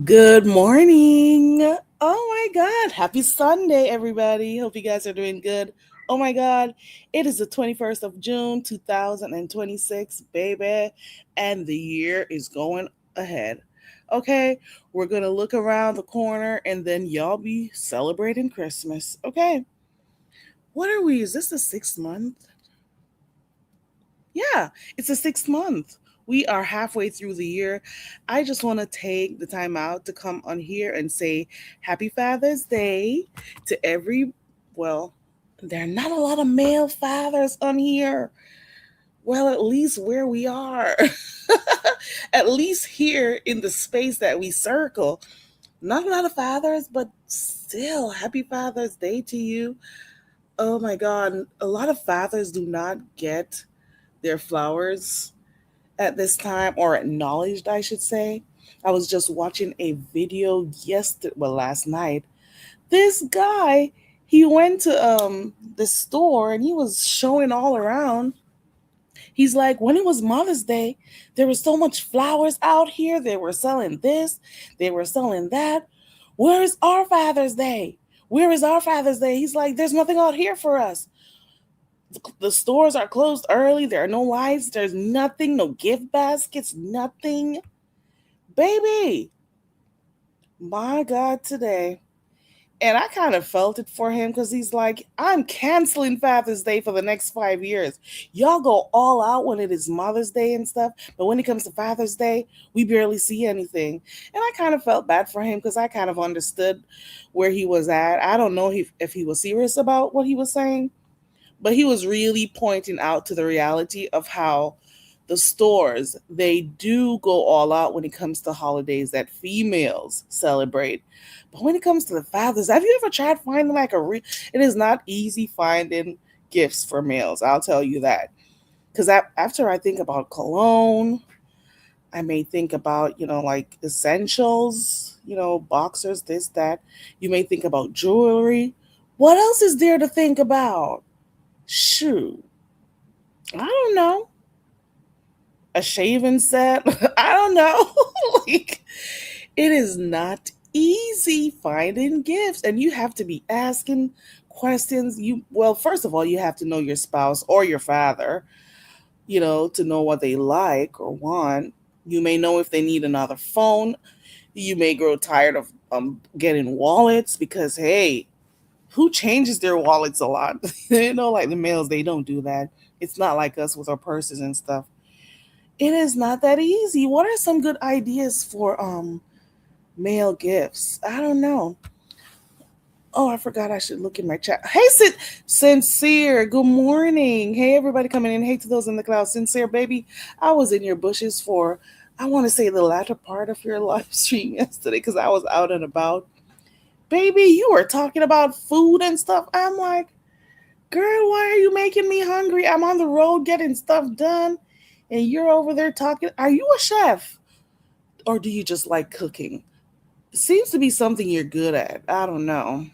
Good morning. Oh my God. Happy Sunday, everybody. Hope you guys are doing good. Oh my God. It is the 21st of June, 2026, baby. And the year is going ahead. Okay. We're going to look around the corner and then y'all be celebrating Christmas. Okay. What are we? Is this the 6th month? Yeah, it's the 6th month. We are halfway through the year. I just want to take the time out to come on here and say Happy Father's Day to well, there are not a lot of male fathers on here. Well, at least where we are, at least here in the space that we circle, not a lot of fathers, but still, Happy Father's Day to you. Oh my God, a lot of fathers do not get their flowers at this time, or acknowledged, I should say. I was just watching a video last night. This guy, he went to the store and he was showing all around. He's like, when it was Mother's Day, there was so much flowers out here. They were selling this, they were selling that. Where's our Father's Day? Where is our Father's Day? He's like, there's nothing out here for us. The stores are closed early. There are no lights. There's nothing, no gift baskets, nothing. Baby, my God, today. And I kind of felt it for him because he's like, I'm canceling Father's Day for the next 5 years. Y'all go all out when it is Mother's Day and stuff. But when it comes to Father's Day, we barely see anything. And I kind of felt bad for him because I kind of understood where he was at. I don't know if he was serious about what he was saying, but he was really pointing out to the reality of how the stores, they do go all out when it comes to holidays that females celebrate. But when it comes to the fathers, have you ever tried finding it is not easy finding gifts for males, I'll tell you that. Because after I think about cologne, I may think about, like essentials, boxers, this, that. You may think about jewelry. What else is there to think about? Shoot, I don't know. A shaving set. I don't know. Like, it is not easy finding gifts, and you have to be asking questions. First of all, you have to know your spouse or your father, to know what they like or want. You may know if they need another phone. You may grow tired of getting wallets because, hey, who changes their wallets a lot? Like the males, they don't do that. It's not like us with our purses and stuff. It is not that easy. What are some good ideas for male gifts? I don't know. Oh, I forgot I should look in my chat. Hey, Sincere, good morning. Hey, everybody coming in. Hey to those in the cloud. Sincere, baby, I was in your bushes for, I want to say, the latter part of your live stream yesterday because I was out and about. Baby, you were talking about food and stuff. I'm like, girl, why are you making me hungry? I'm on the road getting stuff done, and you're over there talking. Are you a chef? Or do you just like cooking? It seems to be something you're good at. I don't know.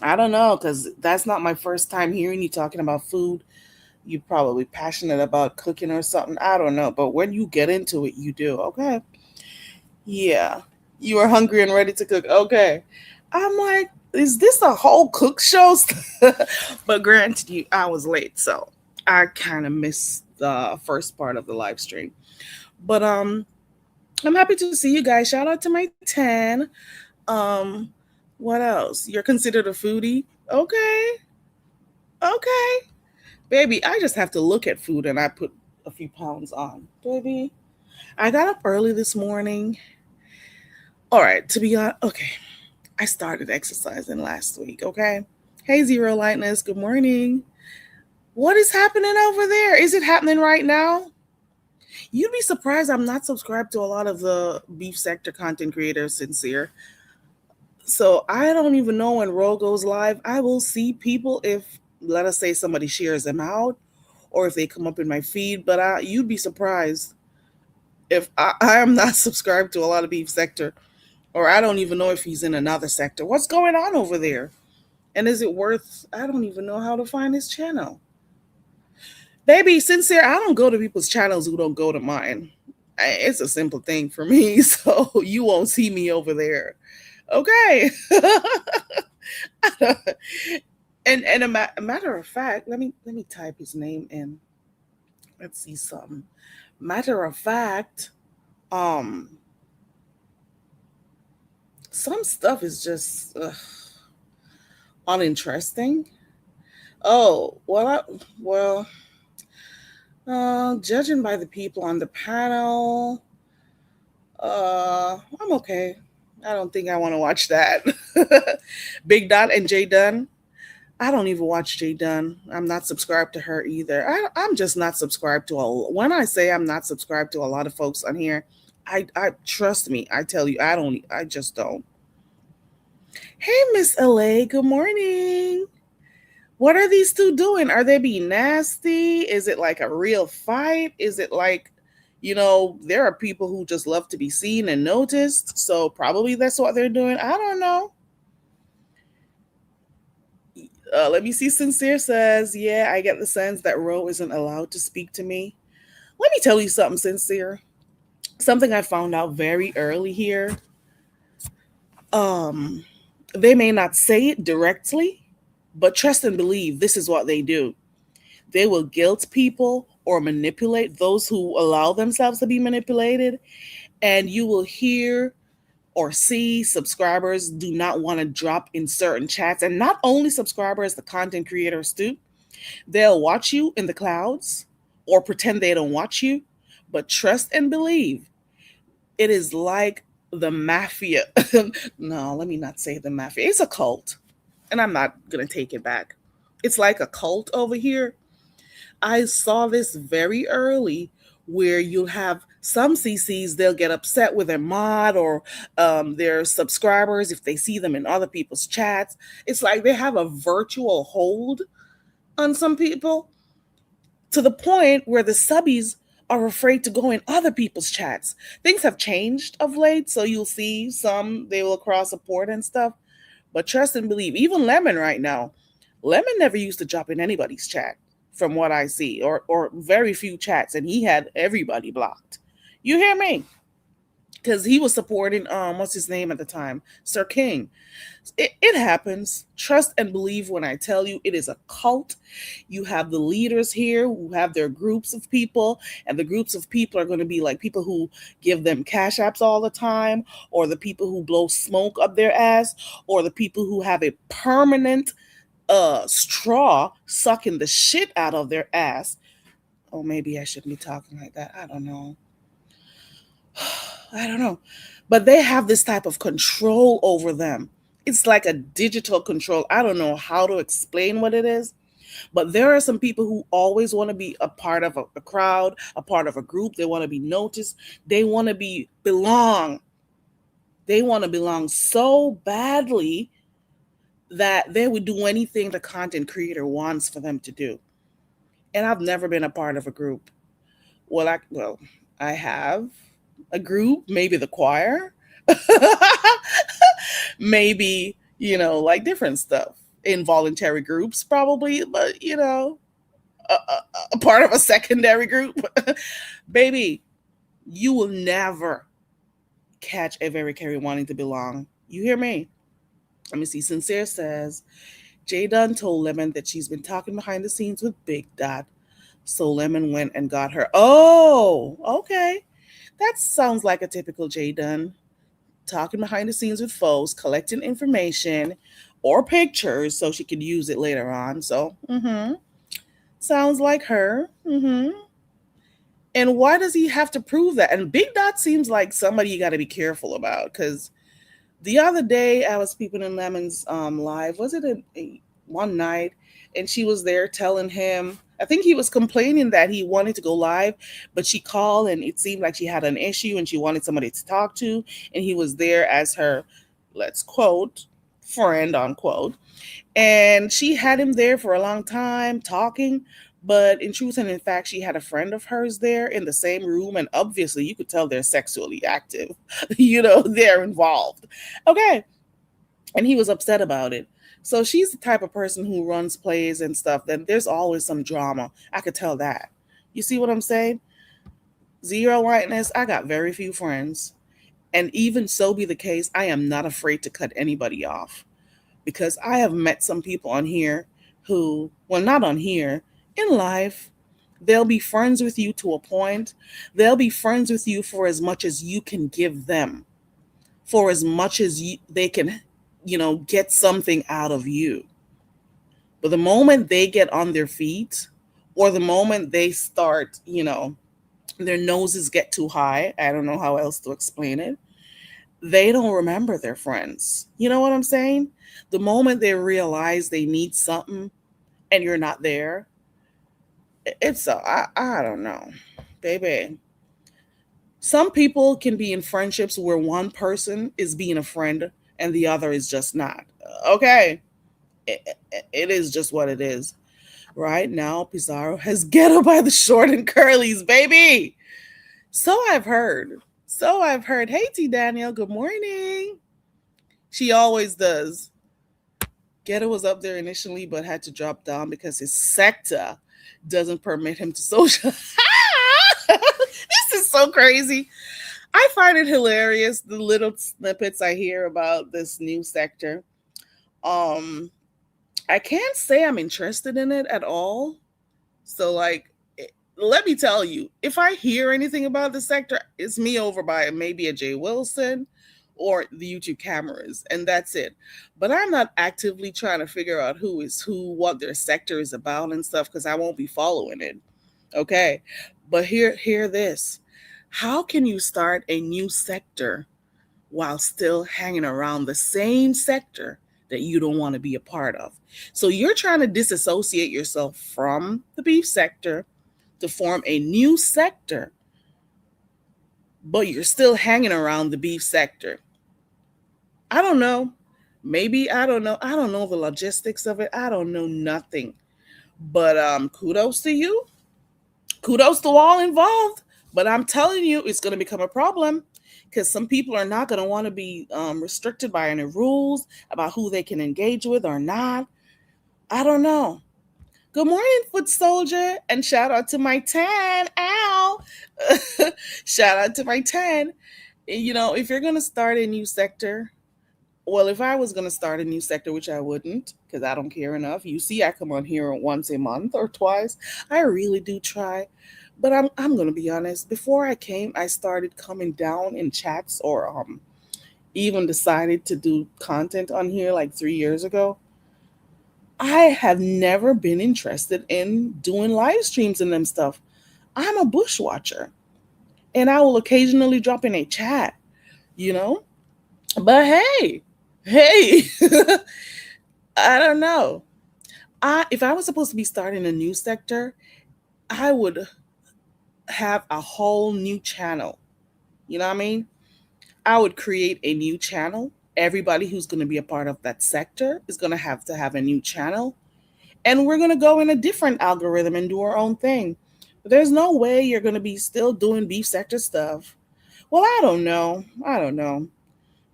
I don't know because that's not my first time hearing you talking about food. You're probably passionate about cooking or something. I don't know. But when you get into it, you do. Okay. Yeah. You are hungry and ready to cook. Okay. I'm like, is this a whole cook show? But granted, I was late. So I kind of missed the first part of the live stream. But I'm happy to see you guys. Shout out to my 10. Um, what else? You're considered a foodie? Okay. Okay. Baby, I just have to look at food and I put a few pounds on. Baby, I got up early this morning. All right, to be honest, okay. I started exercising last week, okay? Hey, Zero Lightness, good morning. What is happening over there? Is it happening right now? You'd be surprised I'm not subscribed to a lot of the beef sector content creators, Sincere. So I don't even know when Ro goes live. I will see people if, let us say, somebody shares them out or if they come up in my feed. But you'd be surprised if I am not subscribed to a lot of beef sector, or I don't even know if he's in another sector. What's going on over there? And is it worth? I don't even know how to find his channel. Baby, Sincere, I don't go to people's channels who don't go to mine. It's a simple thing for me, so you won't see me over there. Okay. A matter of fact, let me type his name in. Let's see something. Matter of fact, um, some stuff is just uninteresting. Oh well, judging by the people on the panel, I'm okay. I don't think I want to watch that. Big Dot and Jay Dunn. I don't even watch Jay Dunn. I'm not subscribed to her either. I'm just not subscribed to when I say I'm not subscribed to a lot of folks on here, I trust me. I tell you, I just don't. Hey, Miss LA, good morning. What are these two doing? Are they being nasty? Is it like a real fight? Is it like, there are people who just love to be seen and noticed. So probably that's what they're doing. I don't know. Let me see. Sincere says, yeah, I get the sense that Ro isn't allowed to speak to me. Let me tell you something, Sincere. Something I found out very early here. Um, they may not say it directly, but trust and believe this is what they do. They will guilt people or manipulate those who allow themselves to be manipulated. And you will hear or see subscribers do not want to drop in certain chats. And not only subscribers, the content creators too. They'll watch you in the clouds or pretend they don't watch you. But trust and believe, it is like the mafia. No, let me not say the mafia. It's a cult. And I'm not going to take it back. It's like a cult over here. I saw this very early where you'll have some CCs, they'll get upset with their mod or their subscribers if they see them in other people's chats. It's like they have a virtual hold on some people to the point where the subbies are afraid to go in other people's chats. Things have changed of late, so you'll see some, they will cross support and stuff. But trust and believe, even Lemon right now, Lemon never used to drop in anybody's chat from what I see, or very few chats, and he had everybody blocked. You hear me? Because he was supporting what's his name at the time, Sir King. It happens. Trust and believe when I tell you it is a cult. You have the leaders here who have their groups of people, and the groups of people are going to be like people who give them cash apps all the time, or the people who blow smoke up their ass, or the people who have a permanent straw sucking the shit out of their ass. Oh, maybe I shouldn't be talking like that. I don't know. I don't know. But they have this type of control over them. It's like a digital control. I don't know how to explain what it is, but there are some people who always want to be a part of a crowd, a part of a group. They want to be noticed. They want to belong. They want to belong so badly that they would do anything the content creator wants for them to do. And I've never been a part of a group. I have a group, maybe the choir, maybe, like different stuff, involuntary groups probably, but a part of a secondary group. Baby, you will never catch a very carry wanting to belong. You hear me? Let me see. Sincere says, Jay Dunn told Lemon that she's been talking behind the scenes with Big Dot. So Lemon went and got her. Oh, okay. That sounds like a typical Jay Dunn. Talking behind the scenes with foes, collecting information or pictures so she could use it later on. So, sounds like her. And why does he have to prove that? And Big Dot seems like somebody you got to be careful about, because the other day I was peeping in Lemon's live. Was it one night? And she was there telling him, I think he was complaining that he wanted to go live, but she called and it seemed like she had an issue and she wanted somebody to talk to. And he was there as her, let's quote, friend, unquote. And she had him there for a long time talking. But in truth and in fact, she had a friend of hers there in the same room. And obviously, you could tell they're sexually active. They're involved. Okay. And he was upset about it. So she's the type of person who runs plays and stuff. Then there's always some drama. I could tell that. You see what I'm saying? Zero whiteness, I got very few friends. And even so be the case, I am not afraid to cut anybody off because I have met some people on here who, well, not on here, in life, they'll be friends with you to a point. They'll be friends with you for as much as you can give them, for as much as they can, get something out of you. But the moment they get on their feet, or the moment they start, their noses get too high, I don't know how else to explain it, they don't remember their friends. You know what I'm saying? The moment they realize they need something and you're not there, I don't know, baby. Some people can be in friendships where one person is being a friend and the other is just not. Okay, it is just what it is. Right now, Pizarro has ghetto by the short and curlies, baby. So I've heard. So I've heard. Hey, T Daniel, good morning. She always does. Ghetto was up there initially, but had to drop down because his sector doesn't permit him to social. This is so crazy. I find it hilarious the little snippets I hear about this new sector. Um, I can't say I'm interested in it at all. So, like, let me tell you, if I hear anything about the sector, it's me over by maybe a Jay Wilson or the YouTube cameras, and that's it. But I'm not actively trying to figure out who is who, what their sector is about and stuff, because I won't be following it. Okay. But hear this. How can you start a new sector while still hanging around the same sector that you don't want to be a part of? So you're trying to disassociate yourself from the beef sector to form a new sector, but you're still hanging around the beef sector. I don't know. Maybe I don't know. I don't know the logistics of it. I don't know nothing. But kudos to you. Kudos to all involved. But I'm telling you, it's going to become a problem because some people are not going to want to be restricted by any rules about who they can engage with or not. I don't know. Good morning, Foot Soldier, and shout out to my 10. Ow! Shout out to my 10. If you're going to start a new sector, well, if I was going to start a new sector, which I wouldn't, because I don't care enough. You see, I come on here once a month or twice. I really do try. But I'm going to be honest. Before I came, I started coming down in chats or even decided to do content on here like 3 years ago. I have never been interested in doing live streams and them stuff. I'm a bushwatcher and I will occasionally drop in a chat, you know? But hey, I don't know. If I was supposed to be starting a new sector, I would have a whole new channel. You know what I mean? I would create a new channel. Everybody who's going to be a part of that sector is going to have a new channel. And we're going to go in a different algorithm and do our own thing. But there's no way you're going to be still doing beef sector stuff. Well, I don't know. I don't know.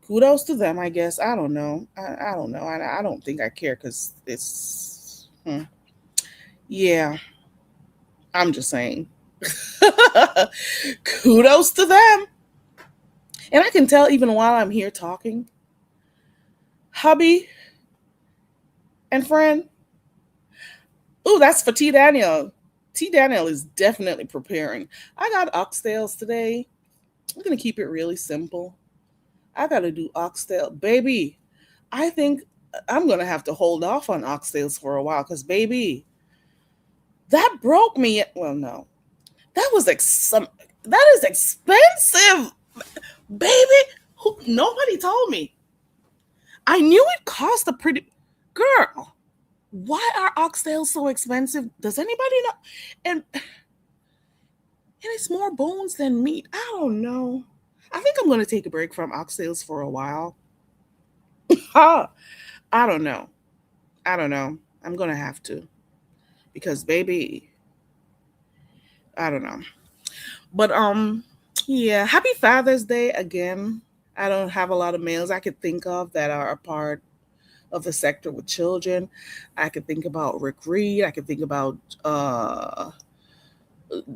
Kudos to them, I guess. I don't know. I don't know. I don't think I care because it's. Yeah, I'm just saying. Kudos to them. And I can tell even while I'm here talking, hubby and friend. Ooh, that's for T Daniel. T Daniel is definitely preparing. I got oxtails today. I'm going to keep it really simple. I got to do oxtail. Baby, I think I'm going to have to hold off on oxtails for a while because, baby, that broke me. Well, no. That was that is expensive. Baby, nobody told me. I knew it cost a pretty girl. Why are oxtails so expensive? Does anybody know? And it's more bones than meat. I don't know. I think I'm going to take a break from oxtails for a while. I don't know. I don't know. I'm going to have to. Because baby, I don't know. But yeah, happy Father's Day again. I don't have a lot of males I could think of that are a part of the sector with children. I could think about Rick Reed. I could think about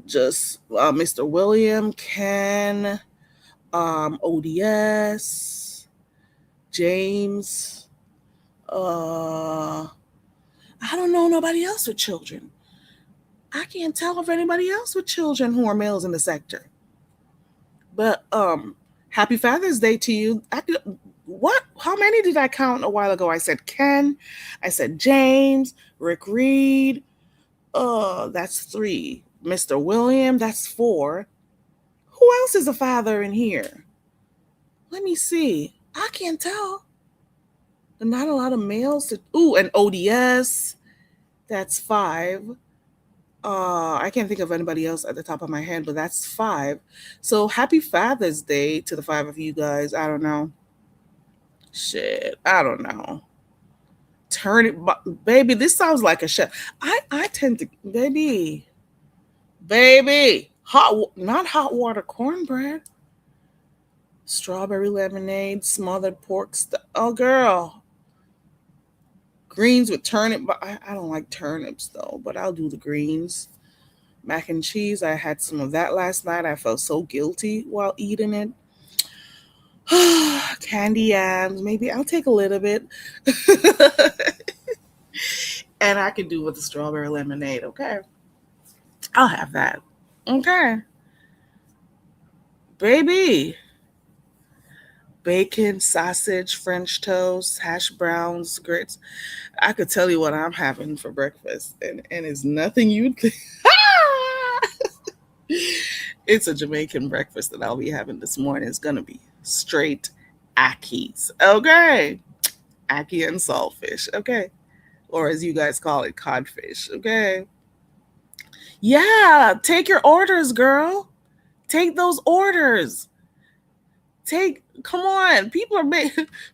Just Mr. William, Ken, ODS, James. I don't know nobody else with children. I can't tell of anybody else with children who are males in the sector. But happy Father's Day to you. What? How many did I count a while ago? I said Ken, I said James, Rick Reed. That's 3. Mr. William, that's 4. Who else is a father in here? Let me see. I can't tell. Not a lot of males. Ooh, and ODS, that's 5. I can't think of anybody else at the top of my head, but that's 5. So happy Father's Day to the 5 of you guys. I don't know. Shit, I don't know. Turn it, baby. This sounds like a chef. I tend to, baby, not hot water cornbread. Strawberry lemonade, smothered pork. Oh, girl. Greens with turnip. I don't like turnips though, but I'll do the greens. Mac and cheese. I had some of that last night. I felt so guilty while eating it. Candy yams. Maybe I'll take a little bit. And I can do with the strawberry lemonade. Okay. I'll have that. Okay. Baby. Bacon, sausage, French toast, hash browns, grits. I could tell you what I'm having for breakfast, and it's nothing you'd think. It's a Jamaican breakfast that I'll be having this morning. It's going to be straight akis. Okay. Ackee and saltfish. Okay. Or as you guys call it, codfish. Okay. Yeah. Take your orders, girl. Take those orders. Come on. People are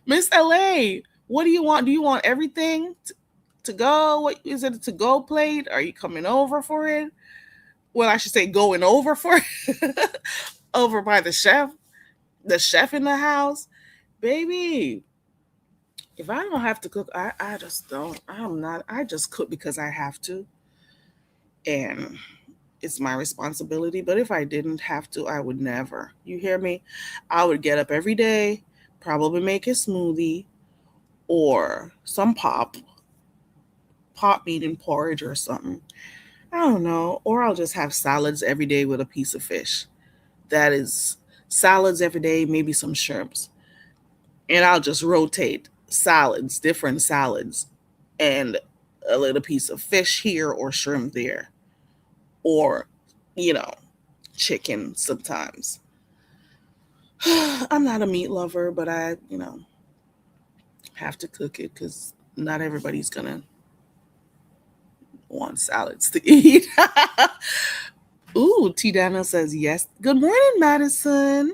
Miss LA. What do you want? Do you want everything to go? What is it, a to go plate? Are you coming over for it? Well, I should say going over for it. Over by the chef in the house. Baby, if I don't have to cook, I just don't. I just cook because I have to. And it's my responsibility. But if I didn't have to, I would never. You hear me? I would get up every day, probably make a smoothie or some pop meat and porridge or something. I don't know. Or I'll just have salads every day with a piece of fish. That is salads every day, maybe some shrimps. And I'll just rotate salads, different salads, and a little piece of fish here or shrimp there. Or, you know, chicken sometimes. I'm not a meat lover, but I, have to cook it because not everybody's going to want salads to eat. Ooh, T. Daniel says yes. Good morning, Madison.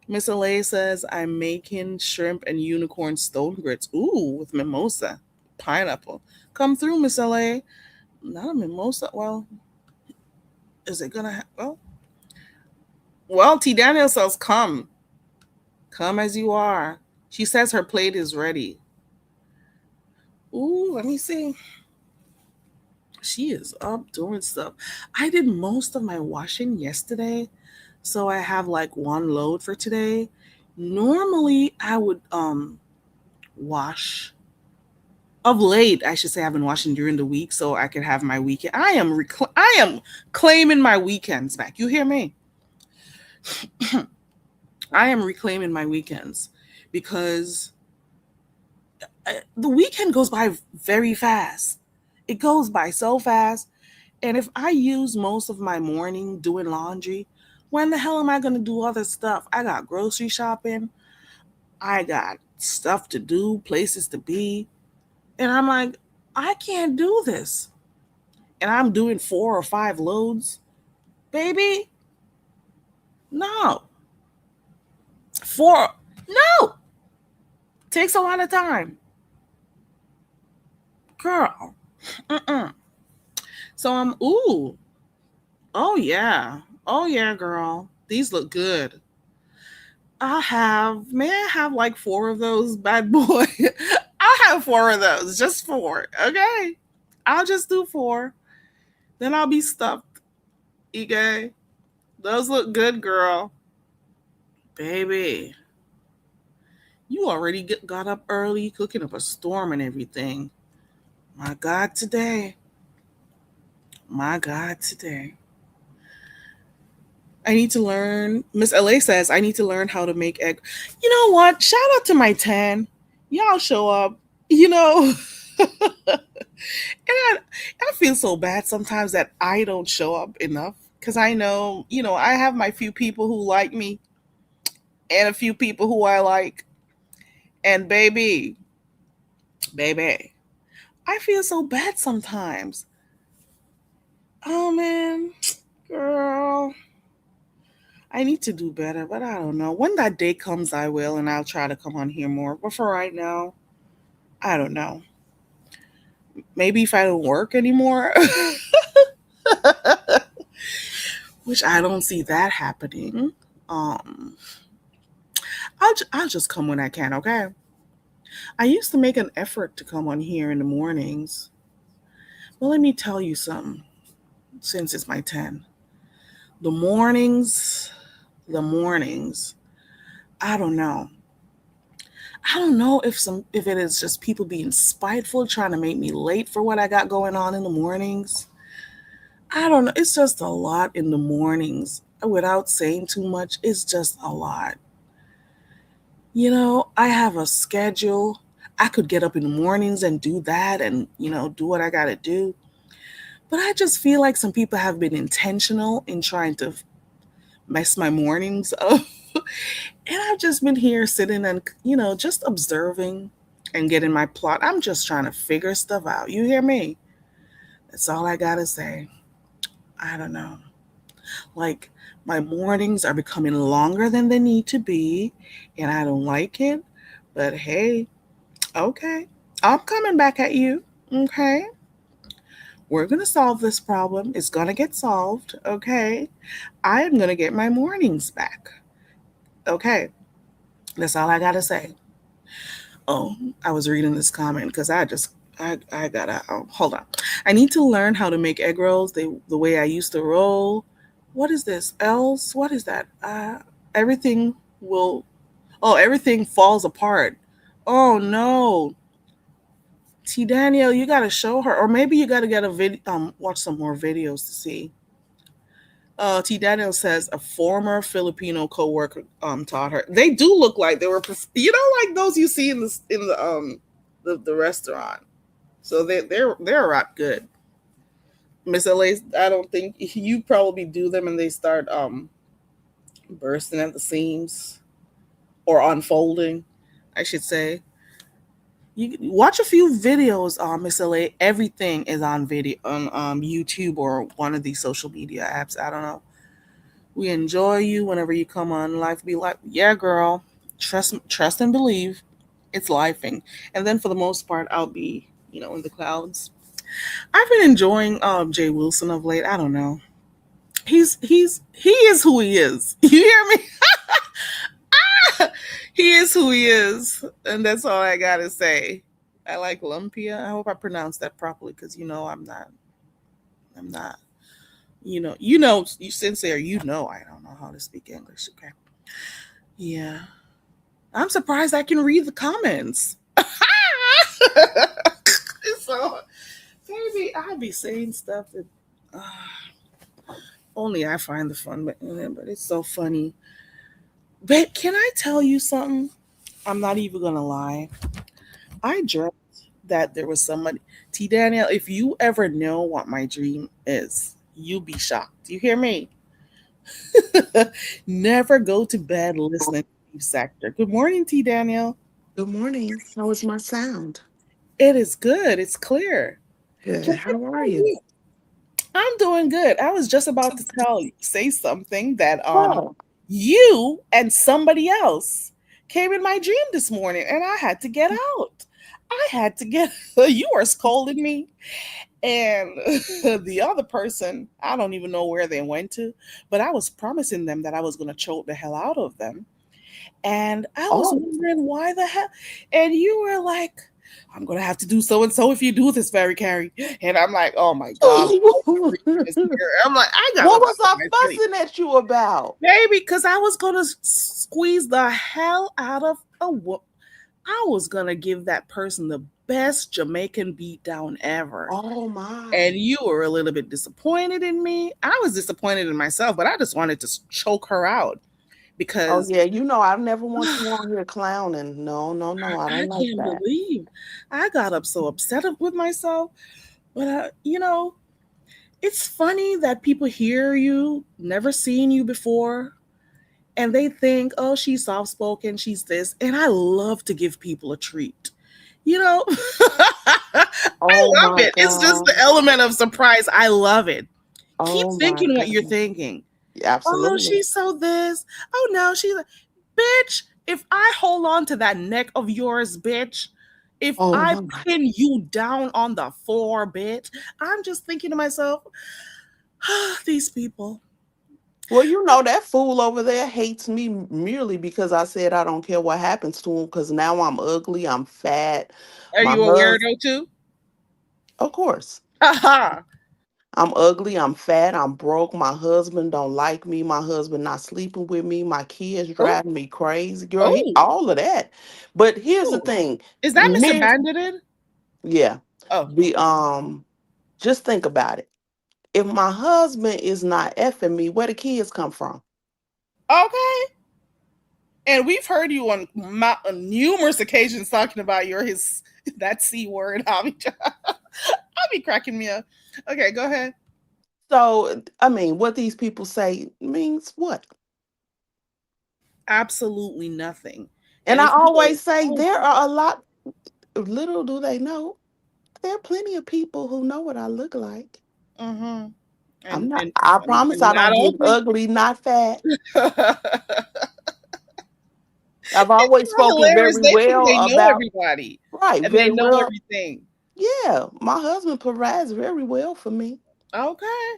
Miss LA says, I'm making shrimp and unicorn stone grits. Ooh, with mimosa, pineapple. Come through, Miss LA. Not a mimosa. Well, is it going to well, T. Daniel says, come. Come as you are. She says her plate is ready. Ooh, let me see. She is up doing stuff. I did most of my washing yesterday, so I have like one load for today. Normally, I would wash. Of late, I should say, I've been washing during the week so I can have my weekend. I am claiming my weekends back. You hear me? I am reclaiming my weekends because the weekend goes by very fast. It goes by so fast. And if I use most of my morning doing laundry, when the hell am I going to do other stuff? I got grocery shopping. I got stuff to do, places to be. And I'm like, I can't do this. And I'm doing 4 or 5 loads. Baby, no. 4, no. Takes a lot of time. Girl. So I'm, ooh. Oh, yeah. Oh, yeah, girl. These look good. May I have like 4 of those, bad boy? I'll have 4 of those, just 4. Okay. I'll just do 4. Then I'll be stuffed. Okay? Those look good, girl. Baby, you already got up early, cooking up a storm and everything. My God, today. My God, today. I need to learn. Miss LA says I need to learn how to make egg. You know what? Shout out to my 10. Y'all show up. You know, and I feel so bad sometimes that I don't show up enough because I know, I have my few people who like me and a few people who I like. And baby, I feel so bad sometimes. Oh man, girl, I need to do better, but I don't know. When that day comes, I will, and I'll try to come on here more. But for right now, I don't know. Maybe if I don't work anymore, which I don't see that happening. Um, I'll just come when I can. Okay. I used to make an effort to come on here in the mornings. Well, let me tell you something. Since it's my 10, the mornings, the mornings. I don't know. I don't know if it is just people being spiteful, trying to make me late for what I got going on in the mornings. I don't know. It's just a lot in the mornings. Without saying too much, it's just a lot. I have a schedule. I could get up in the mornings and do that and, do what I got to do. But I just feel like some people have been intentional in trying to mess my mornings up. And I've just been here sitting and, just observing and getting my plot. I'm just trying to figure stuff out. You hear me? That's all I got to say. I don't know. Like, my mornings are becoming longer than they need to be, and I don't like it. But hey, okay. I'm coming back at you. Okay. We're going to solve this problem. It's going to get solved. Okay. I am going to get my mornings back. Okay. That's all I got to say. Oh, I was reading this comment because I gotta hold on. I need to learn how to make egg rolls the way I used to roll. What is this? Else? What is that? Everything will. Oh, everything falls apart. Oh no, T Daniel, you gotta show her, or maybe you gotta get a video. Watch some more videos to see. T Daniel says a former Filipino coworker taught her. They do look like they were, like those you see in the restaurant. So they're a lot good. Miss LA, I don't think you probably do them and they start bursting at the seams or unfolding, I should say. You watch a few videos on Miss LA. Everything is on video on YouTube or one of these social media apps. I don't know. We enjoy you whenever you come on. Life be like, yeah, girl. Trust and believe. It's lifing. And then for the most part, I'll be, in the clouds. I've been enjoying Jay Wilson of late. I don't know. He is who he is. You hear me? He is who he is, and that's all I gotta say. I like lumpia. I hope I pronounced that properly because I'm not. I'm not. You sincere. I don't know how to speak English. Okay. Yeah, I'm surprised I can read the comments. So, maybe I'll be saying stuff that only I find the fun, but it's so funny. But can I tell you something? I'm not even gonna lie. I dreamt that there was somebody. T Daniel, if you ever know what my dream is, you'll be shocked. You hear me? Never go to bed listening to Steve Sector. Good morning, T Daniel. Good morning. How is my sound? It is good. It's clear. Good. Can I How are tell you? you? I'm doing good. I was just about to say something that Oh, you and somebody else came in my dream this morning and I had to get out. I had to get you were scolding me and the other person, I don't even know where they went to, but I was promising them that I was going to choke the hell out of them. And I was oh, wondering why the hell and you were like, I'm gonna have to do so and so if you do this, Mary Carey. And I'm like, oh my God, What I'm like, I gotta was find I my place. fussing at you about? Baby, because I was gonna squeeze the hell out of I was gonna give that person the best Jamaican beatdown ever. Oh And my. you were a little bit disappointed in me. I was disappointed in myself, but I just wanted to choke her out Oh because yeah, I never want you on here clowning. No, no, no, I I don't like can't that. believe I got up so upset with myself. But it's funny that people hear you, never seen you before, and they think, oh, she's soft spoken, she's this. And I love to give people a treat. You know, I Oh love my it. It's just the God. element of surprise. I love it. Keep Oh my thinking what you're goodness. thinking. Oh, Absolutely. she's so this. Oh no, she's a bitch. If I hold on to that neck of yours, bitch, if Oh I my. pin you down on the floor, bitch, I'm just thinking to myself, these people. Well, that fool over there hates me merely because I said I don't care what happens to him because now I'm ugly, I'm fat. Are My you a husband, weirdo too? of course. Aha. I'm ugly, I'm fat, I'm broke. My husband don't like me. My husband not sleeping with me. My kids Oh, driving me crazy. Girl, he oh, all of that. But here's the oh. thing. Is that Mr. Me, Bandit? yeah. Oh, The just think about it. If my husband is not effing me, where the kids come from? okay. And we've heard you on numerous occasions talking about your his that c word. I'll be cracking me up. Okay, go ahead. So, I mean, what these people say means what? Absolutely nothing. And And I if you always say don't, there are a lot, little do they know, there are plenty of people who know what I look like. mm-hmm. I'm and not, and I and, promise and I not don't get only ugly, not fat. it's I've always not spoken hilarious. very They think well they know about, everybody right, and they very know well. everything. Yeah, my husband provides very well for me. Okay,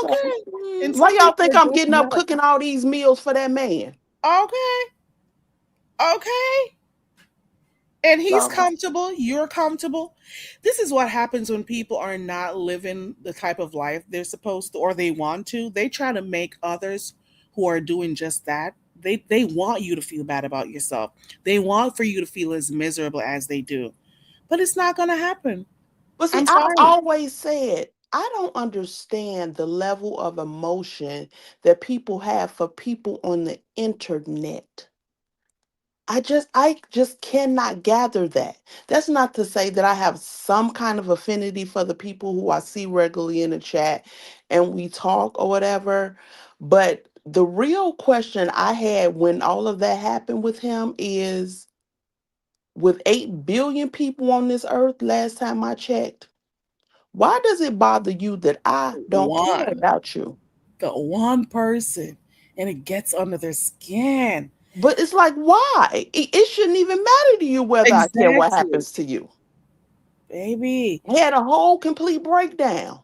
So, okay. And why some y'all people think are I'm just getting up not. cooking all these meals for that man? Okay, okay. And he's So, comfortable, you're comfortable. This is what happens when people are not living the type of life they're supposed to or they want to. They try to make others who are doing just that. They want you to feel bad about yourself. They want for you to feel as miserable as they do. But it's not going to happen. but see, I'm I've sorry. always said I don't understand the level of emotion that people have for people on the internet. I just cannot gather that. That's not to say that I have some kind of affinity for the people who I see regularly in the chat and we talk or whatever. But the real question I had when all of that happened with him is, with 8 billion people on this earth last time I checked, why does it bother you that I don't care One, about you? the one person, and it gets under their skin. But it's like, why? It shouldn't even matter to you whether I care what Exactly, happens to you. baby. He had a whole complete breakdown.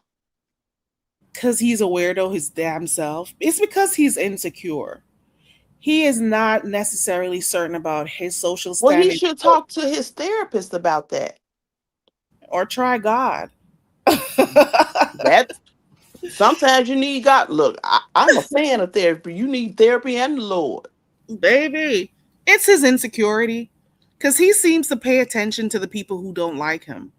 Because he's a weirdo, his damn self. It's because he's insecure. He is not necessarily certain about his social Well, he standing should talk to his therapist about that. or try God. That's sometimes you need God. Look, I'm a fan of therapy. You need therapy and the Lord. Baby, it's his insecurity because he seems to pay attention to the people who don't like him.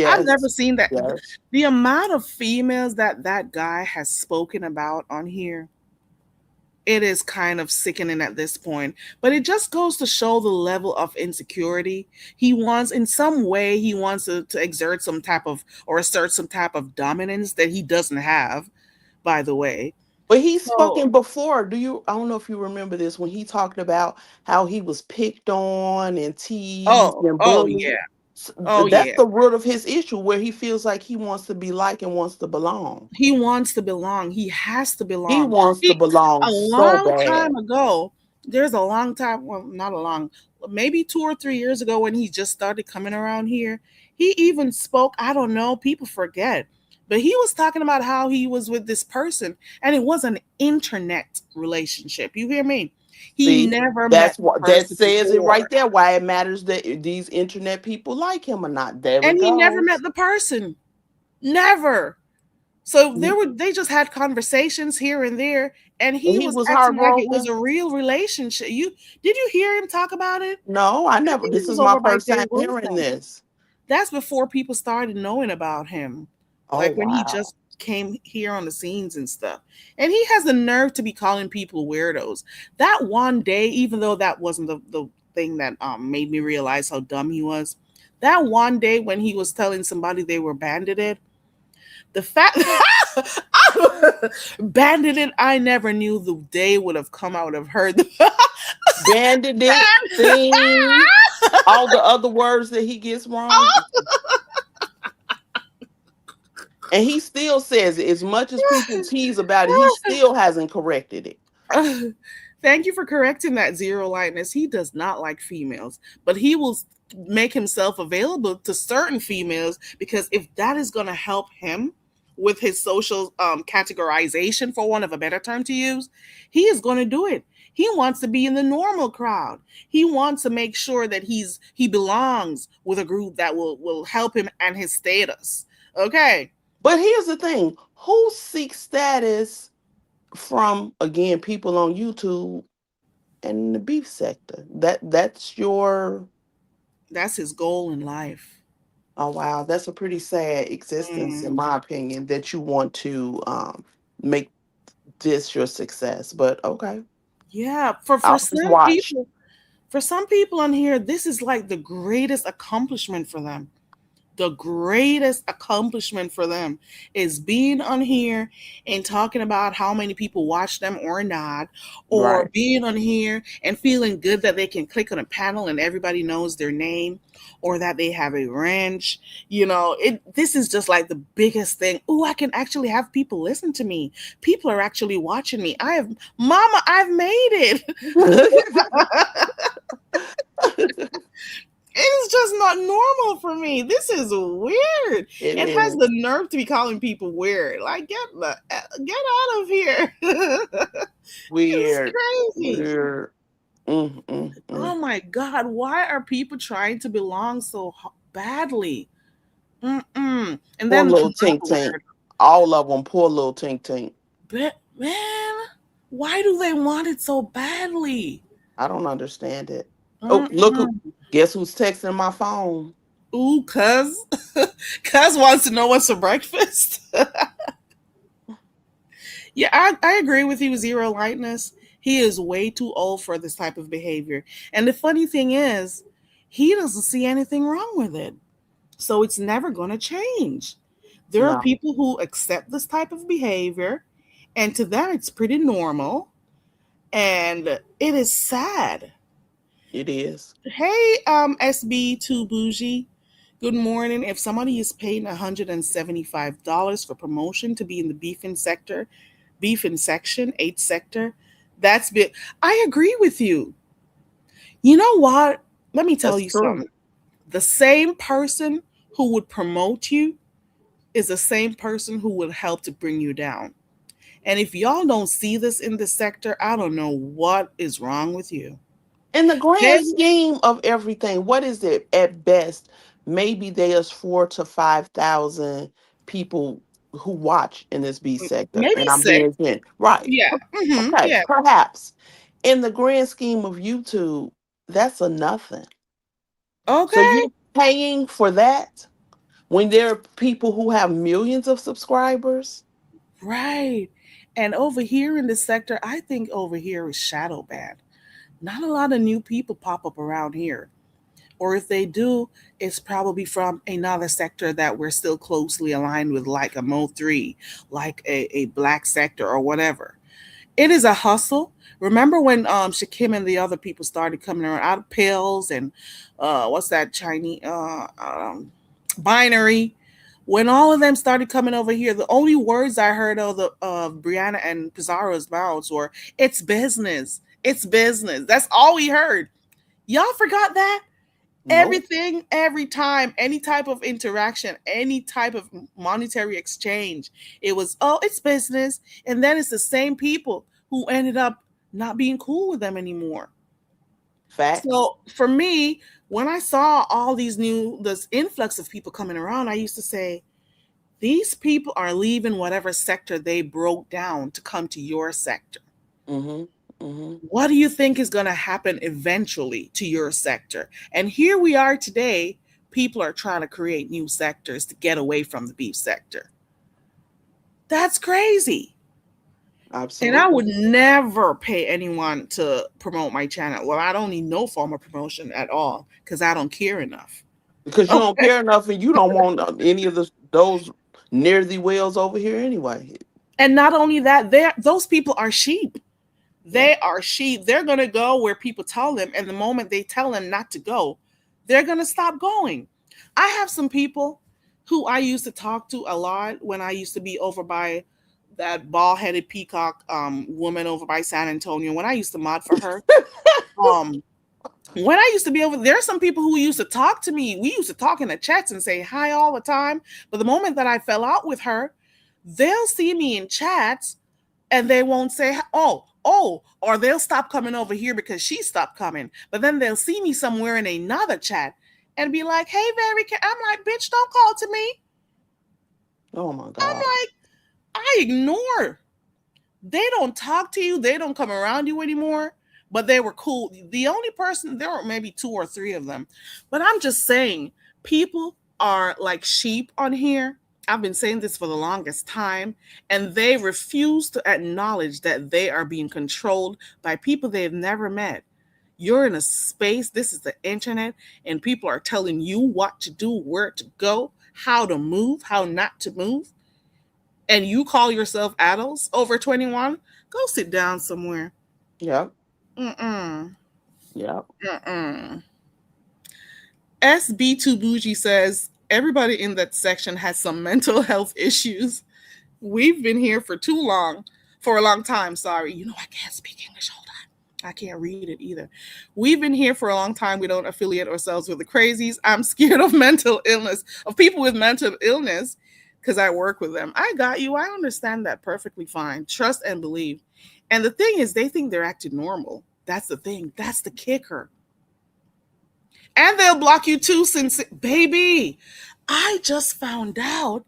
I've never Yes. seen that. Yes. The amount of females that guy has spoken about on here, it is kind of sickening at this point. But it just goes to show the level of insecurity. He wants, in some way, he wants to exert some type of or assert some type of dominance that he doesn't have, by the way. But he's So, spoken before. I don't know if you remember this when he talked about how he was picked on and teased and oh bullied. yeah, oh That's yeah. the root of his issue where he feels like he wants to be liked and wants to belong. He wants to belong. He has to He belong. wants to He, belong a so long bad. time ago, there's a long time, well, not a long, maybe 2 or 3 years ago when he just started coming around here, he even spoke, I don't know, people forget, but he was talking about how he was with this person and it was an internet relationship. You hear me? He See, never met that's the what that person says it right before. there. Why it matters that these internet people like him or not. There And it he never met goes. the person. Never. So And they just had conversations here and there, and he he was was acting like it was heartbroken. a real relationship. You did you hear him talk about it? No, I I never. think it This was is my over by first Jay time hearing Wilson. this. That's before people started knowing about him. Oh Like when he wow. just came here on the scenes and stuff. And he has the nerve to be calling people weirdos. That one day, even though that wasn't the thing that made me realize how dumb he was, that one day when he was telling somebody they were bandited, the fact bandited, I never knew the day would have come. I would have heard the Banded it, thing, all the other words that he gets wrong. And he still says it. As much as people tease about it, he still hasn't corrected it. Thank you for correcting that, Zero Lightness. He does not like females, but he will make himself available to certain females because if that is going to help him with his social categorization, for one of a better term to use, he is going to do it. He wants to be in the normal crowd. He wants to make sure that he belongs with a group that will help him and his status. Okay. But here's the thing: who seeks status from again people on YouTube and the beef sector? That's your That's his goal in life. oh wow, that's a pretty sad existence in Mm. my opinion that you want to make this your success. But okay, Yeah, I'll just watch. for some people on here, this is like the greatest accomplishment for them. The greatest accomplishment for them is being on here and talking about how many people watch them or not, or Right. being on here and feeling good that they can click on a panel and everybody knows their name, or that they have a ranch. This is just like the biggest thing. Oh, I can actually have people listen to me. People are actually watching me. I've made it. It's just not normal for me. This is weird. It It has is the nerve to be calling people weird. Like get out of here. This is weird. crazy. Weird. Mm. Oh my god, why are people trying to belong so badly? Mm-mm. And Poor then little Tink another Tink. word. All of them. Poor little Tink Tink. But man, why do they want it so badly? I don't understand it. Oh, look who. Mm-mm. Guess who's texting my phone? Ooh, cuz cuz wants to know what's for breakfast. Yeah, I agree with you, Zero Lightness. He is way too old for this type of behavior. And the funny thing is, he doesn't see anything wrong with it. So it's never going to change. There are No, people who accept this type of behavior, and to them, it's pretty normal. And it is sad. it is. Hey, SB2 Bougie. Good morning. If somebody is paying $175 for promotion to be in the beef in section, 8 sector, that's bit. I agree with you. You know what? Let me tell That's you true. something. The same person who would promote you is the same person who will help to bring you down. And if y'all don't see this in this sector, I don't know what is wrong with you. In the grand Hey, scheme of everything, what is it at best? Maybe there's 4 to 5 thousand people who watch in this B sector, maybe and I'm 6. being in right. Yeah. Okay, Yeah. perhaps in the grand scheme of YouTube, that's a nothing. So Okay. you're paying for that when there are people who have millions of subscribers? Right. And over here in this sector, I think over here is shadow banned. Not a lot of new people pop up around here. Or if they do, it's probably from another sector that we're still closely aligned with, like a Mo3, like a black sector or whatever. It is a hustle. Remember when Shakim and the other people started coming around out of pills and what's that Chinese binary? When all of them started coming over here, the only words I heard of Brianna and Pizarro's mouths were "It's business, it's business." That's all we heard. Y'all forgot that. Nope. Everything, every time, any type of interaction, any type of monetary exchange, it was, oh, it's business. And then it's the same people who ended up not being cool with them anymore. Facts. So for me, when I saw all this influx of people coming around, I used to say, these people are leaving whatever sector they broke down to come to your sector. Mm-hmm. Mm-hmm. What do you think is going to happen eventually to your sector? And here we are today. People are trying to create new sectors to get away from the beef sector. That's crazy. And I Absolutely. would never pay anyone to promote my channel. Well, I don't need no form of promotion at all because I don't care enough. Because you don't Okay. care enough and you don't want any of those near the wells over here anyway. And not only that, those people are sheep. Yep. They are sheep. They're going to go where people tell them. And the moment they tell them not to go, they're going to stop going. I have some people who I used to talk to a lot when I used to be over by that bald headed peacock woman over by San Antonio. When I used to mod for her, um, when I used to be over there, are some people who used to talk to me. We used to talk in the chats and say hi all the time. But the moment that I fell out with her, they'll see me in chats and they won't say, oh, or they'll stop coming over here because she stopped coming. But then they'll see me somewhere in another chat and be like, hey, I'm like, bitch, don't call to me. Oh my I'm God. like, I ignore. They don't talk to you, they don't come around you anymore, but they were cool. The only person, there were maybe two or three of them, but I'm just saying, people are like sheep on here. I've been saying this for the longest time, and they refuse to acknowledge that they are being controlled by people they've never met. You're in a space, this is the internet, and people are telling you what to do, where to go, how to move, how not to move, and you call yourself adults over 21, go sit down somewhere. Yep. Mm-mm. Yep. Mm-mm. SB2 Bougie says everybody in that section has some mental health issues. We've been here for a long time. Sorry. You know, I can't speak English. Hold on. I can't read it either. We've been here for a long time. We don't affiliate ourselves with the crazies. I'm scared of mental illness, of people with mental illness, because I work with them. I got you. I understand that perfectly fine. Trust and believe. And the thing is, they think they're acting normal. That's the thing. That's the kicker. And they'll block you too, since, baby, I just found out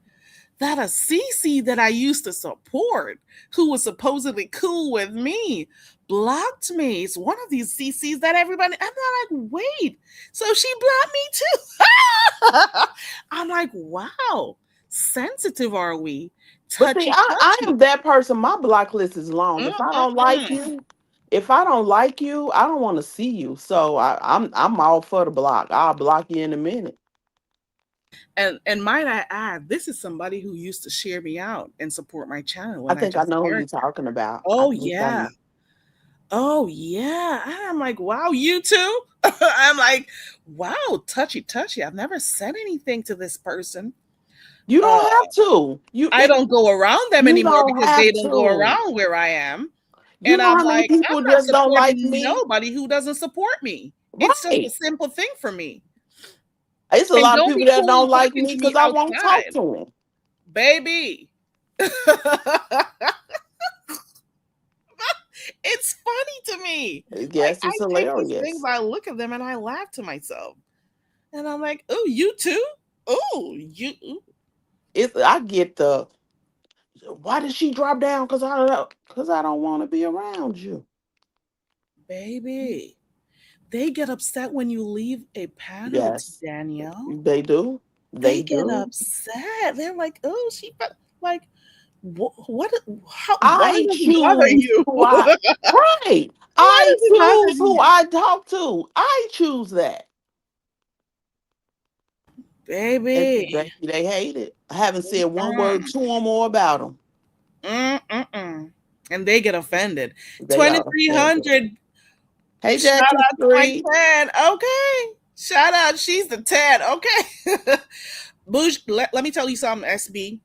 that a CC that I used to support, who was supposedly cool with me, blocked me. It's one of these CCs that everybody, I'm not like, wait, so she blocked me too. I'm like, wow, sensitive are we? But see, Touchy, I touchy. am that person. My block list is long. If I don't like Mm-mm-mm. you, if I don't like you, I don't want to see you. So I'm all for the block. I'll block you in a minute. And might I add, this is somebody who used to share me out and support my channel I when I think I just know who started. you're talking about. I Oh think I yeah. know. Oh yeah. And I'm like, wow, you too? I'm like, wow, touchy touchy. I've never said anything to this person. You Uh don't have to. I don't go around them You anymore don't because they have don't go to. around where I am. You And know I'm how many like, people I'm not just don't like supporting me? nobody who doesn't support me. It's just a Right. simple thing for me. It's a And lot of don't people be that cool don't like talking me to me because I won't talk outside, to them. baby. It's funny to me. Like, Yes, I it's take these things, hilarious. I look at them and I laugh to myself. And I'm like, oh, you too? Oh, you, ooh, I get the why did she drop down? Because I don't want to be around you. baby. They get upset when you leave a panel, Yes, Danielle. they do. They They get do. upset. They're like, oh, like, what, how, why I does it bother choose you? who I right. Why I does it bother choose who you? I talk to. I choose that. And Baby. they hate it. I haven't said one word Mm, to them or about them. mm. And they get offended. They are offended. 2300. Hey, Shout Jackson out to my Street. 10. Okay. Shout out. She's the 10. Okay. Bush, let me tell you something, SB.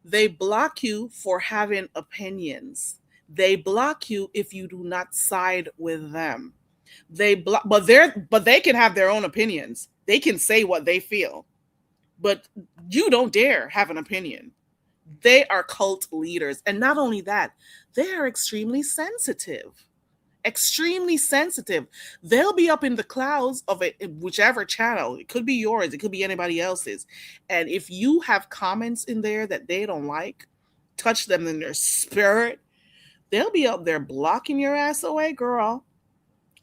They block you for having opinions. They block you if you do not side with them. They block, but they can have their own opinions. They can say what they feel, but you don't dare have an opinion. They are cult leaders, and not only that, they are extremely sensitive. extremely sensitive. They'll be up in the clouds of it, whichever channel. It could be yours, it could be anybody else's. And if you have comments in there that they don't like, touch them in their spirit, they'll be up there blocking your ass away, girl.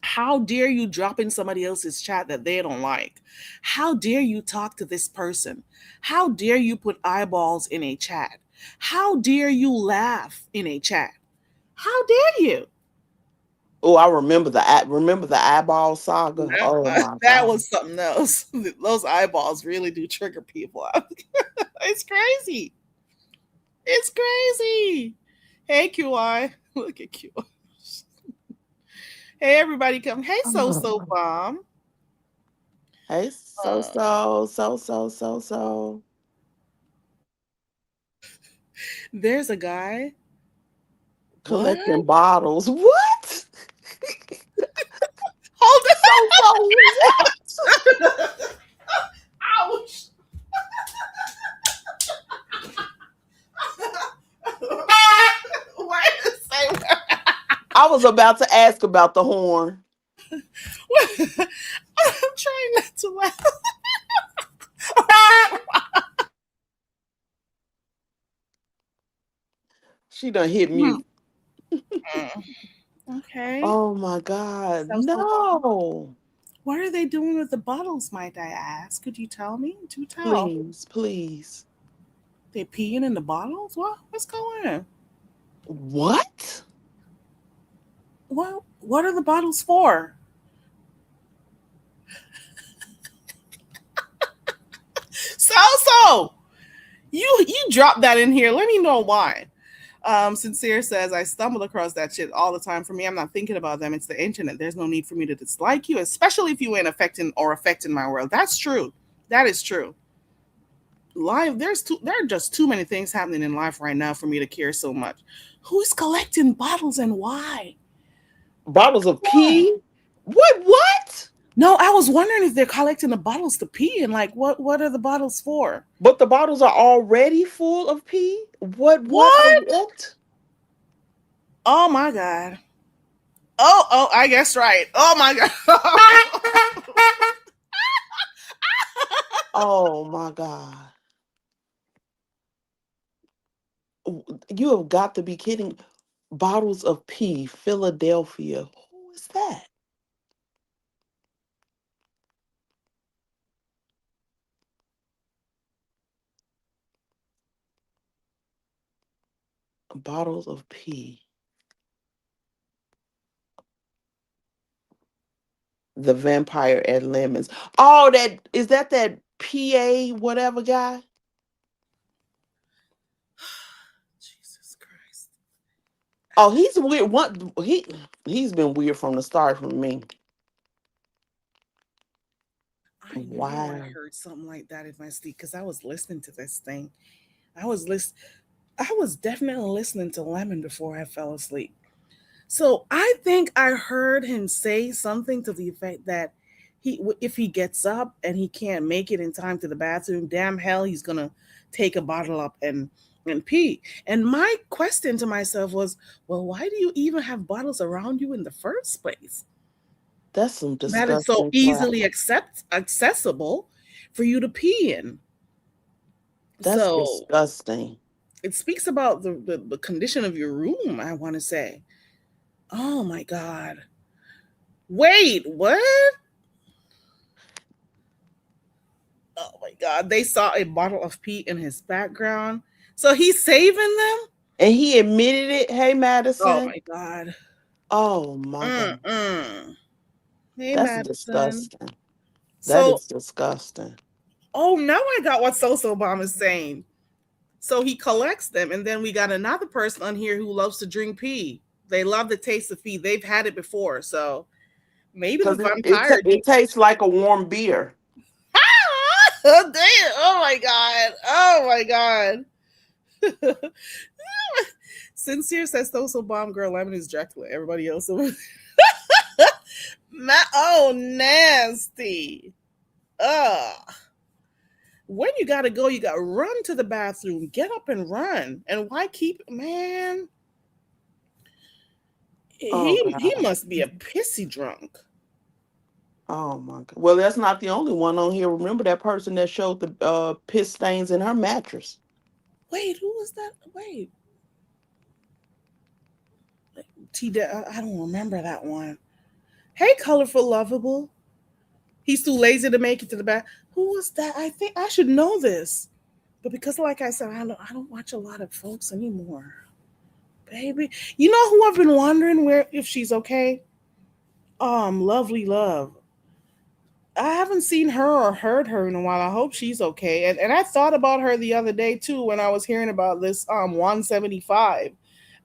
How dare you drop in somebody else's chat that they don't like? How dare you talk to this person? How dare you put eyeballs in a chat? How dare you laugh in a chat? How dare you? Oh, I remember the eyeball saga. Oh my That god. was something else. Those eyeballs really do trigger people. It's crazy. It's crazy. Hey, QI. Look at QI. Hey, everybody come. Hey, So Bomb. Hey, so. There's a guy. What? Collecting bottles. What? Hold What? it. Ouch. Why did it say that? I was about to ask about the horn. I'm trying not to laugh. She done hit mute. Okay. Oh my god. So No. what are they doing with the bottles, might I ask? Could you tell me? Do tell. Please. They peeing in the bottles? What's going on? What? What are the bottles for? So you dropped that in here. Let me know why. Sincere says, I stumble across that shit all the time. For me, I'm not thinking about them. It's the internet. There's no need for me to dislike you, especially if you ain't affecting my world. That's true. That is true. Life, there are just too many things happening in life right now for me to care so much. Who's collecting bottles and why? Bottles of pee? What? No, I was wondering if they're collecting the bottles to pee and like what are the bottles for? But the bottles are already full of pee? What? Oh my god. Oh, I guess right. Oh my god. Oh my god. You have got to be kidding. Bottles of pee, Philadelphia. Who is that? Bottles of pee. The Vampire at Lemons. Oh, that PA whatever guy? Jesus Christ. Oh, he's weird. He's been weird from the start for me. I know I Wow. heard something like that in my sleep because I was listening to this thing. I was definitely listening to Lemon before I fell asleep. So I think I heard him say something to the effect that if he gets up and he can't make it in time to the bathroom, damn hell, he's gonna take a bottle up and pee. And my question to myself was, well, why do you even have bottles around you in the first place? That's some That is so disgusting crap. easily accessible for you to pee in. That's So disgusting. it speaks about the condition of your room, I want to say. Oh my God. Wait, what? Oh my God. They saw a bottle of pee in his background. So he's saving them? And he admitted it. Hey, Oh Madison. my God. Oh my god. Mm-mm. Hey, That's Madison. disgusting. That So, is disgusting. oh, now I got what So Bomb is saying. So he collects them, and then we got another person on here who loves to drink pee. They love the taste of pee. They've had it before, so maybe the Because vampire. it tastes like a warm beer. Oh, damn! Oh my god! Oh my god! Sincere says So Bomb Girl Lemon is Dracula. Everybody else. Oh, nasty. Ugh. When you gotta go, you gotta run to the bathroom, get up and run. And why keep, man? Oh He God. must be a pissy drunk. Oh my God. Well, that's not the only one on here. Remember that person that showed the piss stains in her mattress? Wait, who was that? Wait, I don't remember that one. Hey, colorful, lovable. He's too lazy to make it to the back. Who was that? I think I should know this, but because, like I said, I don't watch a lot of folks anymore, baby. You know who I've been wondering where if she's okay? Lovely love. I haven't seen her or heard her in a while. I hope she's okay. And I thought about her the other day too when I was hearing about this 175.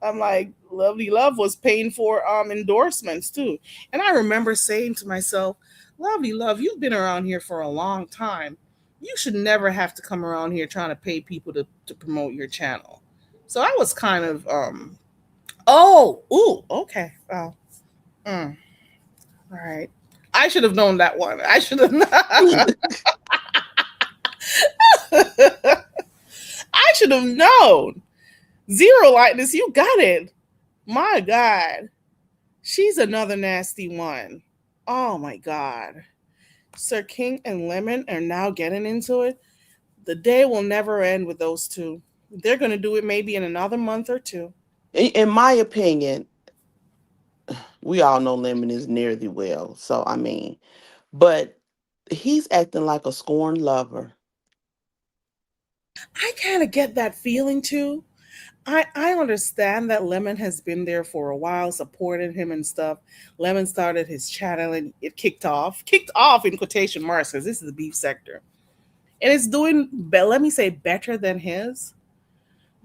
I'm like, Lovely Love was paying for endorsements too. And I remember saying to myself, Lovely Love, you've been around here for a long time. You should never have to come around here trying to pay people to promote your channel. So I was kind of oh, ooh, okay. Oh, mm, all right. I should have known that one. I should have I should have known. Zero lightness, you got it. My God. She's another nasty one. Oh my God. Sir King and Lemon are now getting into it. The day will never end with those two. They're going to do it maybe in another month or two. In my opinion, we all know Lemon is nearly well. So I mean, but he's acting like a scorned lover. I kind of get that feeling too. I understand that Lemon has been there for a while, supported him and stuff. Lemon started his channel and it kicked off in quotation marks because this is the beef sector, and it's doing, let me say, better than his.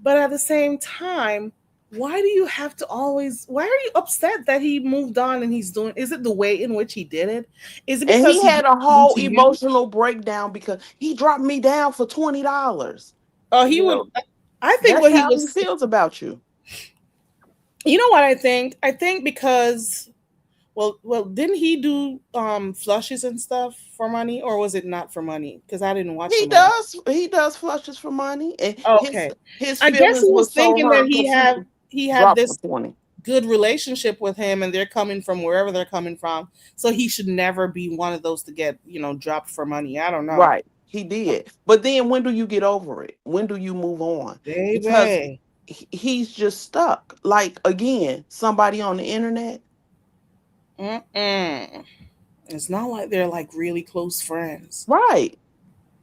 But at the same time, why do you have to always? Why are you upset that he moved on and he's doing? Is it the way in which he did it? Is it And because he he had a didn't do whole to you? emotional breakdown because he dropped me down for $20. Oh, he You would. know, I think that's what he how he was. feels about you. You know what I think? I think because didn't he do flushes and stuff for money, or was it not for money? Because I didn't watch the money. He does flushes for money, and Okay, his I guess feelings he was was so thinking that hurt because he he had dropped the this 20. good relationship with him, and they're coming from wherever they're coming from, so he should never be one of those to get dropped for money. I don't know, Right, he did. But then when do you get over it? When do you move on? Because baby. he's just stuck. Like again, somebody on the internet. Mm-mm. It's not like they're like really close friends. Right.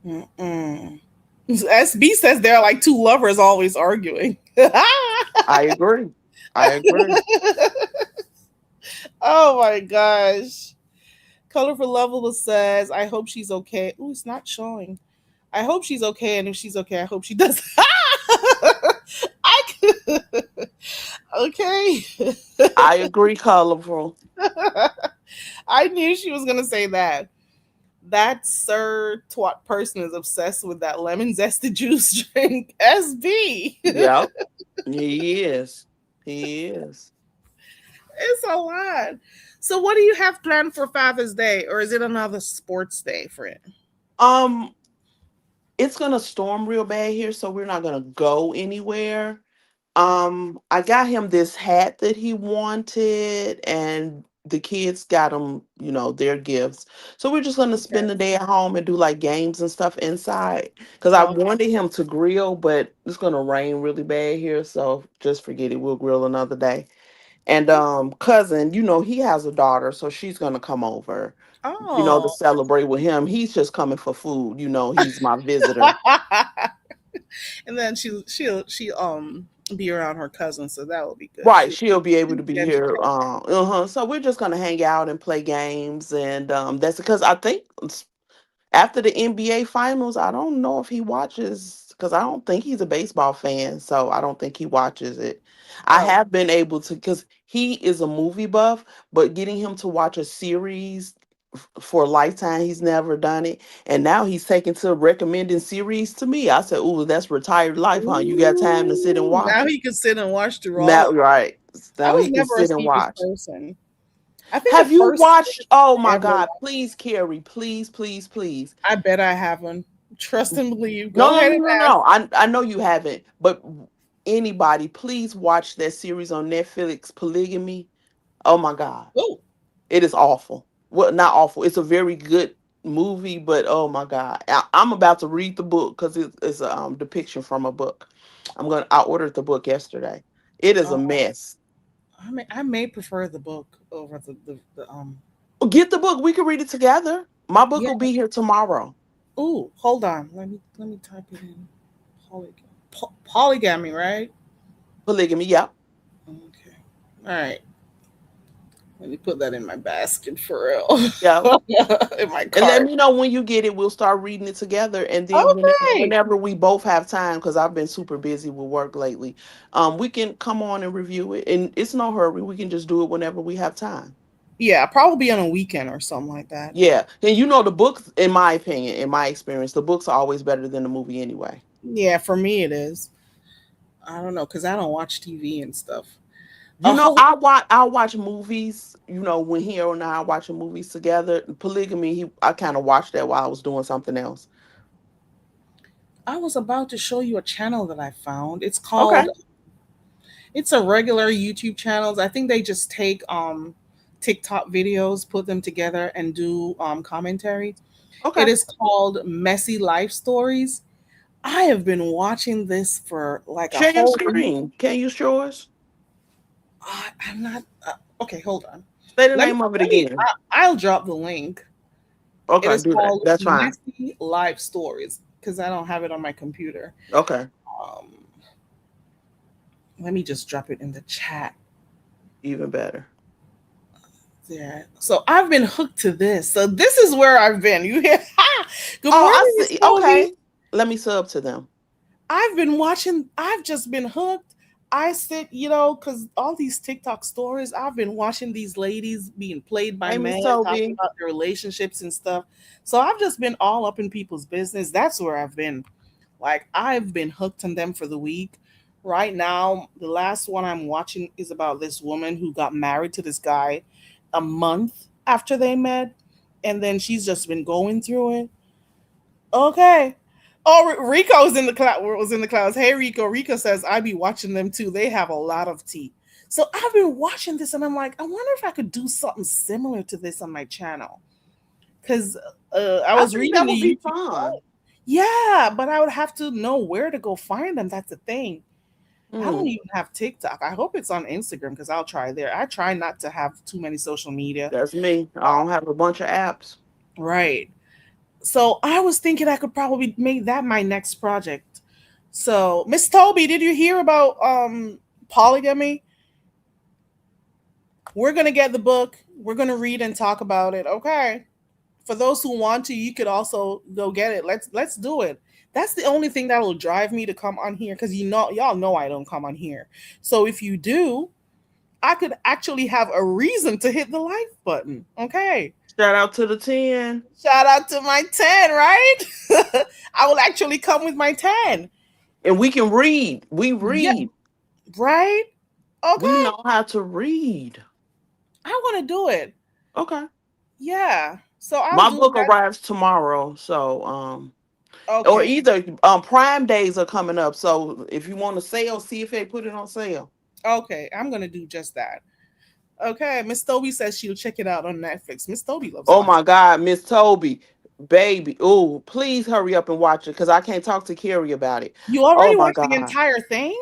Mm-mm. SB says they're like two lovers always arguing. I agree. I agree. Oh my gosh. Colorful Level says, I hope she's okay. Ooh, it's not showing. I hope she's okay, and if she's okay, I hope she does. I could. Okay. I agree, colorful. I knew she was gonna say that. That Sir Twat person is obsessed with that lemon zested juice drink. SB. Yep. He is. He is. It's a lot. So, what do you have planned for Father's Day, or is it another sports day for it? Um, it's gonna storm real bad here, so we're not gonna go anywhere. I got him this hat that he wanted, and the kids got him, their gifts. So we're just gonna Okay. spend the day at home and do like games and stuff inside. Cause I Okay. wanted him to grill, but it's gonna rain really bad here, so just forget it. We'll grill another day. And cousin, he has a daughter, so she's gonna come over, to Oh. celebrate with him. He's just coming for food, he's my visitor. And then she be around her cousin, so that will be good. Right, she'll be able to be She here. So we're just gonna hang out and play games, and that's because I think after the NBA finals, I don't know if he watches because I don't think he's a baseball fan, so I don't think he watches it. I Oh. have been able to because he is a movie buff, but getting him to watch a series for a lifetime, he's never done it, and now he's taking to recommending series to me. I said, "Ooh, that's retired life, huh? You got time to sit and Ooh, watch now it." he can sit and watch through all Now, of. right. I Now was he can never a sit and series watch. person. I think the Have you first watched? series Oh my I ever God! watched. Please, Carrie. Please, please, please. I bet I haven't. Trust and believe. No, Go no, ahead no, and no, ask. no. I know you haven't, but anybody, please watch that series on Netflix, Polygamy. Oh my God. Oh, It is awful. Well, not awful. It's a very good movie, but oh my God. I'm about to read the book because it's a depiction from a book. I ordered the book yesterday. It is a oh, mess. I may prefer the book over the. Get the book. We can read it together. My book Yeah. will be here tomorrow. Oh, hold on. Let me type it in. Polygamy, right? Polygamy. Yep. Okay. All right. Let me put that in my basket for real. Yep. In my And let cart. me know when you get it. We'll start reading it together. And then Okay. whenever we both have time, because I've been super busy with work lately, we can come on and review it. And it's no hurry. We can just do it whenever we have time. Yeah, probably on a weekend or something like that. Yeah. And you know the books, in my opinion, in my experience, the books are always better than the movie anyway. Yeah, for me it is. I don't know, because I don't watch TV and stuff. You know, Hold I'll watch movies, when Hero and I are watching movies together. Polygamy, I kind of watched that while I was doing something else. I was about to show you a channel that I found. Okay. It's a regular YouTube channels. I think they just take TikTok videos, put them together and do commentary. It Okay. is called Messy Life Stories. I have been watching this for like a Share your whole week. screen. Can you show us? I'm not okay, hold on. Say the Let me name of it let me again. I'll drop the link. It Okay, is do that. called That's fine. Messy Life Stories because I don't have it on my computer. Okay, Um, let me just drop it in the chat even better. there. So I've been hooked to this. So this is where I've been. You hear? Ha! Good Oh, morning, I Miss see. Toby. Okay. Let me sub to them. I've been watching. I've just been hooked. I sit, because all these TikTok stories, I've been watching these ladies being played by Hey, Miss men, talking Toby. about their relationships and stuff. So I've just been all up in people's business. That's where I've been. Like, I've been hooked on them for the week. Right now, the last one I'm watching is about this woman who got married to this guy a month after they met. And then she's just been going through it. Okay. Oh, Rico's in the cloud. Was in the clouds. Hey, Rico. Rico says I be watching them too. They have a lot of tea. So I've been watching this, and I'm like, I wonder if I could do something similar to this on my channel. Because I I was think reading that the would be YouTube. fun. Yeah, but I would have to know where to go find them. That's the thing. I don't Hmm. even have TikTok. I hope it's on Instagram because I'll try there. I try not to have too many social media. That's me. I don't have a bunch of apps. Right. So I was thinking I could probably make that my next project. So, Miss Toby, did you hear about polygamy? We're gonna get the book. We're gonna read and talk about it. Okay. For those who want to, you could also go get it. Let's do it. That's the only thing that will drive me to come on here because y'all know I don't come on here. So if you do, I could actually have a reason to hit the like button. Okay. Shout out to the 10. Shout out to my 10, right? I will actually come with my 10. And we can read. We Yeah, read. right? We Okay. know how to read. I want to do it. Okay. Yeah. So I'll My do book that. arrives tomorrow. So, or Okay. either Prime days are coming up. So if you want to sale, see if they put it on sale. Okay. I'm going to do just that. Okay. Miss Toby says she'll check it out on Netflix. Miss Toby loves Oh watching. my God, Miss Toby, baby. Oh, please hurry up and watch it because I can't talk to Carrie about it. You Oh already my watched the God. entire thing?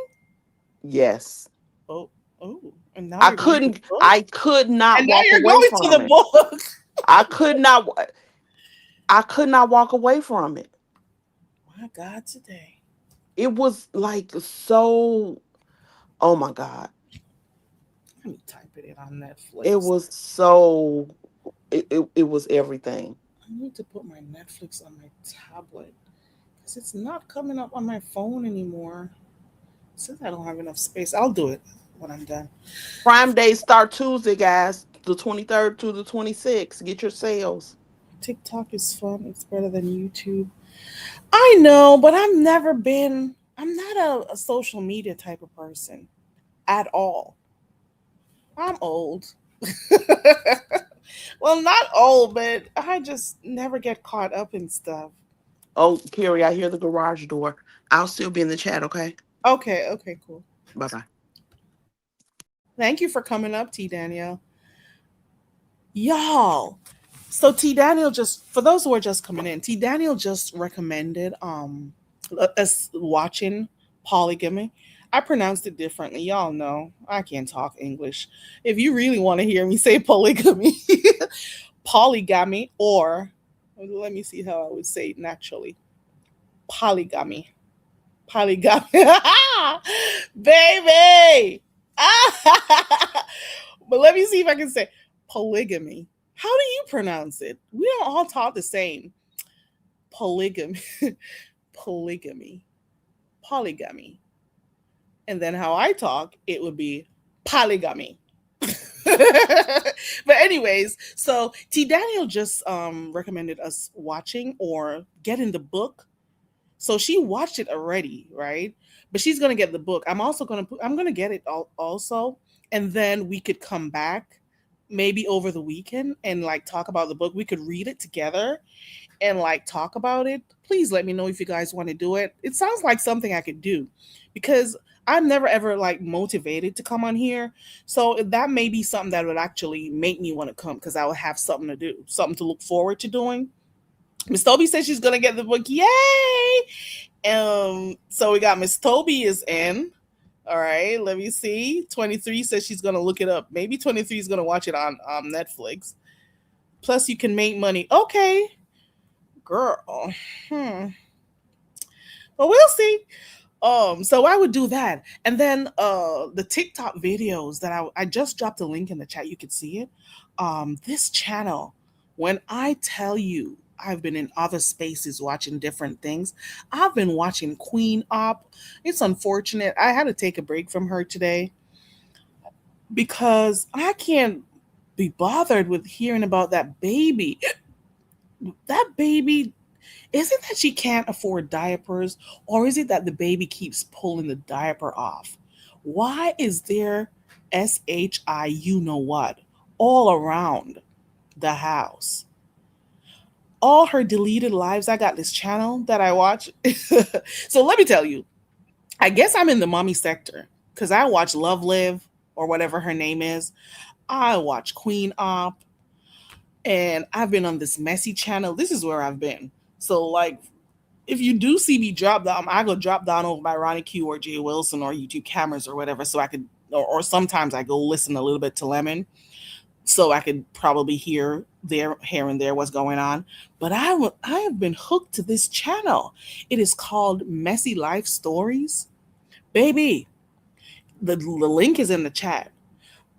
Yes. Oh, oh. And now you're going to the book? I could not And now walk you're away going to from the it. book. I could not I could not walk away from it. My God, today. It was like so, oh my God. Let me type it in on It Netflix. was so it was everything. I need to put my Netflix on my tablet because it's not coming up on my phone anymore. Since I don't have enough space, I'll do it when I'm done. Prime days start Tuesday, guys. The 23rd to the 26th. Get your sales. TikTok is fun. It's better than YouTube. I know, but I'm not a social media type of person at all. I'm old. Well, not old, but I just never get caught up in stuff. Oh, Carrie, I hear the garage door. I'll still be in the chat, okay? Okay, okay, cool. Bye bye. Thank you for coming up, T. Danielle. Y'all. So T Daniel just, for those who are just coming in, T Daniel just recommended us watching Polygamy. I pronounced it differently. Y'all know I can't talk English. If you really want to hear me say polygamy, polygamy, or let me see how I would say it naturally. Polygamy. Polygamy. Baby. But let me see if I can say polygamy. How do you pronounce it? We don't all talk the same. Polygamy. Polygamy. Polygamy. And then how I talk, it would be polygamy. But anyways, so T Daniel just recommended us watching or getting the book. So she watched it already, right? But she's gonna get the book. I'm also gonna put, I'm gonna get it also, and then we could come back maybe over the weekend and like talk about the book. We could read it together and like talk about it. Please let me know if you guys want to do it. It sounds like something I could do because I'm never ever like motivated to come on here. So that may be something that would actually make me want to come because I would have something to do, something to look forward to doing. Miss Toby says she's gonna get the book. Yay! So we got Miss Toby is in. All right, let me see. 23 says she's gonna look it up. Maybe 23 is gonna watch it on Netflix. Plus, you can make money. Okay, girl. Well, we'll see. So I would do that. And then the TikTok videos that I just dropped a link in the chat, you could see it. This channel, when I tell you I've been in other spaces watching different things, I've been watching Queen Op. It's unfortunate. I had to take a break from her today because I can't be bothered with hearing about that baby. That baby, is it that she can't afford diapers or is it that the baby keeps pulling the diaper off? Why is there SHI you know what all around the house? All her deleted lives. I got this channel that I watch. So let me tell you, I guess I'm in the mommy sector because I watch Love Live or whatever her name is. I watch Queen Op and I've been on this messy channel. This is where I've been. So like if you do see me drop down, I go drop down over by Ronnie Q or Jay Wilson or YouTube cameras or whatever. So I could, or sometimes I go listen a little bit to Lemon so I could probably hear there, here and there what's going on. But I have been hooked to this channel. It is called Messy Life Stories. Baby, the link is in the chat.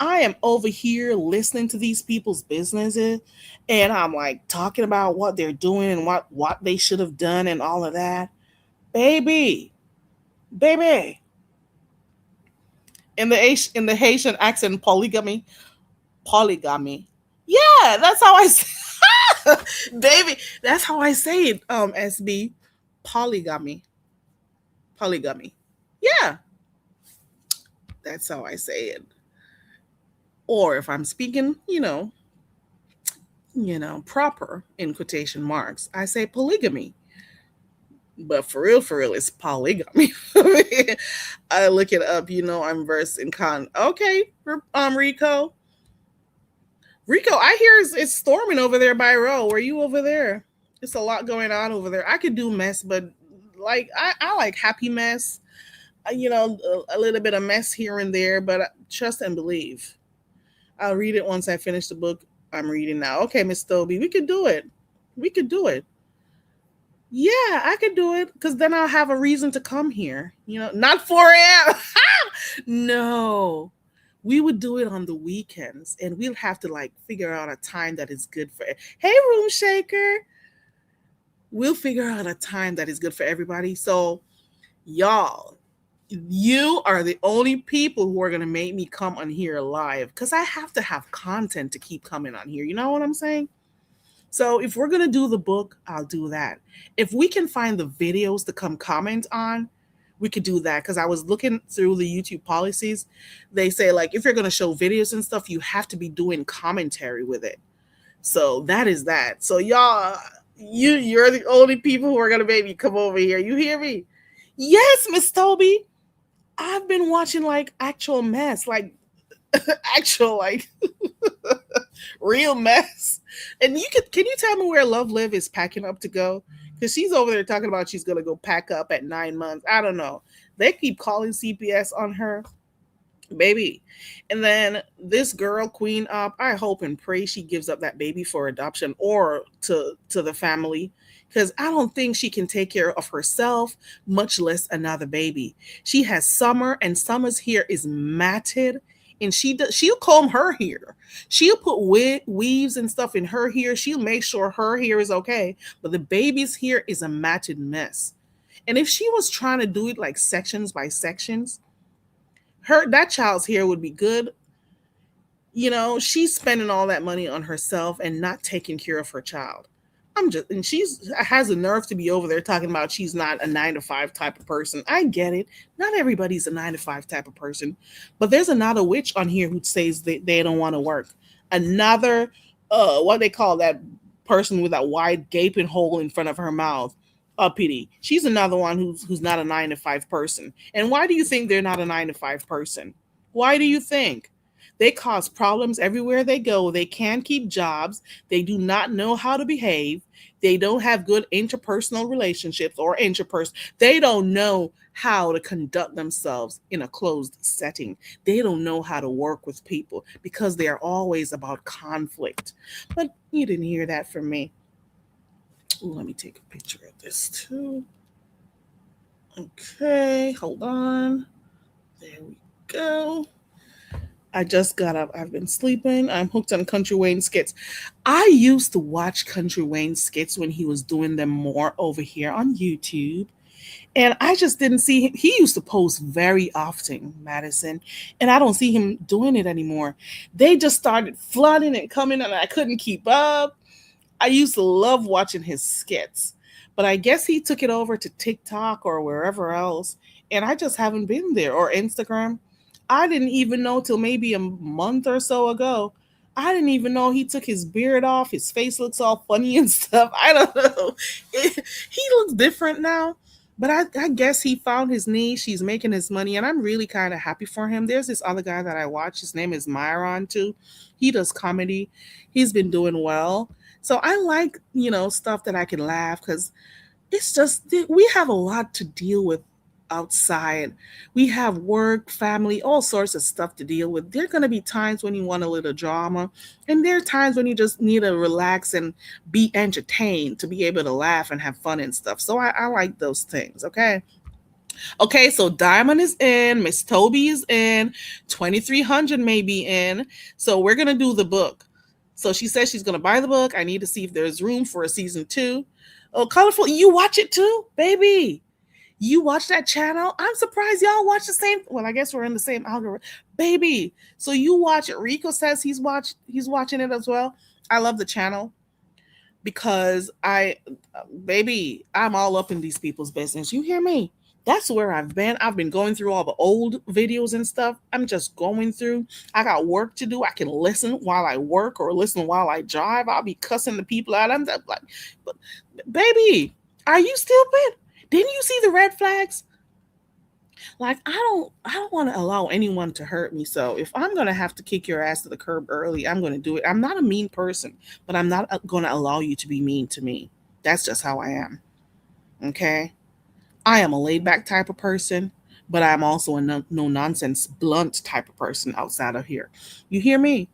I am over here listening to these people's businesses and I'm like talking about what they're doing and what they should have done and all of that. Baby, baby. In the Haitian accent, polygamy. Polygamy. Yeah, that's how I say baby, that's how I say it, SB. Polygamy. Polygamy. Yeah, that's how I say it. Or if I'm speaking, proper in quotation marks, I say polygamy. But for real, it's polygamy. I look it up, I'm versed in con. Okay, Rico. Rico, I hear it's storming over there by Row. Were you over there? It's a lot going on over there. I could do mess, but like I like happy mess. A little bit of mess here and there, but trust and believe. I'll read it once I finish the book I'm reading now. Okay, Miss Toby, we could do it. We could do it. Yeah, I could do it because then I'll have a reason to come here. Not 4 a.m. No, we would do it on the weekends and we'll have to like figure out a time that is good for it. Hey, Room Shaker. We'll figure out a time that is good for everybody. So, y'all, you are the only people who are going to make me come on here live because I have to have content to keep coming on here. You know what I'm saying? So if we're going to do the book, I'll do that. If we can find the videos to come comment on, we could do that because I was looking through the YouTube policies. They say like if you're going to show videos and stuff, you have to be doing commentary with it. So that is that. So y'all, you're the only people who are going to make me come over here. You hear me? Yes, Miss Toby. I've been watching like actual mess, like actual like Real mess. And can you tell me where Love Live is packing up to go? Because she's over there talking about she's gonna go pack up at 9 months. I don't know. They keep calling CPS on her, baby. And then this girl, Queen Up, I hope and pray she gives up that baby for adoption or to the family. Because I don't think she can take care of herself, much less another baby. She has Summer, and Summer's hair is matted, and she'll comb her hair. She'll put weaves and stuff in her hair. She'll make sure her hair is okay, but the baby's hair is a matted mess. And if she was trying to do it like sections by sections, that child's hair would be good. She's spending all that money on herself and not taking care of her child. And she's has the nerve to be over there talking about she's not a 9 to 5 type of person. I get it. Not everybody's a 9 to 5 type of person, but there's another witch on here who says they don't want to work. Another, what they call that person with that wide gaping hole in front of her mouth. Uppity. She's another one who's not a 9 to 5 person. And why do you think they're not a 9 to 5 person? Why do you think? They cause problems everywhere they go. They can't keep jobs. They do not know how to behave. They don't have good interpersonal relationships or They don't know how to conduct themselves in a closed setting. They don't know how to work with people because they are always about conflict. But you didn't hear that from me. Let me take a picture of this too. Okay, hold on. There we go. I just got up. I've been sleeping. I'm hooked on Country Wayne skits. I used to watch Country Wayne skits when he was doing them more over here on YouTube. And I just didn't see him. He used to post very often, Madison, and I don't see him doing it anymore. They just started flooding and coming, and I couldn't keep up. I used to love watching his skits, but I guess he took it over to TikTok or wherever else, and I just haven't been there, or Instagram. I didn't even know till maybe a month or so ago. I didn't even know he took his beard off. His face looks all funny and stuff. I don't know. He looks different now. But I guess he found his niche. He's making his money, and I'm really kind of happy for him. There's this other guy that I watch. His name is Myron, too. He does comedy. He's been doing well. So I like, stuff that I can laugh because it's just, we have a lot to deal with outside. We have work, family, all sorts of stuff to deal with. There are going to be times when you want a little drama, and there are times when you just need to relax and be entertained, to be able to laugh and have fun and stuff. So I like those things. Okay, so Diamond is in, Miss Toby is in, 2300 may be in. So we're going to do the book. So she says she's going to buy the book. I need to see if there's room for a season 2. Oh, Colorful, you watch it too, baby. You watch that channel? I'm surprised y'all watch the same. Well, I guess we're in the same algorithm, baby. So you watch it. Rico says he's watching it as well. I love the channel because baby, I'm all up in these people's business. You hear me? That's where I've been. I've been going through all the old videos and stuff. I'm just going through. I got work to do. I can listen while I work or listen while I drive. I'll be cussing the people out. I'm like, but baby, are you stupid? Didn't you see the red flags? Like, I don't want to allow anyone to hurt me. So if I'm going to have to kick your ass to the curb early, I'm going to do it. I'm not a mean person, but I'm not going to allow you to be mean to me. That's just how I am. Okay? I am a laid back type of person, but I'm also a no nonsense, blunt type of person outside of here. You hear me?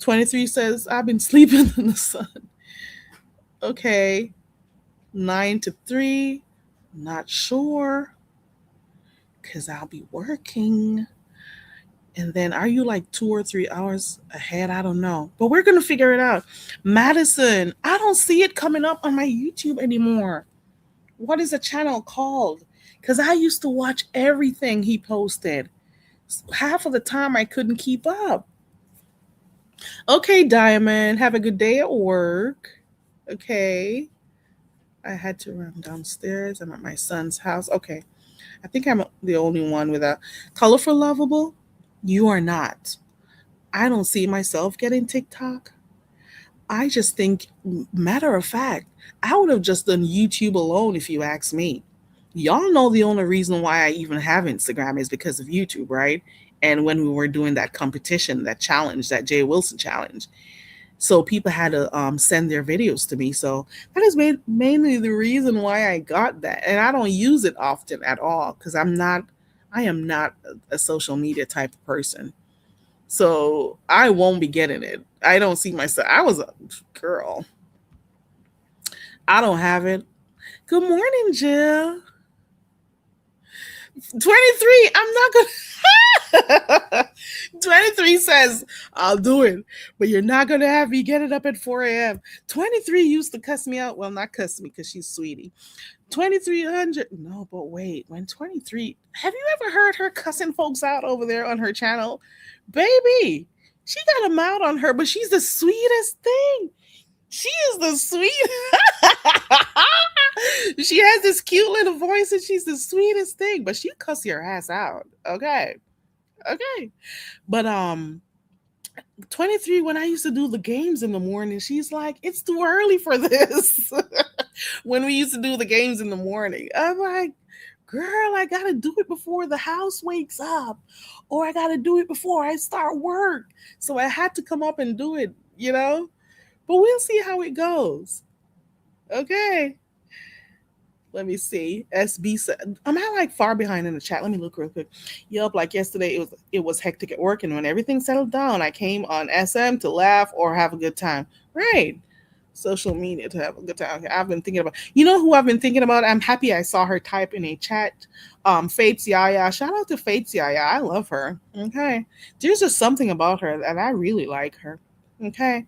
23 says, I've been sleeping in the sun. Okay. 9 to 3. Not sure. Because I'll be working. And then are you like 2 or 3 hours ahead? I don't know. But we're going to figure it out. Madison, I don't see it coming up on my YouTube anymore. What is the channel called? Because I used to watch everything he posted. Half of the time I couldn't keep up. Okay, Diamond, have a good day at work. Okay. I had to run downstairs. I'm at my son's house. Okay. I think I'm the only one with a colorful lovable. You are not. I don't see myself getting TikTok. I just think, matter of fact, I would have just done YouTube alone if you ask me. Y'all know the only reason why I even have Instagram is because of YouTube, right? And when we were doing that competition, that challenge, that Jay Wilson challenge, So people had to send their videos to me. So that is mainly the reason why I got that. And I don't use it often at all because I am not a social media type of person. So I won't be getting it. I don't see myself. I was a girl. I don't have it. Good morning, Jill. 23. I'm not going to. 23 says, I'll do it, but you're not going to have me get it up at 4 a.m. 23 used to cuss me out. Well, not cuss me because she's sweetie. 2300. No, but wait. When 23. Have you ever heard her cussing folks out over there on her channel? Baby, she got a mouth on her, but she's the sweetest thing. She is the sweet. She has this cute little voice and she's the sweetest thing, but she cuss your ass out. Okay. Okay. But 23, when I used to do the games in the morning, she's like, it's too early for this. When we used to do the games in the morning, I'm like, girl, I gotta do it before the house wakes up, or I gotta do it before I start work. So I had to come up and do it, you know? But we'll see how it goes. Okay. Let me see. SB said, am I like far behind in the chat? Let me look real quick. Yup, like yesterday it was hectic at work, and when everything settled down, I came on SM to laugh or have a good time. Right. Social media to have a good time. Okay, I've been thinking about, you know who I've been thinking about? I'm happy I saw her type in a chat. Fates Yaya. Shout out to Fates Yaya. I love her. Okay. There's just something about her that I really like her. Okay.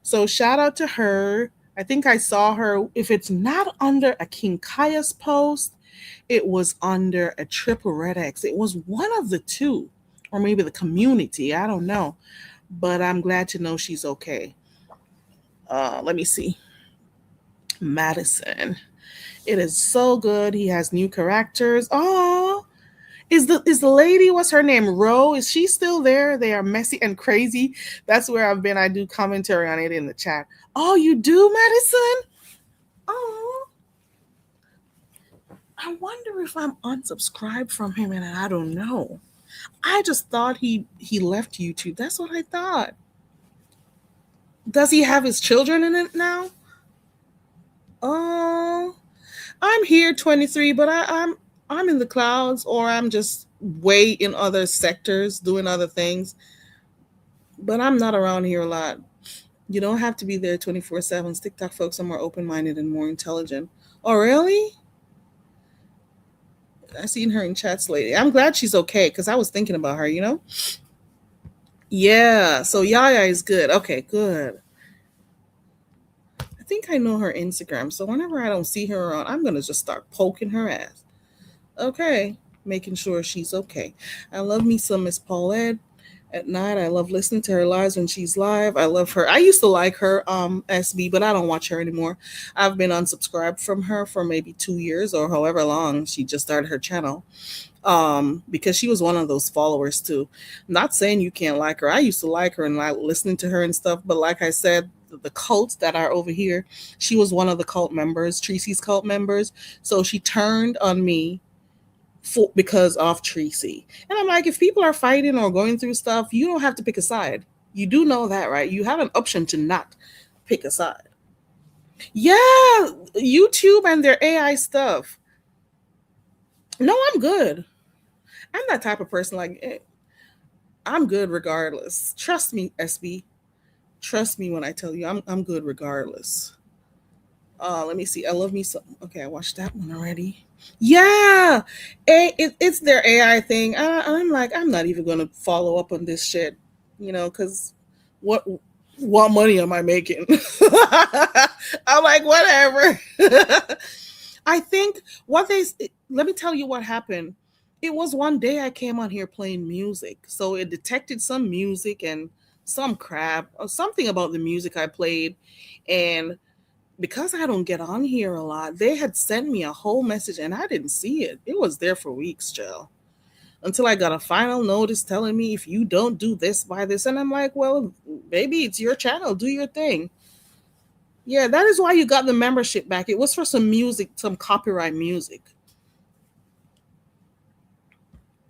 So shout out to her. I think I saw her. If it's not under a King Kaya's post, it was under a Triple Red X. It was one of the two, or maybe the community. I don't know. But I'm glad to know she's okay. Let me see. Madison. It is so good. He has new characters. Oh, is the lady, what's her name? Ro? Is she still there? They are messy and crazy. That's where I've been. I do commentary on it in the chat. Oh, you do, Madison? Oh. I wonder if I'm unsubscribed from him and I don't know. I just thought he left YouTube. That's what I thought. Does he have his children in it now? Oh, I'm here 23, but I'm in the clouds, or I'm just way in other sectors doing other things. But I'm not around here a lot. You don't have to be there 24/7. TikTok folks are more open-minded and more intelligent. Oh, really? I seen her in chats lately. I'm glad she's okay because I was thinking about her, you know? Yeah, so Yaya is good. Okay, good. I think I know her Instagram, so whenever I don't see her around, I'm gonna just start poking her ass. Okay, making sure she's okay. I love me some Miss Paulette at night. I love listening to her lives when she's live. I love her. I used to like her, SB, but I don't watch her anymore. I've been unsubscribed from her for maybe 2 years or however long she just started her channel. Because she was one of those followers too. Not saying you can't like her. I used to like her and like listening to her and stuff, but like I said, the cults that are over here, she was one of the cult members, Tracy's cult members. So she turned on me because of Tracy. And I'm like, if people are fighting or going through stuff, you don't have to pick a side. You do know that, right? You have an option to not pick a side. Yeah, YouTube and their AI stuff. No, I'm good. I'm that type of person. Like, I'm good regardless. Trust me, SB. Trust me when I tell you, I'm good regardless. Let me see. I love me some. Okay, I watched that one already. Yeah, it's their AI thing. I'm like, I'm not even gonna follow up on this shit, because what what money am I making? I'm like, whatever. I think what they let me tell you what happened. It was one day I came on here playing music, so it detected some music and some crap or something about the music I played, and because I don't get on here a lot, they had sent me a whole message and I didn't see it. It was there for weeks, Jill. Until I got a final notice telling me if you don't do this, buy this. And I'm like, well, maybe it's your channel. Do your thing. Yeah, that is why you got the membership back. It was for some music, some copyright music.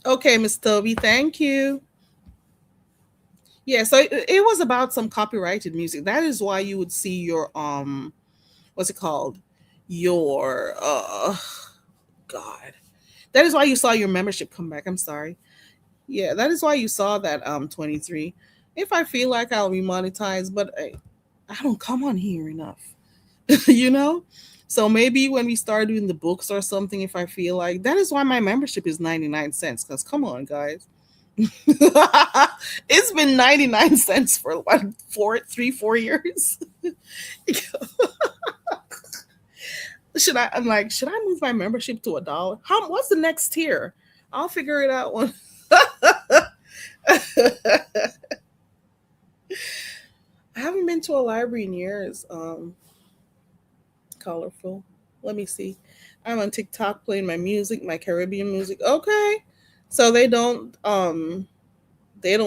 Okay, Miss Toby, thank you. Yeah, so it was about some copyrighted music. That is why you would see your what's it called? Your God. That is why you saw your membership come back. I'm sorry. Yeah, that is why you saw that 23. If I feel like I'll be monetized, but I don't come on here enough. you know? So maybe when we start doing the books or something, if I feel like that is why my membership is 99 cents. Because come on, guys. It's been 99 cents for what 4 years. I'm like, should I move my membership to $1? What's the next tier? I'll figure it out when I haven't been to a library in years. Colorful. Let me see. I'm on TikTok playing my music, my Caribbean music. Okay. So they don't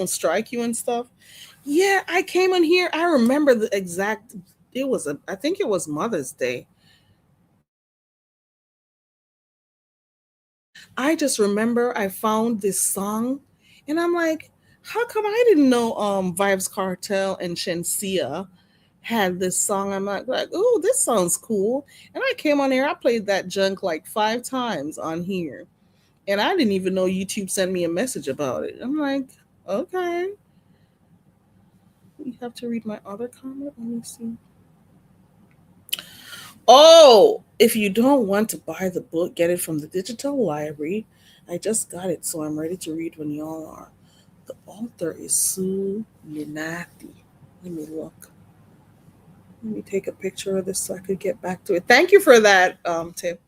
strike you and stuff. Yeah, I came in here. I remember the exact I think it was Mother's Day. I just remember I found this song and I'm like, how come I didn't know Vibes Cartel and Shensia had this song? I'm like, oh, this sounds cool. And I came on here, I played that junk like 5 times on here. And I didn't even know YouTube sent me a message about it. I'm like, okay. You have to read my other comment. Let me see. Oh, if you don't want to buy the book, get it from the digital library. I just got it, so I'm ready to read when y'all are. The author is Sue Minati. Let me look. Let me take a picture of this so I could get back to it. Thank you for that tip.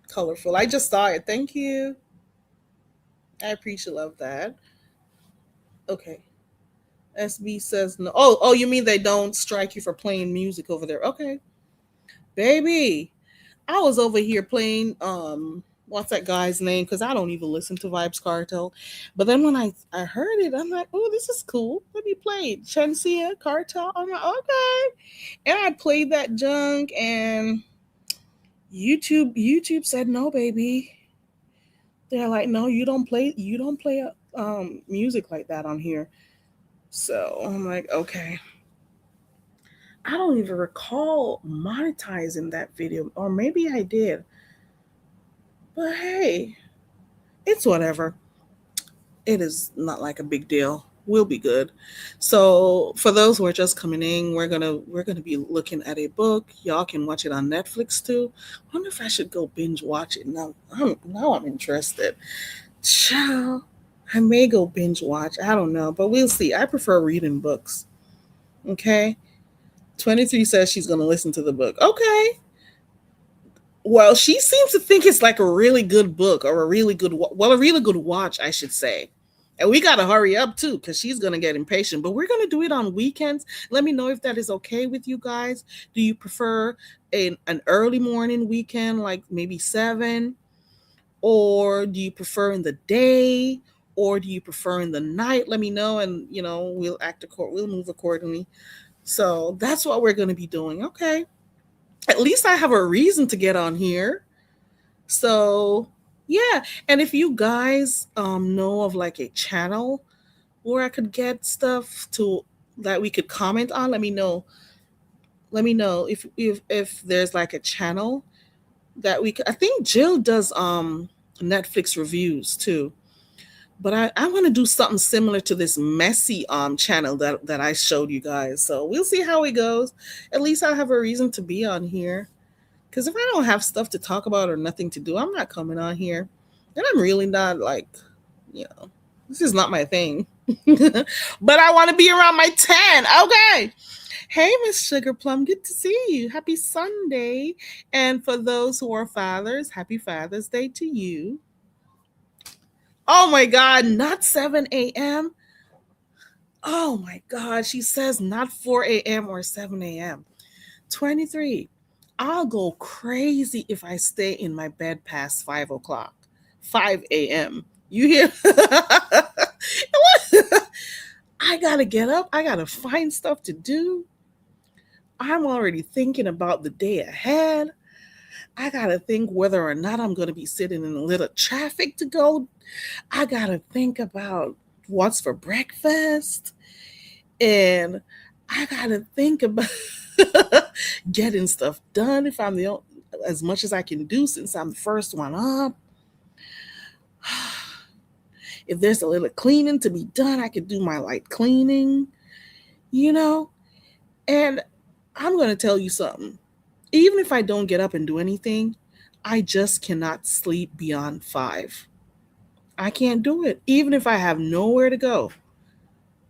Colorful. I just saw it. Thank you. I appreciate love that. Okay. SB says no. Oh, you mean they don't strike you for playing music over there? Okay, baby. I was over here playing what's that guy's name? Because I don't even listen to Vibes Cartel. But then when I heard it, I'm like, oh, this is cool. Let me play it. Shensia Cartel. I'm like, okay. And I played that junk, and YouTube said no, baby. They're like, no, you don't play music like that on here. So I'm like, okay. I don't even recall monetizing that video, or maybe I did. But hey, it's whatever. It is not like a big deal. We'll be good. So for those who are just coming in, we're gonna be looking at a book. Y'all can watch it on Netflix too. I wonder if I should go binge watch it now. I'm interested. Child, I may go binge watch. I don't know, but we'll see. I prefer reading books. Okay. 23 says she's gonna listen to the book. Okay. Well, she seems to think it's like a really good book or a really good watch, I should say. And we got to hurry up too because she's going to get impatient. But we're going to do it on weekends. Let me know if that is okay with you guys. Do you prefer an early morning weekend, like maybe 7? Or do you prefer in the day? Or do you prefer in the night? Let me know, and we'll move accordingly. So that's what we're going to be doing. Okay. At least I have a reason to get on here. So yeah, and if you guys know of like a channel where I could get stuff to that we could comment on, let me know. Let me know if there's like a channel that we could. I think Jill does Netflix reviews too. But I want to do something similar to this messy channel that I showed you guys. So we'll see how it goes. At least I have a reason to be on here. Because if I don't have stuff to talk about or nothing to do, I'm not coming on here. And I'm really not like, this is not my thing. But I want to be around my 10. Okay. Hey, Miss Sugar Plum, good to see you. Happy Sunday. And for those who are fathers, happy Father's Day to you. Oh my God, not 7 a.m. Oh my God, she says not 4 a.m. or 7 a.m. 23. I'll go crazy if I stay in my bed past 5 o'clock, 5 a.m. You hear? I gotta get up. I gotta find stuff to do. I'm already thinking about the day ahead. I gotta think whether or not I'm gonna be sitting in a little traffic to go. I gotta think about what's for breakfast. And I gotta think about getting stuff done if I'm as much as I can do since I'm the first one up. If there's a little cleaning to be done, I could do my light cleaning, you know? And I'm going to tell you something. Even if I don't get up and do anything, I just cannot sleep beyond 5. I can't do it. Even if I have nowhere to go,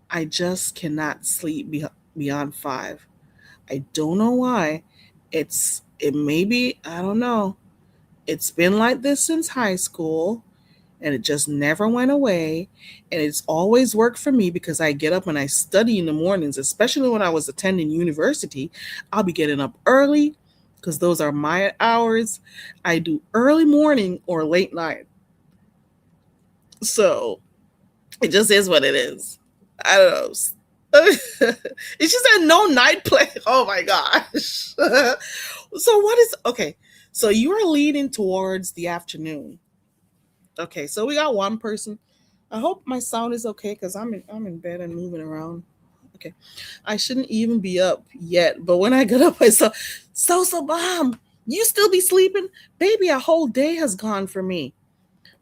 I just cannot sleep beyond 5. I don't know why. It may be, I don't know. It's been like this since high school and it just never went away. And it's always worked for me because I get up and I study in the mornings, especially when I was attending university. I'll be getting up early because those are my hours. I do early morning or late night. So it just is what it is. I don't know. It's just a no night play. Oh my gosh. So what is okay? So you are leading towards the afternoon. Okay, so we got one person. I hope my sound is okay because I'm in bed and moving around. Okay, I shouldn't even be up yet, but when I got up, I saw Bomb. You still be sleeping, baby? A whole day has gone for me.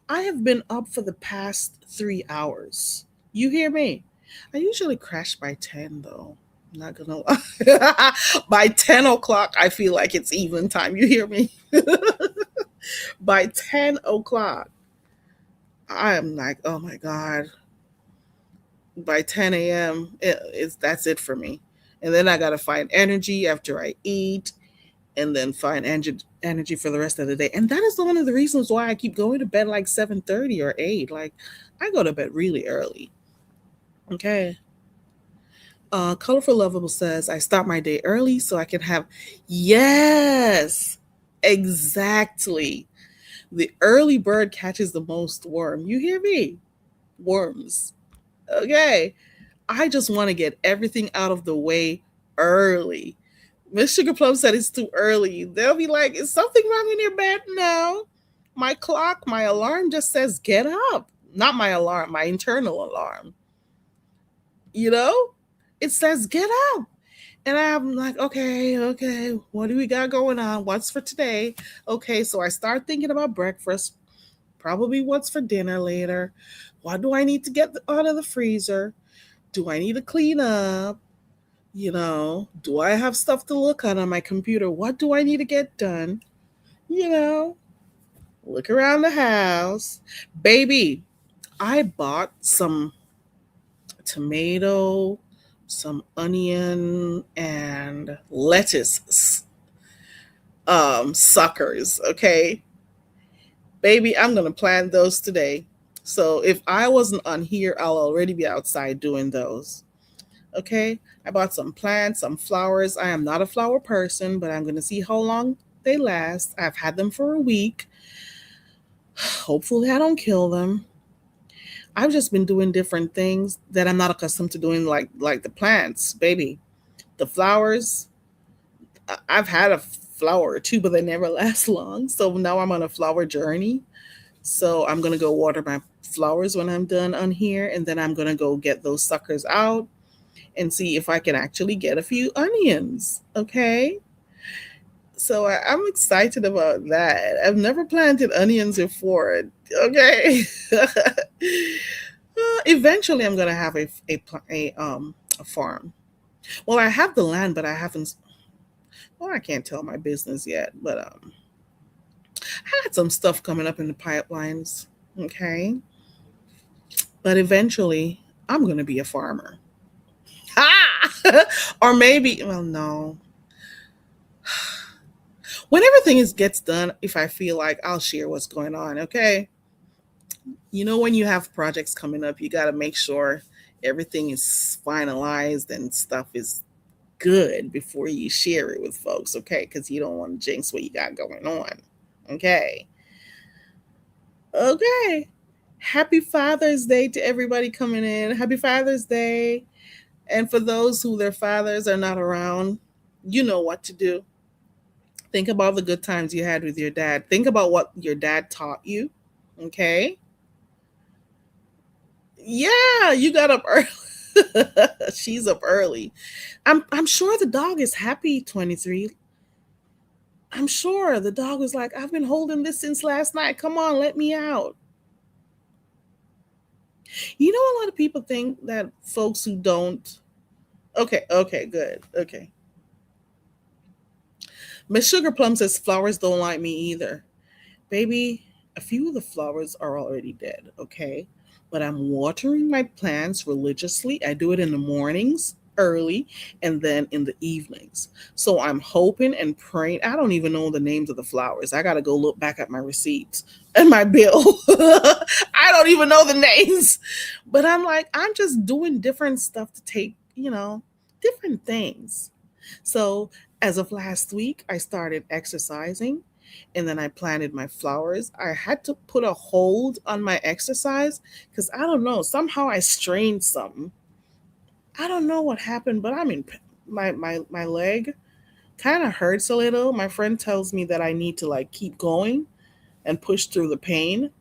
I have been up for the past 3 hours. You hear me? I usually crash by 10 though. I'm not gonna lie. By 10 o'clock, I feel like it's even time. You hear me? By 10 o'clock, I am like, oh my God. By 10 a.m., that's it for me. And then I got to find energy after I eat and then find energy for the rest of the day. And that is one of the reasons why I keep going to bed like 7:30 or 8. Like, I go to bed really early. Okay. Colorful Lovable says, I start my day early so I can have. Yes, exactly. The early bird catches the most worm. You hear me? Worms. Okay. I just want to get everything out of the way early. Miss Sugar Plum said it's too early. They'll be like, is something wrong in your bed? No. My clock, my alarm just says get up. Not my alarm, my internal alarm. You know? It says get up. And I'm like, okay, what do we got going on? What's for today? Okay, so I start thinking about breakfast, probably what's for dinner later. What do I need to get out of the freezer? Do I need to clean up? Do I have stuff to look at on my computer? What do I need to get done? You know, look around the house. Baby, I bought some tomato, some onion, and lettuce suckers, okay? Baby, I'm going to plant those today. So if I wasn't on here, I'll already be outside doing those. Okay, I bought some plants, some flowers. I am not a flower person, but I'm going to see how long they last. I've had them for a week. Hopefully, I don't kill them. I've just been doing different things that I'm not accustomed to doing, like the plants, baby. The flowers, I've had a flower or two, but they never last long. So now I'm on a flower journey. So I'm going to go water my flowers when I'm done on here, and then I'm going to go get those suckers out and see if I can actually get a few onions. Okay. So I'm excited about that. I've never planted onions before. Okay. Eventually, I'm gonna have a farm. Well, I have the land, but I haven't. Well, I can't tell my business yet, but I had some stuff coming up in the pipelines. Okay. But eventually, I'm gonna be a farmer. Ah! Or maybe, well, no. When everything gets done, if I feel like, I'll share what's going on. Okay. When you have projects coming up, you got to make sure everything is finalized and stuff is good before you share it with folks. Okay. Because you don't want to jinx what you got going on. Okay. Okay. Happy Father's Day to everybody coming in. Happy Father's Day. And for those who their fathers are not around, you know what to do. Think about the good times you had with your dad. Think about what your dad taught you. Okay. Yeah, you got up early. She's up early. I'm sure the dog is happy, 23. I'm sure the dog was like, I've been holding this since last night. Come on, let me out. You know, a lot of people think that folks who don't. Okay, okay, good. Okay. Miss Sugar Plum says flowers don't like me either. Baby, a few of the flowers are already dead, okay? But I'm watering my plants religiously. I do it in the mornings, early, and then in the evenings. So I'm hoping and praying. I don't even know the names of the flowers. I got to go look back at my receipts and my bill. I don't even know the names. But I'm like, I'm just doing different stuff to take, different things. So as of last week, I started exercising and then I planted my flowers. I had to put a hold on my exercise because I don't know, somehow I strained something. I don't know what happened, but I'm in my leg kind of hurts a little. My friend tells me that I need to like keep going and push through the pain,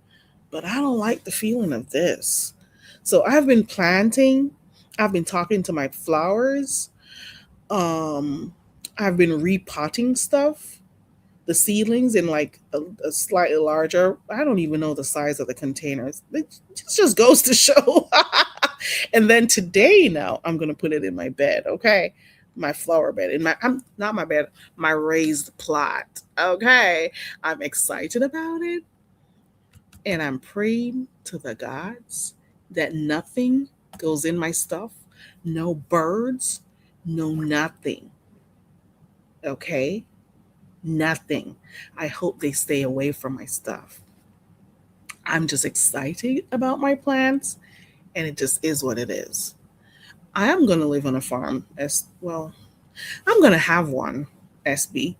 but I don't like the feeling of this. So I've been planting, I've been talking to my flowers. Um I've been repotting stuff, the seedlings in like a slightly larger. I don't even know the size of the containers. It just goes to show. And then today, now I'm gonna put it in my bed. Okay, my flower bed in my. I'm not my bed. My raised plot. Okay, I'm excited about it, and I'm praying to the gods that nothing goes in my stuff. No birds. No nothing. Okay, nothing. I hope they stay away from my stuff. I'm just excited about my plants, and it just is what it is. I am going to live on a farm as well. I'm going to have one, SB.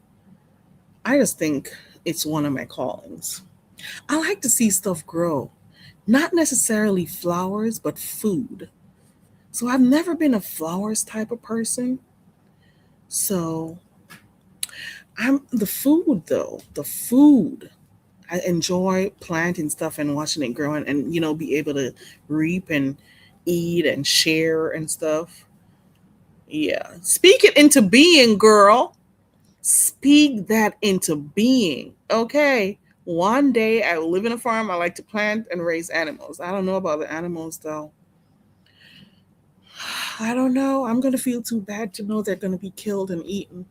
I just think it's one of my callings. I like to see stuff grow, not necessarily flowers, but food. So I've never been a flowers type of person. So I'm the food though, the food. I enjoy planting stuff and watching it grow and be able to reap and eat and share and stuff. Yeah. Speak it into being, girl. Speak that into being. Okay. One day I will live in a farm. I like to plant and raise animals. I don't know about the animals though. I don't know. I'm going to feel too bad to know they're going to be killed and eaten.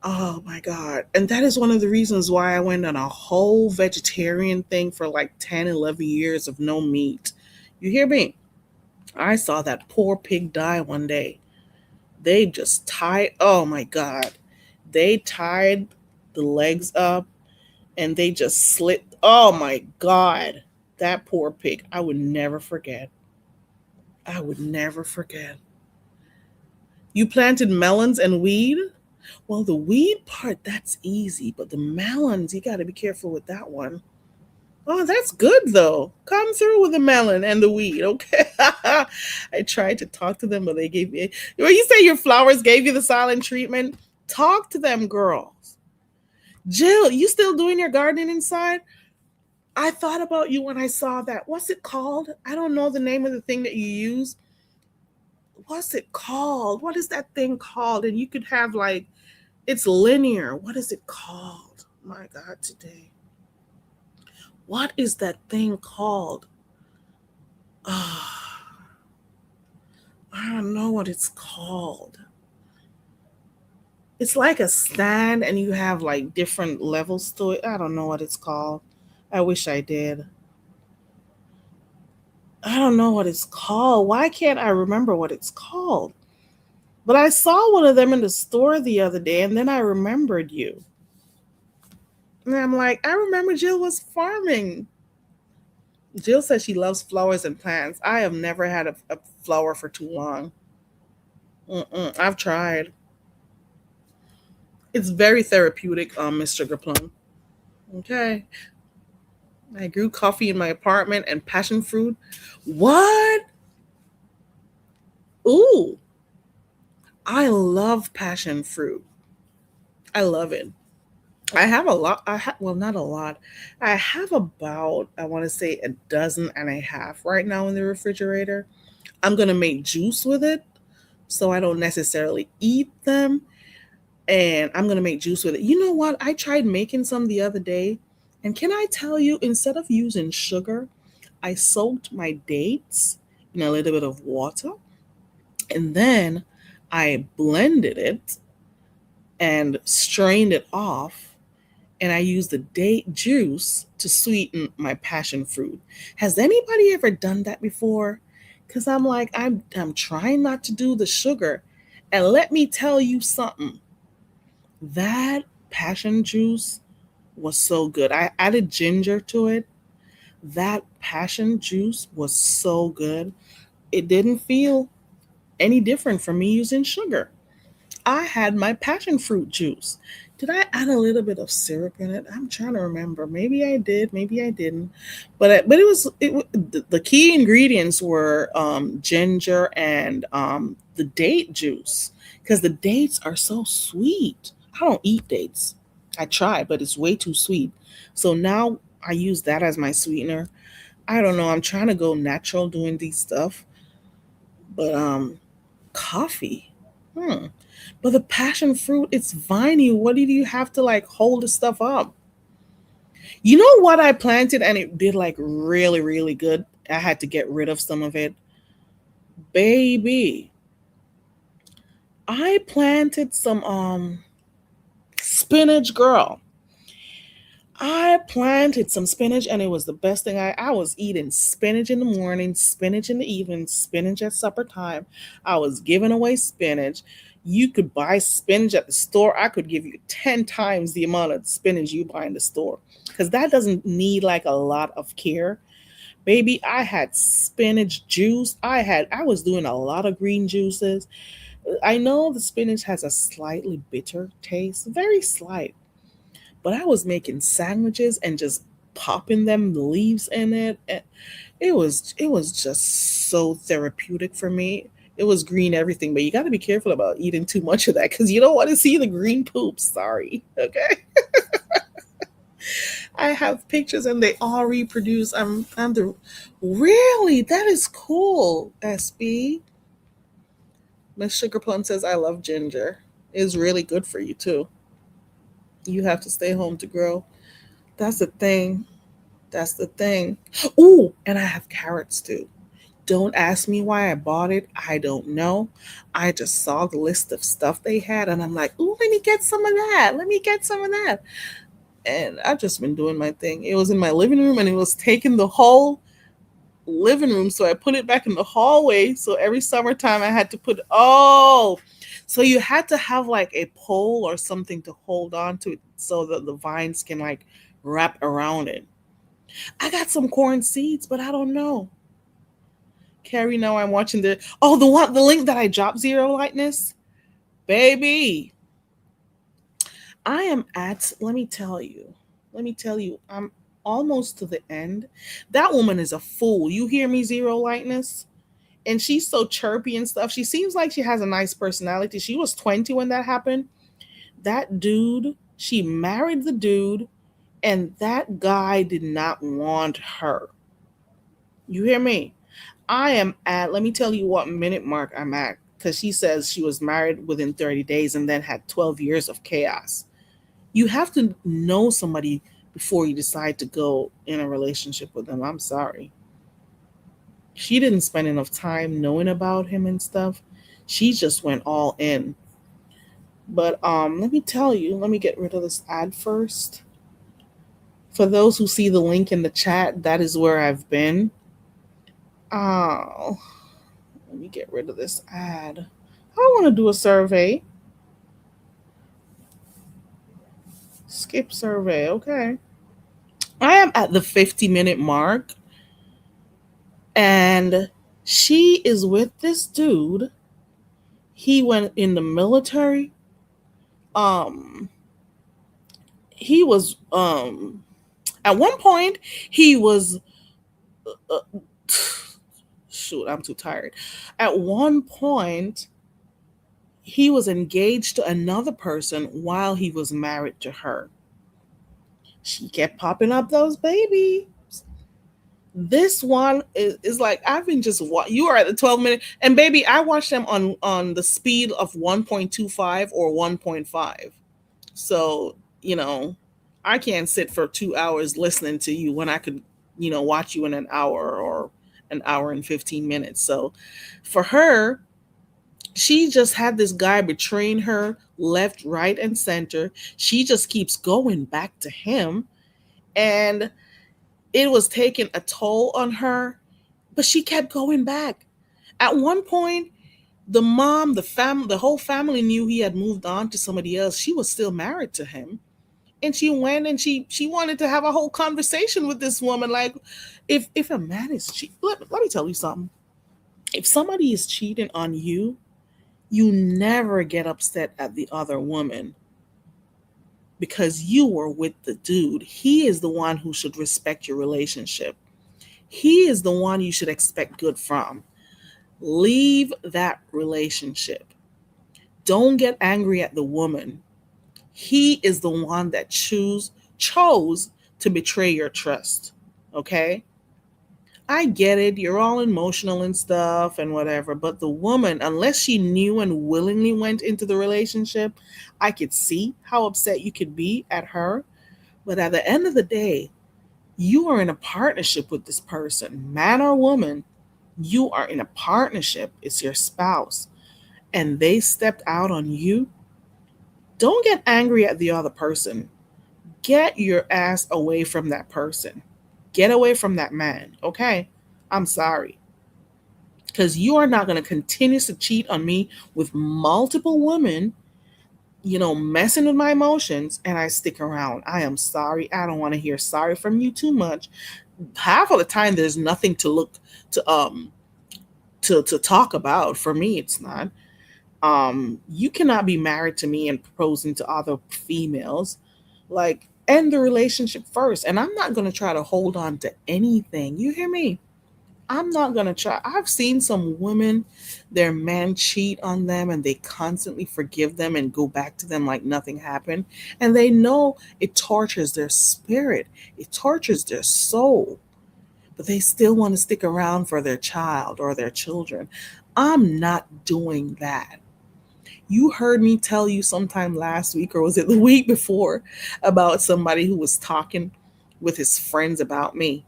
Oh my God. And that is one of the reasons why I went on a whole vegetarian thing for like 10, 11 years of no meat. You hear me? I saw that poor pig die one day. They just tied, oh my God. They tied the legs up and they just slit. Oh my God. That poor pig. I would never forget. I would never forget. You planted melons and weed? Well, the weed part, that's easy, but the melons, you got to be careful with that one. Oh, that's good though. Come through with the melon and the weed, okay? I tried to talk to them, but they gave me. When you say your flowers gave you the silent treatment, talk to them, girls. Jill, you still doing your gardening inside? I thought about you when I saw that. What's it called? I don't know the name of the thing that you use. What's it called? What is that thing called? And you could have like, it's linear. What is it called? My God, today. What is that thing called? Oh, I don't know what it's called. It's like a stand and you have like different levels to it. I don't know what it's called. I wish I did. I don't know what it's called. Why can't I remember what it's called? But I saw one of them in the store the other day and then I remembered you. And I'm like, I remember Jill was farming. Jill says she loves flowers and plants. I have never had a flower for too long. I've tried. It's very therapeutic, Miss Sugar Plum. Okay. I grew coffee in my apartment and passion fruit. What? Ooh, I love passion fruit. I love it. I have a lot. Well, not a lot. I have about, I want to say, a dozen and a half right now in the refrigerator. I'm going to make juice with it. So I don't necessarily eat them. And I'm going to make juice with it. You know what? I tried making some the other day. And can I tell you, instead of using sugar, I soaked my dates in a little bit of water. And then I blended it and strained it off, and I use the date juice to sweeten my passion fruit. Has anybody ever done that before? Because I'm like, I'm trying not to do the sugar. And let me tell you something. That passion juice was so good. I added ginger to it. That passion juice was so good. It didn't feel any different from me using sugar. I had my passion fruit juice. Did I add a little bit of syrup in it? I'm trying to remember. Maybe I did. Maybe I didn't. But it was the key ingredients were ginger and the date juice, because the dates are so sweet. I don't eat dates. I try, but it's way too sweet. So now I use that as my sweetener. I don't know. I'm trying to go natural doing these stuff, but coffee. Hmm. But the passion fruit, it's viney. What did you have to like hold the stuff up? You know what I planted and it did like really, really good? I had to get rid of some of it. Baby, I planted some spinach, girl. I planted some spinach and it was the best thing. I was eating spinach in the morning, spinach in the evening, spinach at supper time. I was giving away spinach. You could buy spinach at the store. I could give you 10 times the amount of spinach you buy in the store, because that doesn't need like a lot of care. Baby, I had spinach juice. I was doing a lot of green juices. I know the spinach has a slightly bitter taste, very slight, but I was making sandwiches and just popping them the leaves in it. And it was just so therapeutic for me. It was green everything, but you got to be careful about eating too much of that because you don't want to see the green poop. Sorry, okay. I have pictures and they all reproduce. I'm the really that is cool. SB Miss Sugar Plum says I love ginger. It's really good for you too. You have to stay home to grow. That's the thing. That's the thing. Ooh, and I have carrots too. Don't ask me why I bought it. I don't know. I just saw the list of stuff they had and I'm like, ooh, let me get some of that. Let me get some of that. And I've just been doing my thing. It was in my living room and it was taking the whole living room. So I put it back in the hallway. So every summertime I had to so you had to have like a pole or something to hold on to it so that the vines can like wrap around it. I got some corn seeds, but I don't know. Carrie, now I'm watching the link that I dropped, Zero Lightness. Baby, I am at, let me tell you, I'm almost to the end. That woman is a fool. You hear me, Zero Lightness? And she's so chirpy and stuff. She seems like she has a nice personality. She was 20 when that happened. That dude, she married the dude, and that guy did not want her. You hear me? I am at, let me tell you what minute mark I'm at, because she says she was married within 30 days and then had 12 years of chaos. You have to know somebody before you decide to go in a relationship with them. I'm sorry. She didn't spend enough time knowing about him and stuff. She just went all in. But let me tell you, let me get rid of this ad first. For those who see the link in the chat, that is where I've been. Oh, let me get rid of this ad. I want to do a survey. Skip survey. Okay. I am at the 50-minute mark. And she is with this dude. He went in the military. Um, he was at one point he was uh, shoot, I'm too tired. At one point he was engaged to another person while he was married to her. She kept popping up those babies. This one is like I've been just you are at the 12 minute, and baby, I watch them on the speed of 1.25 or 1.5. So, I can't sit for 2 hours listening to you when I could, watch you in an hour or an hour and 15 minutes. So for her, she just had this guy betraying her left, right, and center. She just keeps going back to him. And it was taking a toll on her, but she kept going back. At one point, the mom, the whole family knew he had moved on to somebody else. She was still married to him. And she went and she wanted to have a whole conversation with this woman. Like, if a man is cheating, let me tell you something. If somebody is cheating on you, you never get upset at the other woman because you were with the dude. He is the one who should respect your relationship. He is the one you should expect good from. Leave that relationship. Don't get angry at the woman. He is the one that chose to betray your trust. Okay? I get it. You're all emotional and stuff and whatever, but the woman, unless she knew and willingly went into the relationship, I could see how upset you could be at her. But at the end of the day, you are in a partnership with this person, man or woman. You are in a partnership. It's your spouse, and they stepped out on you. Don't get angry at the other person. Get your ass away from that person. Get away from that man, okay? I'm sorry. Because you are not going to continue to cheat on me with multiple women, messing with my emotions, and I stick around. I am sorry. I don't want to hear sorry from you too much. Half of the time there's nothing to look to talk about. For me, it's not. You cannot be married to me and proposing to other females. Like, end the relationship first. And I'm not going to try to hold on to anything. You hear me? I'm not going to try. I've seen some women, their men cheat on them and they constantly forgive them and go back to them like nothing happened. And they know it tortures their spirit, it tortures their soul, but they still want to stick around for their child or their children. I'm not doing that. You heard me tell you sometime last week, or was it the week before, about somebody who was talking with his friends about me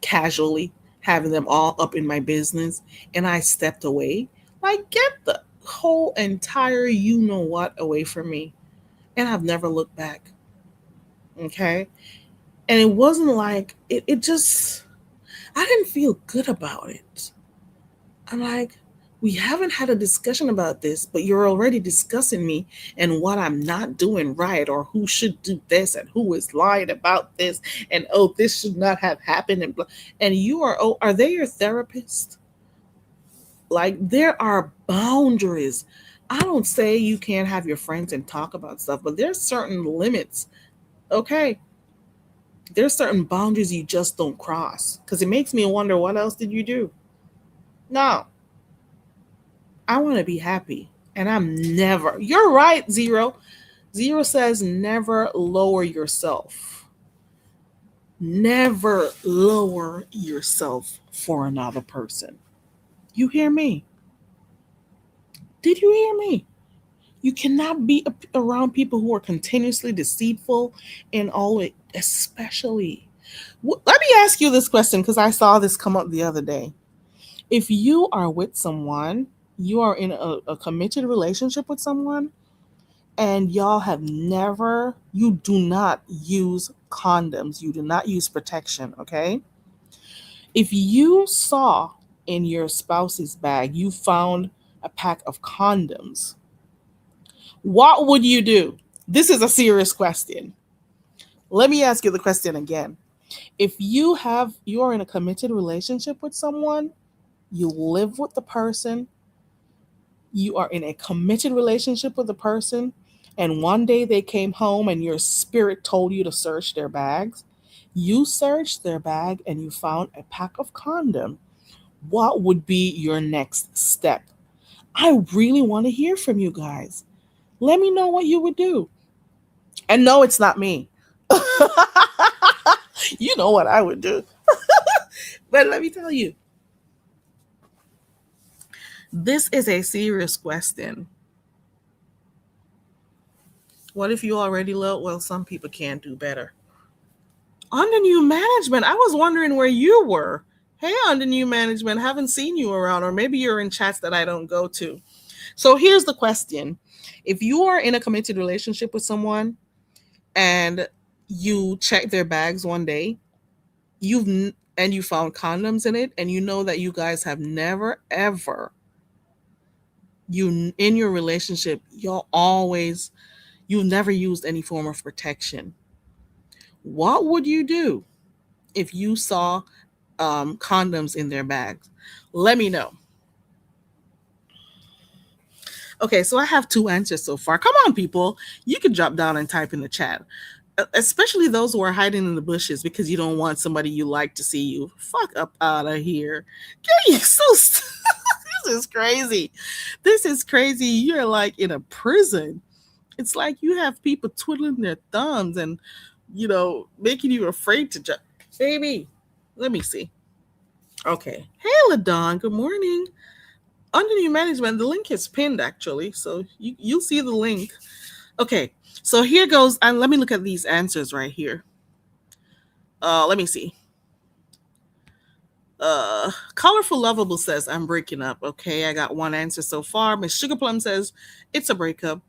casually, having them all up in my business, and I stepped away. Like, get the whole entire you know what away from me. And I've never looked back. Okay. And it wasn't like it just, I didn't feel good about it. I'm like, we haven't had a discussion about this, but you're already discussing me and what I'm not doing right, or who should do this and who is lying about this, and oh, this should not have happened, and blah. And you are, oh, are they your therapist? Like, there are boundaries. I don't say you can't have your friends and talk about stuff, but there's certain limits. Okay, there's certain boundaries you just don't cross, because it makes me wonder, what else did you do? No, I want to be happy. And I'm never, you're right, Zero. Zero says never lower yourself. Never lower yourself for another person. You hear me? Did you hear me? You cannot be around people who are continuously deceitful and always, especially. Let me ask you this question, because I saw this come up the other day. If you are with someone, you are in a committed relationship with someone, and y'all have never, you do not use condoms, you do not use protection, okay? If you saw in your spouse's bag, you found a pack of condoms, what would you do? This is a serious question. Let me ask you the question again. If you are in a committed relationship with someone, you live with the person, you are in a committed relationship with the person, and one day they came home and your spirit told you to search their bags, you searched their bag and you found a pack of condom, what would be your next step? I really want to hear from you guys. Let me know what you would do. And no, it's not me. You know what I would do. But let me tell you, this is a serious question. What if you already love? Well, some people can do better. On the new management, I was wondering where you were. Hey, on the new management, haven't seen you around, or maybe you're in chats that I don't go to. So here's the question: if you are in a committed relationship with someone and you check their bags one day, and you found condoms in it, and you know that you guys have never ever you in your relationship, you've never used any form of protection. What would you do if you saw condoms in their bags? Let me know. Okay, so I have two answers so far. Come on, people. You can drop down and type in the chat. Especially those who are hiding in the bushes because you don't want somebody you like to see you. Fuck up out of here. Get you this is crazy. This is crazy. You're like in a prison. It's like you have people twiddling their thumbs and, making you afraid to jump. Baby, let me see. Okay. Hey, LaDon. Good morning. Under new management, the link is pinned actually. So you'll see the link. Okay. So here goes. And let me look at these answers right here. Let me see. Colorful Lovable says, I'm breaking up. Okay, I got one answer so far. Miss Sugar Plum says, it's a breakup.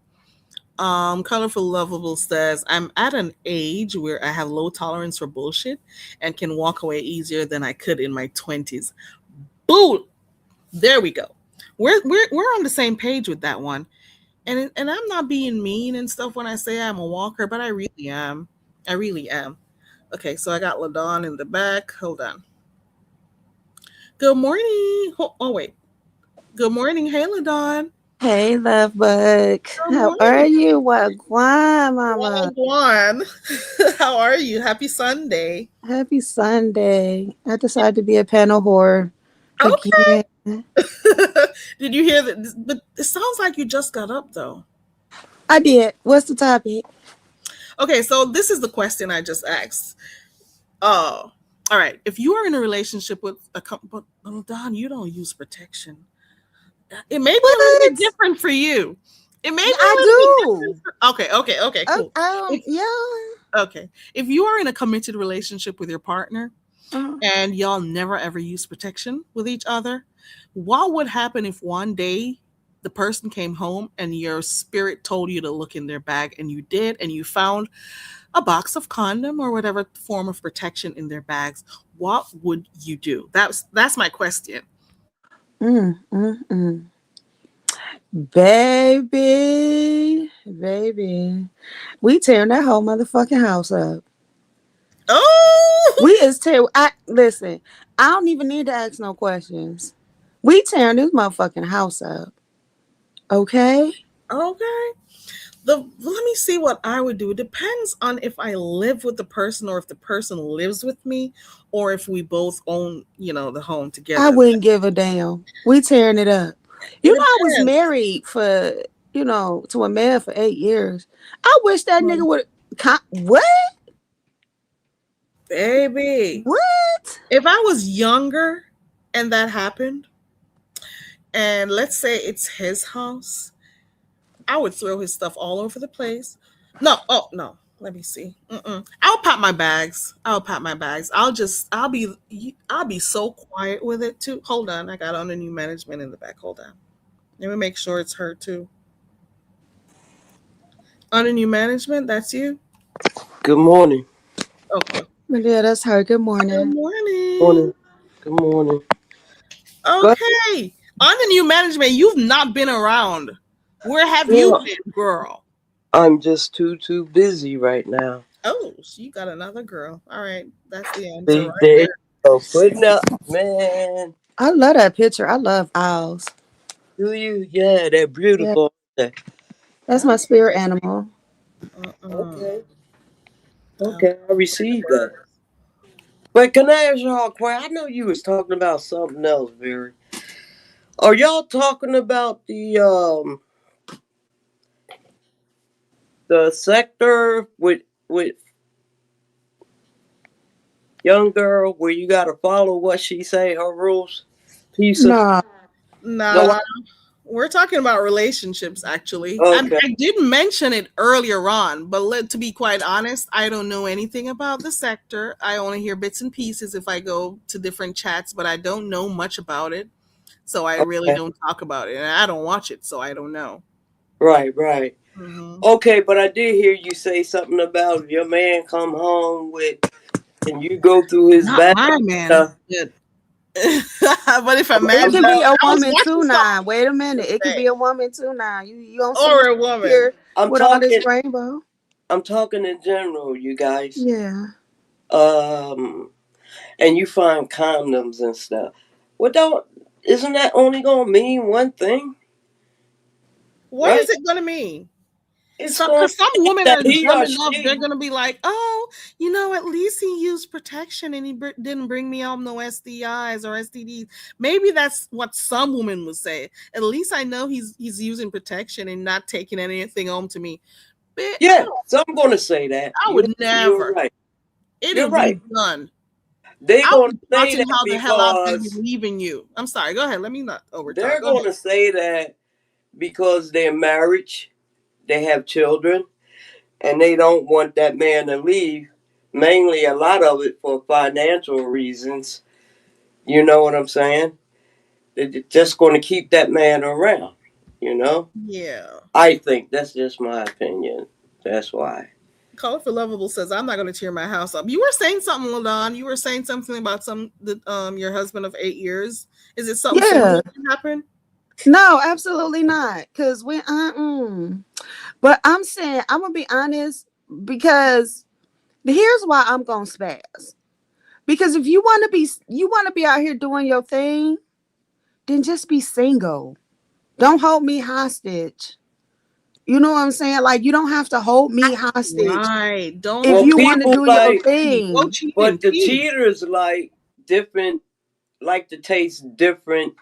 Colorful Lovable says, I'm at an age where I have low tolerance for bullshit and can walk away easier than I could in my 20s. Boo! There we go. We're on the same page with that one. And I'm not being mean and stuff when I say I'm a walker, but I really am. I really am. Okay, so I got LaDon in the back. Hold on. Good morning. Wait. Good morning. Hey, LaDon. Hey, love bug. Good How are morning. you? Wagwan, mama. Wagwan. How are you? Happy Sunday. Happy Sunday. I decided to be a panel whore again. Did you hear that? But it sounds like you just got up, though. I did. What's the topic? Okay, so this is the question I just asked. All right. If you are in a relationship with but Don, you don't use protection. It may be a little bit What? different for you. It may be a I little bit do. different. Okay, cool. Yeah. Okay. If you are in a committed relationship with your partner Uh, and y'all never ever use protection with each other, what would happen if one day the person came home and your spirit told you to look in their bag and you did and you found a box of condom or whatever form of protection in their bags? What would you do? That's my question. mm, mm, mm. Baby. We tearing that whole motherfucking house up. Oh, We is tear. I listen. I don't even need to ask no questions. We tearing this motherfucking house up. Okay. okay. Let me see what I would do. It depends on if I live with the person or if the person lives with me or if we both own, the home I together. wouldn't give a damn. We tearing it up. It I was depends. married for, to a man for 8 years. I wish that nigga would. What? Baby, What? if I was younger and that happened, and let's say it's his house, I would throw his stuff all over the place. No, oh no. Let me see. I'll pack my bags. I'll be so quiet with it too. Hold on, I got on a new management in the back. Hold on. Let me make sure it's her too. On a new management, that's you. Good morning. Okay. Yeah, that's her. Good Good morning. morning. Morning. Good morning. But Okay. On the new management, you've not been around. Where have you well, been, girl? I'm just too busy right now. Oh, so you got another girl. All right. That's the answer See, right there you there. go. Putting up, man. I love that picture. I love owls. Do you? Yeah, they're Yeah, beautiful. Aren't they? that's my spirit animal. Uh-uh. Okay. Um, Okay, I received that. But can I ask y'all a question? I know you was talking about something else, Very. Are y'all talking about the sector with young girl where you gotta follow what she say, her rules? Piece of No. Nah, no. we're talking about relationships, actually. Okay. I did mention it earlier on, but to be quite honest, I don't know anything about the sector. I only hear bits and pieces if I go to different chats, but I don't know much about it. So I really Okay. don't talk about it. And I don't watch it, so I don't know. Right, right. Hmm. Okay, but I did hear you say something about your man come home with, and you go through his Not bag. my man. Uh, But if a It man, could be a I was woman watching too now. something Wait a minute. It could today, be a woman too now. You don't see or me a woman. here I'm with all this talking. rainbow. I'm talking in general, you guys. Yeah. Um, and you find condoms and stuff. Well, don't. Isn't that only gonna mean one thing, What right? is it gonna mean? It's Some, going because some to mean women that are he dumb or enough, they're she. gonna be like, "Oh, at least he used protection and he didn't bring me home no STIs or STDs." Maybe that's what some women would say. At least I know he's using protection and not taking anything home to me. But Yeah, some gonna say that. I You're would you're never. right. You're It'll be right. done. They I'll gonna be say plotting that how the hell I'm gonna be because leaving you. I'm sorry. Go ahead. Let me not overtalk. they're Go ahead. gonna say that because they're married, they have children, and they don't want that man to leave. Mainly, a lot of it for financial reasons. You know what I'm saying? They're just going to keep that man around. You know, Yeah. I think that's just my opinion. That's why. Colorful Lovable says, "I'm not going to tear my house up." You were saying something, Ladon. You were saying something about your husband of 8 years. Is it something similar Yeah. that happened? No, absolutely not. Cause but I'm saying I'm gonna be honest because here's why I'm gonna spaz. Because if you want to be out here doing your thing, then just be single. Don't hold me hostage. You know what I'm saying? Like you don't have to hold me hostage Right. Don't if Well, hold you me. want to people do your like, Go thing. cheat in but the peace. cheaters like different, like to taste different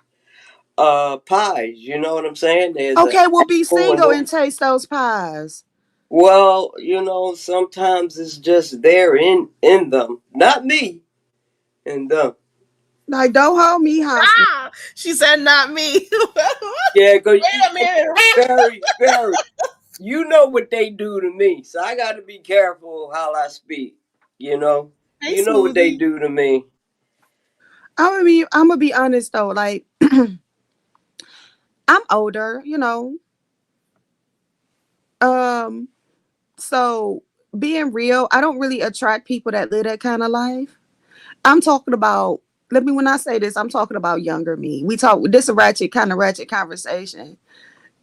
pies. You know what I'm saying? There's the Okay, well be apple and single and taste those pies. well, sometimes it's just there in them, not me, in them. Like don't hold me hostage. Ah, she said, "Not me." Yeah, because Wait a minute. very, very, you know what they do to me, so I got to be careful how I speak. You know, Hey, you know what they Smoothie. do to me. I'm gonna be honest though. Like I'm older, Um, so being real, I don't really attract people that live that kind of life. I'm talking about when I say this, I'm talking about younger me. We talk this a ratchet conversation.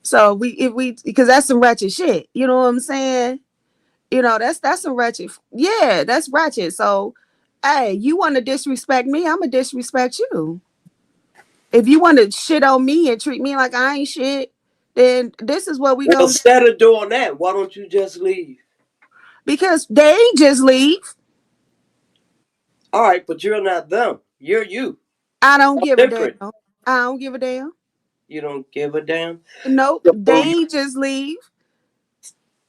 So because that's some ratchet shit. You know what I'm saying? That's some ratchet. Yeah, that's ratchet. So hey, you want to disrespect me, I'm gonna disrespect you. If you want to shit on me and treat me like I ain't shit, then this is what we Well, gonna do. instead of doing that, why don't you just leave? Because they ain't just leave. All right, but you're not them. You're you. I don't give a damn. Different. I don't give a damn. You don't give a damn. Nope. They So you, ain't just leave.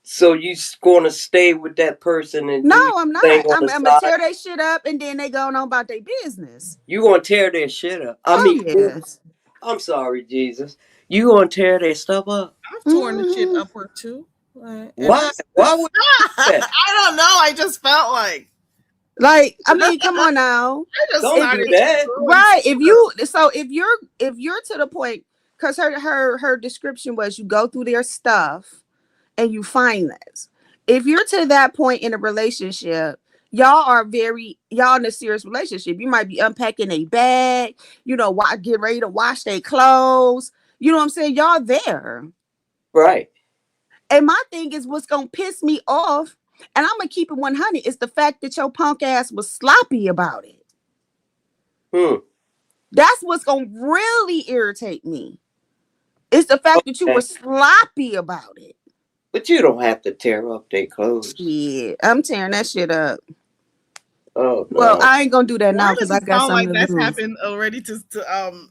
so you going to stay with that person and No, do your I'm thing not. on the I'm gonna side? tear their shit up and then they going on about their business. You gonna tear their shit up? I Oh mean, yeah. oops. I'm sorry, Jesus. You gonna tear their stuff up? I've torn the shit Hmm. upward too. And Why? Why would you do that? I don't know. I just felt like Like, I mean, come on now. I just Don't If do started it, that. throwing right, stuff. if you're to the point, because her description was you go through their stuff and you find this. If you're to that point in a relationship, y'all in a serious relationship. You might be unpacking a bag, get ready to wash their clothes. You know what I'm saying? Y'all there. Right. And my thing is what's gonna piss me off, and I'm gonna keep it 100, is the fact that your punk ass was sloppy about it. Hmm. That's what's gonna really irritate me. It's the fact that you were Okay. sloppy about it. But you don't have to tear up their clothes. Yeah, I'm tearing that shit up. Oh Well, no. I ain't gonna do that Why now does because I it got sound like something to that's lose. happened already to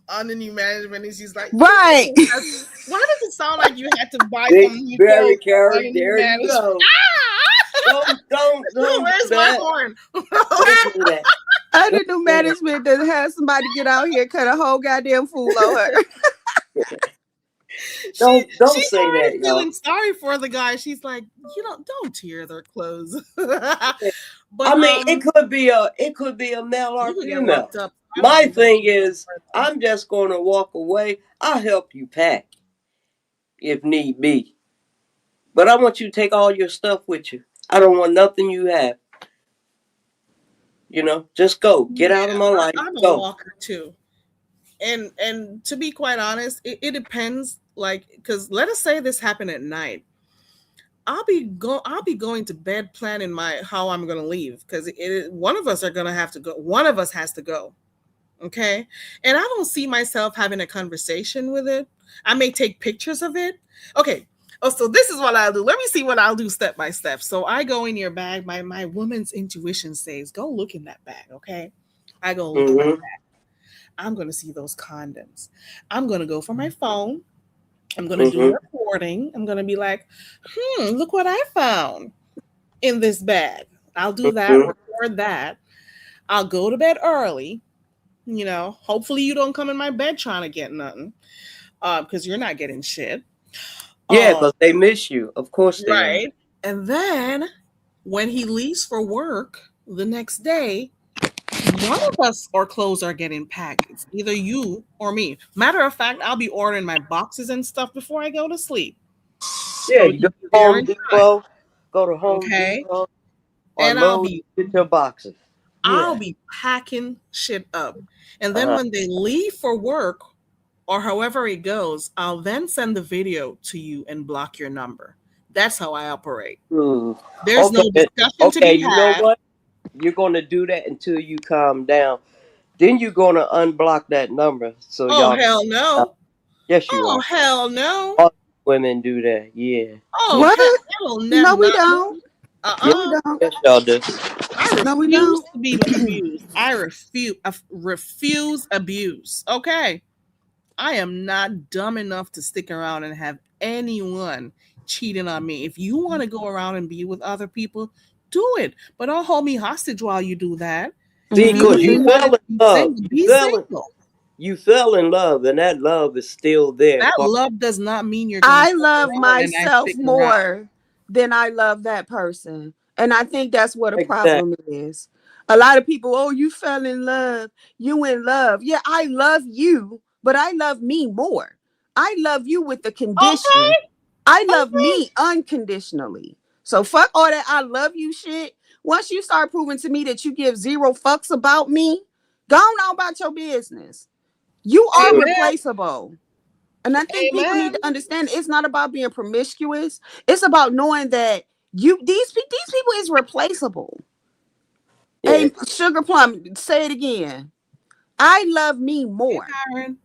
on the new management? And she's like, Right. why does it sound like you had to buy Big some new Barry clothes on Carey, the new there you management? go. Don't do Where's my that. horn? Don't do that. Under new management that has somebody get out here cut a whole goddamn fool on her. Don't She's say that, already y'all. feeling sorry for the guy. She's like, don't tear their clothes. But I mean, it could be a male or you could get female. locked up. My thing is, I'm just going to walk away. I'll help you pack if need be, but I want you to take all your stuff with you. I don't want nothing you have. Just go. Get out of my life. I'm a Go. walker too. And to be quite honest, it depends. Like, because let us say this happened at night, I'll be going to bed planning how I'm gonna leave, because one of us are gonna have to go. One of us has to go. Okay, and I don't see myself having a conversation with it. I may take pictures of it. Okay. Oh, so this is what I'll do. Let me see what I'll do step by step. So I go in your bag. My woman's intuition says, go look in that bag. Okay, I go look in that bag. I'm going to see those condoms. I'm going to go for my phone. I'm going to do recording. I'm going to be like, look what I found in this bag. I'll do that, record that. I'll go to bed early. Hopefully you don't come in my bed trying to get nothing, because you're not getting shit. Yeah, because they miss you. Of course they right. Are. And then when he leaves for work the next day, one of us or clothes are getting packed. It's either you or me. Matter of fact, I'll be ordering my boxes and stuff before I go to sleep. Yeah, so you go to Home Depot, Depot, and I'll be get your boxes. I'll be packing shit up. And then when they leave for work or however it goes, I'll then send the video to you and block your number. That's how I operate. There's no discussion to be had. You know what? You're going to do that until you calm down. Then you're going to unblock that number. So hell no. Yes, you are. Oh, hell no. All women do that. Yeah. Oh, what? No, we don't. We don't. Yes, y'all do. I refuse to be abused. I refuse abuse. Okay. I am not dumb enough to stick around and have anyone cheating on me. If you want to go around and be with other people, do it. But don't hold me hostage while you do that. See, because you fell in love. You fell in love, and that love is still there. That love does not mean you're I love myself more than I love that person. And I think that's what a problem is. A lot of people, oh, you fell in love. You in love. Yeah, I love you, but I love me more. I love you with the condition. Okay. I love me unconditionally. So fuck all that I love you shit. Once you start proving to me that you give zero fucks about me, go on about your business. You are replaceable. And I think people need to understand it's not about being promiscuous. It's about knowing that these people is replaceable. Yeah. Hey, Sugar Plum, say it again. I love me more. Hey,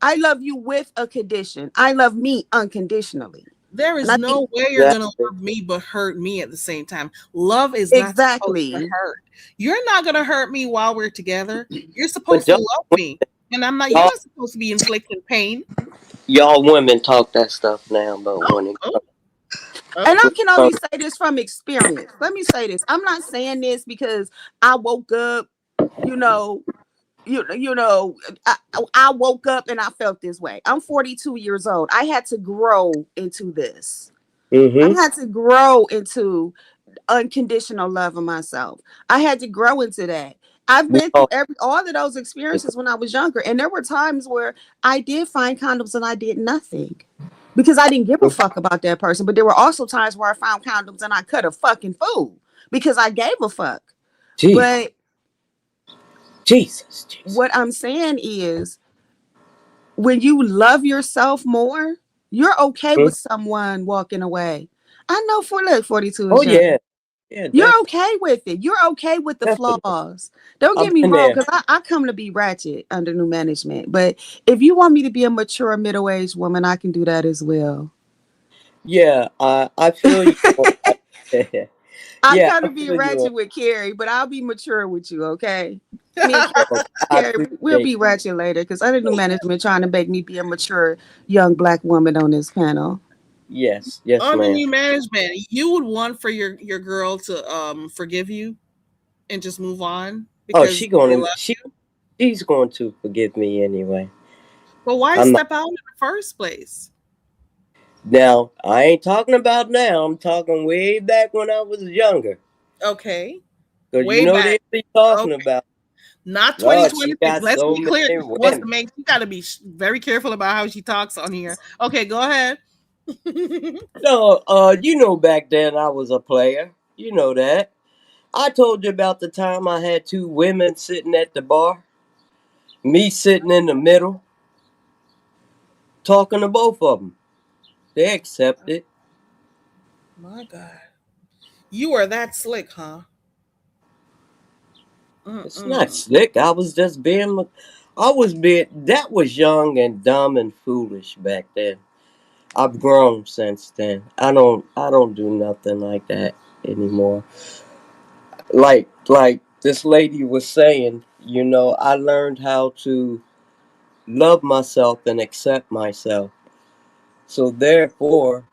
I love you with a condition. I love me unconditionally. There is no way you're going to love me but hurt me at the same time. Love is not supposed to hurt. You're not going to hurt me while we're together. You're supposed to love me. And I'm not, you're not supposed to be inflicting pain. Y'all women talk that stuff now, but when it comes. And I can only say this from experience. Let me say this. I'm not saying this because I woke up, I woke up and I felt this way. I'm 42 years old. I had to grow into this. I had to grow into unconditional love of myself. I had to grow into that. I've been through all of those experiences when I was younger. And there were times where I did find condoms and I did nothing because I didn't give a fuck about that person. But there were also times where I found condoms and I cut a fucking fool because I gave a fuck. Jeez. But Jesus. What I'm saying is when you love yourself more, you're okay with someone walking away. I know 42 is young. Yeah, you're okay with it. You're okay with the flaws. Don't get me wrong, because I come to be ratchet under new management. But if you want me to be a mature middle-aged woman, I can do that as well. Yeah, I feel you. I come to be ratchet with Carrie, but I'll be mature with you, okay? Me and Carrie, we'll be ratchet later, because under new management trying to make me be a mature young Black woman on this panel. Yes, under new management, you would want for your girl to forgive you and just move on. Oh, because they love you? she's going to forgive me anyway. But why I'm not step out in the first place? now. I ain't talking about now. I'm talking way back when I was younger. Okay. Cause you Way know the back. end they talking Okay. about. Not Lord, she 2026. got Let's so be clear. many She wants to women. make, she got to be very careful about how she talks on here. Okay, go ahead. No, you know back then I was a player. You know that. I told you about the time I had two women sitting at the bar, me sitting in the middle, talking to both of them. They accepted. My God. You are that slick, huh? It's not Mm-mm. slick. I was just being. I was being. That was young and dumb and foolish back then. I've grown since then. I don't do nothing like that anymore. Like this lady was saying, you know, I learned how to love myself and accept myself. So therefore,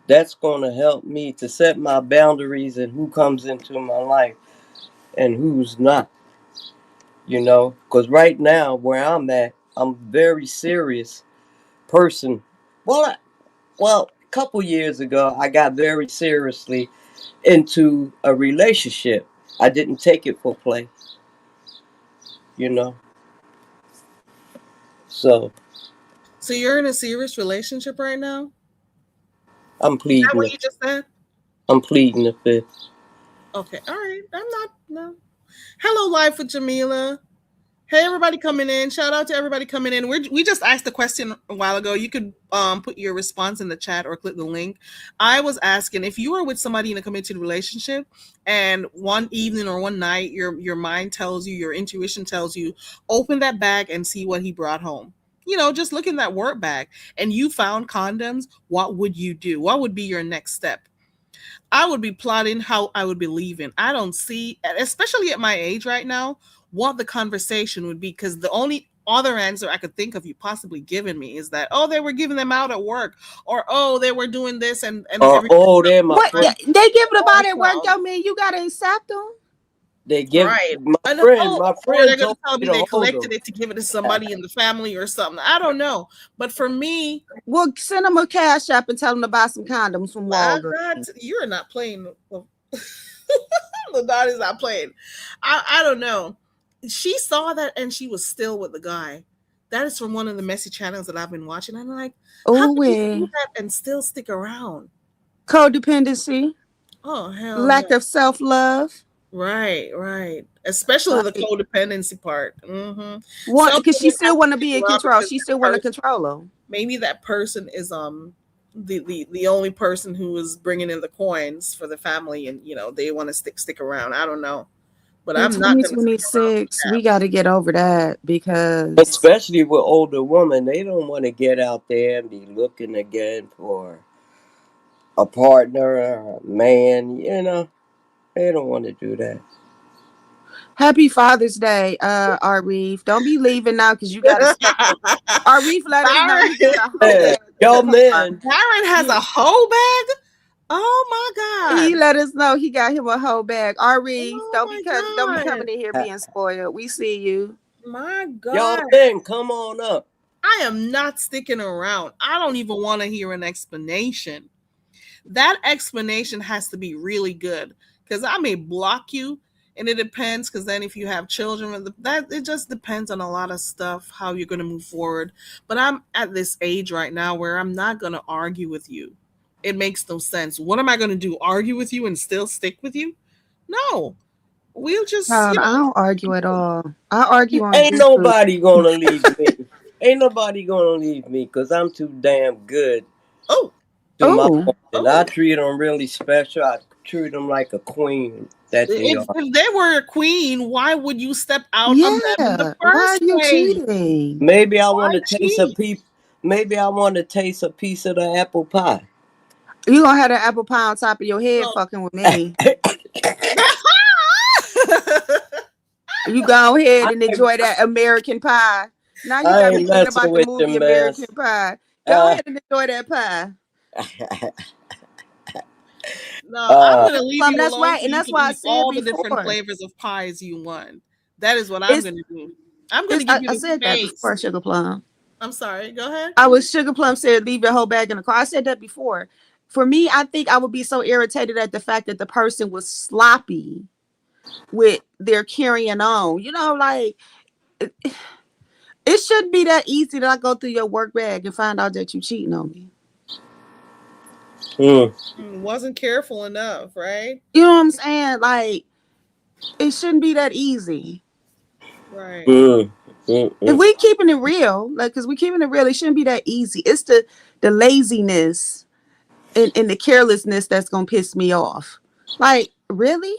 that's going to help me to set my boundaries and who comes into my life and who's not. You know, because right now where I'm at, I'm very serious person. Well, a couple years ago, I got very seriously into a relationship. I didn't take it for play, you know. So So you're in a serious relationship right now? I'm Is that pleading what the you just said? I'm pleading the fifth. Okay. All right. I'm not, no. Hello, Life with Jamila. Hey, everybody coming in. Shout out to everybody coming in. We just asked the question a while ago. You could put your response in the chat or click the link. I was asking if you are with somebody in a committed relationship and one evening or one night your mind tells you, your intuition tells you, open that bag and see what he brought home. You know, just look in that work bag and you found condoms, what would you do? What would be your next step? I would be plotting how I would be leaving. I don't see, especially at my age right now, what the conversation would be because the only other answer I could think of you possibly giving me is that, oh, they were giving them out at work, or oh, they were doing this and everything. Oh, they're my What friend. they give it Oh, about at work, no. yo, man? You gotta accept them. They give Right. my And friend. oh, My or they're friend gonna told tell me me to they hold collected them. it to give it to somebody in the family or something. I don't know. But for me, Well, send them a cash app and tell them to buy some condoms from I Walgreens. got you're not playing. The dot is not playing. I don't know. She saw that and she was still with the guy. That is from one of the messy channels that I've been watching. I'm like, how Oh, could you do yeah. that and still stick around? Codependency, Oh hell no! lack of self love. Right, right. Especially the Like, codependency part. Mm-hmm. want Some because she people have still to want to stick be in around control. because She that still want to person, control them. maybe that person is the only person who is bringing in the coins for the family, and you know they want to stick around. I don't know, but In I'm not going to stick around for 2026, we got to get over that because Especially with older women, they don't want to get out there and be looking again for a partner or a man. You know, they don't want to do that. Happy Father's Day, Arif. Don't be leaving now because you got to step up. that. Arif let us know he got a whole Man, bag in the y'all car. men, Darren has a you, whole bag. Oh my He god! let us know he got him a whole bag. Arif, Oh don't be my god! coming in here being spoiled. We see you. My y'all god! men, come on up. I am not sticking around. I don't even want to hear an explanation. That explanation has to be really good because I may block you, and it depends. Because then, if you have children, that it just depends on a lot of stuff how you're going to move forward. But I'm at this age right now where I'm not going to argue with you. It makes no sense. What am I going to do? Argue with you and still stick with you? No, we'll just Child, I don't argue at all. I argue on Ain't YouTube. nobody gonna leave me. Ain't nobody gonna leave me because I'm too damn good oh to my Oh, woman. I treat them really special. I treat them like a queen that they are. if they were a queen, why would you step out on them in the yeah. Why are first you place? cheating? Maybe I want Why to taste a cheat? piece. Maybe I want to taste a piece of the apple pie. You gonna have that apple pie on top of your head So fucking with I me. You go ahead and ain't, enjoy that American pie. Now you I got me ain't thinking messing about the with movie them, American mess. Pie. Go Uh, ahead and enjoy that pie. no, I'm uh, gonna leave Plum, you that's alone right. so And you that's can why I eat said all the different before. flavors of pies you want. That is what I'm It's, going to do. I'm going to give you I the said that before, space. Sugar Plum. I'm sorry. Go ahead. I was Sugar Plum said leave your whole bag in the car. I said that before. For me, I think I would be so irritated at the fact that the person was sloppy with their carrying on. You know, like it shouldn't be that easy that I go through your work bag and find out that you cheating on me. Wasn't careful enough, right? You know what I'm saying? Like it shouldn't be that easy. Right. If we keeping it real, like because we keeping it real, it shouldn't be that easy. It's the laziness and the carelessness that's gonna piss me off. Like, really?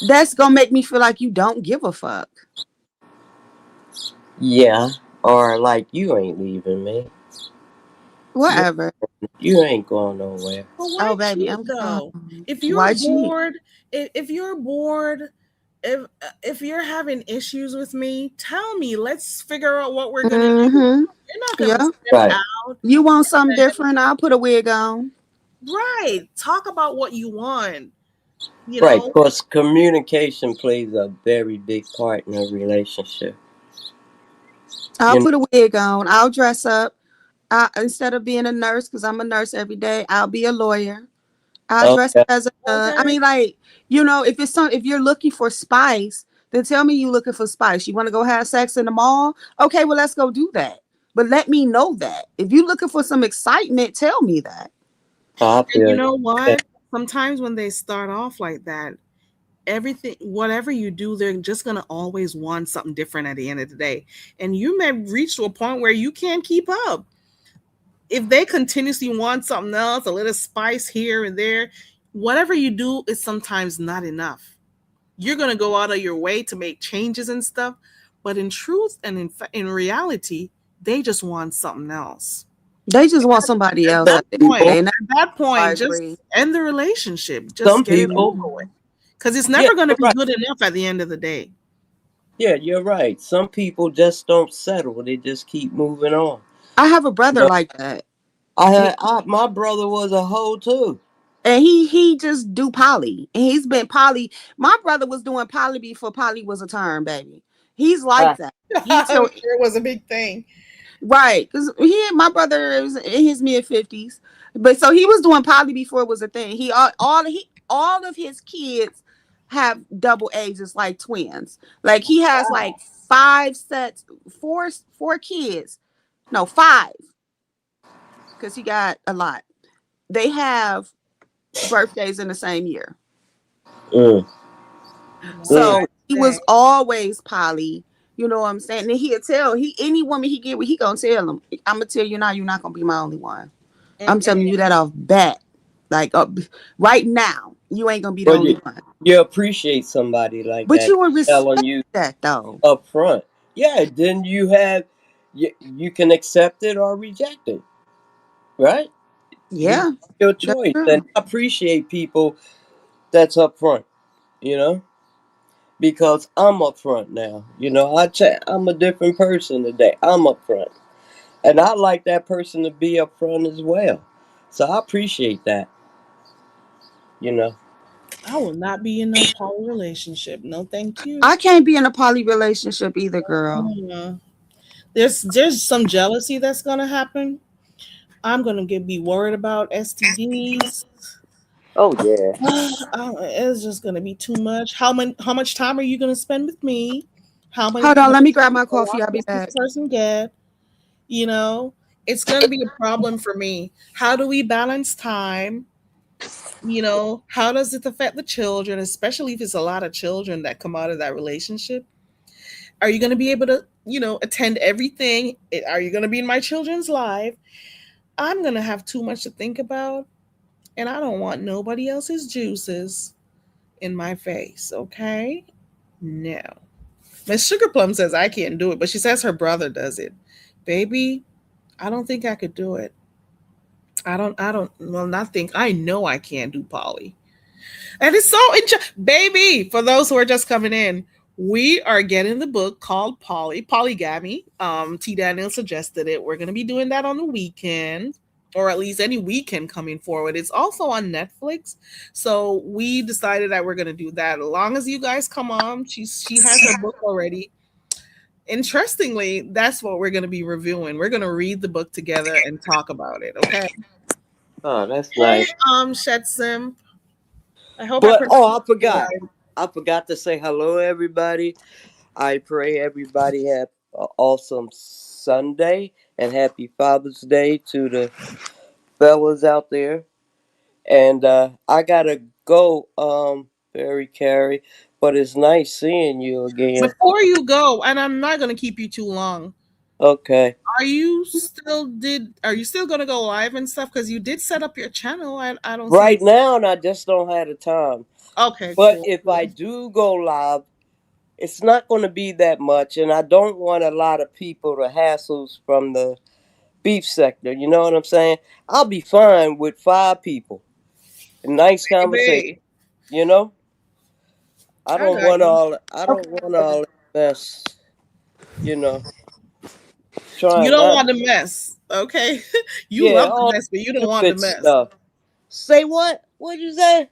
That's gonna make me feel like you don't give a fuck. Yeah. Or like you ain't leaving me. Whatever. You ain't going nowhere. But why Oh, baby, cheat I'm though? If you're Why cheat? bored, if you're bored, if you're having issues with me, tell me. Let's figure out what we're gonna do. Mm-hmm. You're not gonna Yeah. step Right. out. You want something different? I'll put a wig on. Right. Talk about what you want. You Right, know? because communication plays a very big part in a relationship. I'll You know? put a wig on. I'll dress up. Instead of being a nurse, because I'm a nurse every day, I'll be a lawyer. I'll dress Okay. as a I Okay. mean, like, if you're looking for spice, then tell me you looking for spice. You want to go have sex in the mall? Okay, well, let's go do that. But let me know that. If you're looking for some excitement, tell me that. I And feel you you. know what? Sometimes when they start off like that, everything, whatever you do, they're just gonna always want something different at the end of the day. And you may reach to a point where you can't keep up. If they continuously want something else, a little spice here and there, whatever you do is sometimes not enough. You're going to go out of your way to make changes and stuff, but in truth and in reality, they just want something else. They just want somebody At else that at the end of the point, day. at And that I point, just agree. end the relationship. Just Some get it people, over with. Because it's yeah, never going to you're be right. good enough at the end of the day. Yeah, you're right. Some people just don't settle. They just keep moving on. I have a You brother know, like that. my brother was a hoe too. And he just do poly. And he's been poly. My brother was doing poly before poly was a term, baby. He's like Ah, that. He I'm tell sure it was a big thing. right. Because my brother is in his mid-50s. But so he was doing poly before it was a thing. All of his kids have double ages like twins. Like he has like five sets, four kids. No, five, because he got a lot. They have birthdays in the same year. mm, Well, mm. So he was always poly. You know what I'm saying? And he'll tell any woman he get with, he gonna tell them, I'm gonna tell you now, you're not gonna be my only one. I'm telling you that off bat. Like right now, you ain't gonna be the But only one. you appreciate somebody like But that you would telling respect you that though. up front. Yeah, then you can accept it or reject it, right? You Yeah, your that's choice, and true. I appreciate people that's up front. You know, because I'm up front now. You know, I'm a different person today. I'm up front, and I like that person to be up front as well. So I appreciate that. You know. I will not be in no poly relationship. No, thank you. I can't be in a poly relationship either, girl. There's some jealousy that's gonna happen. I'm gonna be worried about STDs. Oh yeah. It's just gonna be too much. How much time are you gonna spend with me? How Hold on, much let me grab my what coffee. I'll be does this back. person get? You know, it's gonna be a problem for me. How do we balance time? How does it affect the children, especially if it's a lot of children that come out of that relationship? Are you going to be able to, attend everything? Are you going to be in my children's life? I'm going to have too much to think about, and I don't want nobody else's juices in my face, okay? No. Miss Sugar Plum says I can't do it, but she says her brother does it. Baby, I don't think I could do it. Not think. I know I can't do poly. And it's so baby, for those who are just coming in, we are getting the book called Polygamy. T Daniel suggested it. We're gonna be doing that on the weekend. or at least any weekend coming forward. It's also on Netflix. So we decided that we're gonna do that. As long as you guys come on, she has her book already. Interestingly, that's what we're gonna be reviewing. We're gonna read the book together and talk about it. Okay. Oh, that's Hey, nice. Shetsim. I hope I But pronounced I it forgot. right. I forgot to say hello, everybody. I pray everybody have an awesome Sunday and happy Father's Day to the fellas out there. And I gotta go, Barry Carey. But it's nice seeing you again. Before you go, and I'm not gonna keep you too long. Okay. Are you still gonna go live and stuff? Because you did set up your channel. I don't see. Right now, and I just don't have the time. Okay, But cool, if I cool. do go live, it's not going to be that much, and I don't want a lot of people to hassles from the beef sector. You know what I'm saying? I'll be fine with 5 people. A nice conversation. Baby, You know, I I don't got want you. all. I don't want all that mess. You know, You trying don't not. want the mess, okay? You Yeah, love the all mess, but you don't want the stupid mess. stuff. Say what? What'd you say?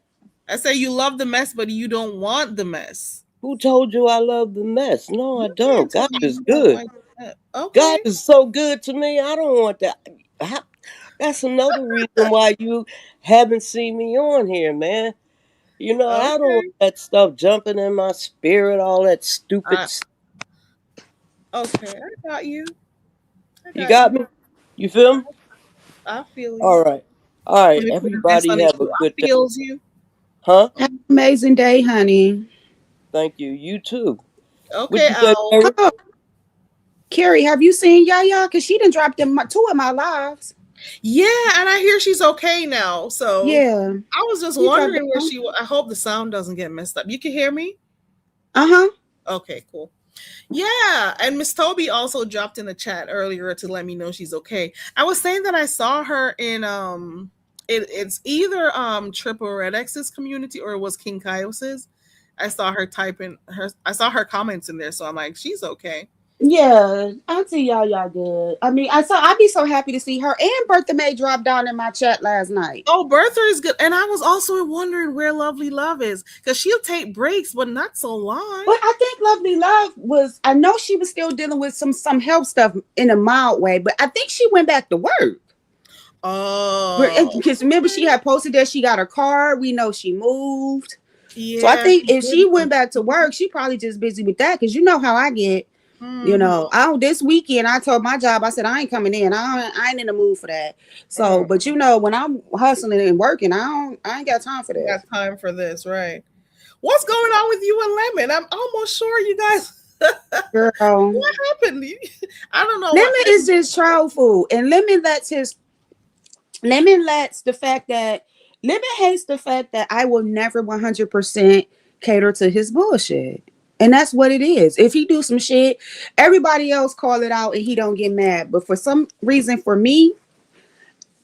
I say you love the mess, but you don't want the mess. Who told you I love the mess? No, I You can't don't. tell God me is you don't good. like the mess. God Okay, is so good to me. I don't want that. That's another reason why you haven't seen me on here, man. You know, I don't want okay. that stuff jumping in my spirit, all that I, stupid. okay, I got you. I You got got you. me? You feel me? I feel you. All right. All Let right. me put this Everybody on have a you. I good day. feels you. Huh? Have an amazing day, honey. Thank you. You too. What Okay, you say, Mary? Oh, Carrie, have you seen Yaya? Because she done dropped in two of my lives. yeah, and I hear she's okay now. So Yeah, I was just she dropped wondering where down. she. I hope the sound doesn't get messed up. You can hear me? Uh-huh. Okay, cool. Yeah, and Miss Toby also dropped in the chat earlier to let me know she's okay. I was saying that I saw her in it's either Triple Red X's community or it was King Kaios's. I saw her type in her. I saw her comments in there, so I'm like, she's okay. Yeah, Auntie Yaya good. I mean, I'd be so happy to see her. And Bertha May dropped down in my chat last night. Oh, Bertha is good, and I was also wondering where Lovely Love is because she'll take breaks, but not so long. But I think Lovely Love was, I know she was still dealing with some health stuff in a mild way, but I think she went back to work. Oh, Because remember, she had posted that she got her car. We know she moved. So I yeah, think she if did. she went back to work, she probably just busy with that. Because you know how I get. Mhm. This weekend I told my job, I said I ain't coming in. I ain't in the mood for that. So, Oh, but when I'm hustling and working, I ain't got time for we that. got time for this, right? What's going on with you and Lemon? I'm almost sure you guys. Girl, What happened? I don't know what. Lemon is just trial food, and Lemon lets the fact that Lemon hates the fact that I will never 100% cater to his bullshit. And that's what it is. If he do some shit, everybody else call it out and he don't get mad. But for some reason, for me,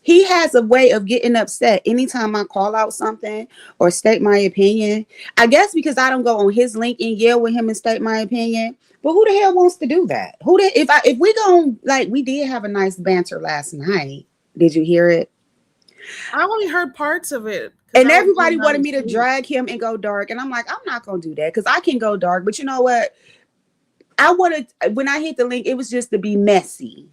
he has a way of getting upset anytime I call out something or state my opinion. I guess because I don't go on his link and yell with him and state my opinion. But who the hell wants to do that? If we go, like, we did have a nice banter last night. Did you hear it? I only heard parts of it because And I was everybody laying down wanted to me to sleep. drag him and go dark. And I'm like, I'm not gonna do that because I can go dark. But you know what? I wanted when I hit the link, it was just to be messy,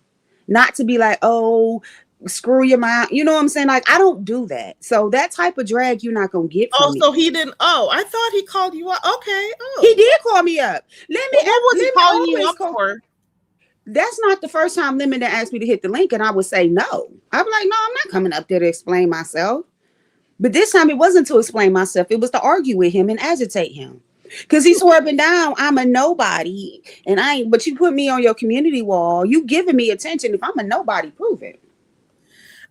not to be like, oh, screw your mind. You know what I'm saying? Like, I don't do that. So that type of drag you're not gonna get from Oh, me. so he didn't. Oh, I thought he called you up. Okay. He Oh, did call me up. what was he Let me calling you always up call. for? That's not the first time Lemon asked me to hit the link, and I would say no. I'd be like, no, I'm not coming up there to explain myself. But this time it wasn't to explain myself. It was to argue with him and agitate him. Cause he swore up and down, I'm a nobody. And I ain't, but you put me on your community wall. You giving me attention. If I'm a nobody, prove it.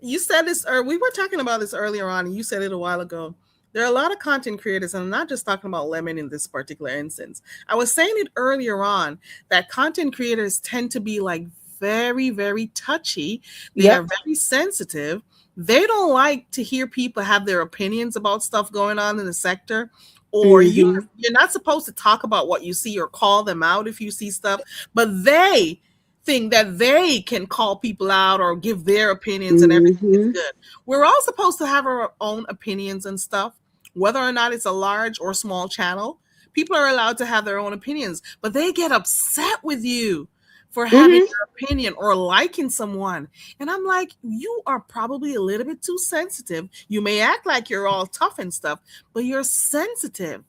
You said this, or we were talking about this earlier on, and you said it a while ago. There are a lot of content creators, and I'm not just talking about Lemon in this particular instance. I was saying it earlier on that content creators tend to be like very, very touchy. They are Yep. very sensitive. They don't like to hear people have their opinions about stuff going on in the sector. Or Mm-hmm. you're not supposed to talk about what you see or call them out if you see stuff, but they think that they can call people out or give their opinions and everything is good. We're all supposed to have our own opinions and stuff, whether or not it's a large or small channel. People are allowed to have their own opinions, but they get upset with you for having your opinion or liking someone. And I'm like, you are probably a little bit too sensitive. You may act like you're all tough and stuff, but you're sensitive.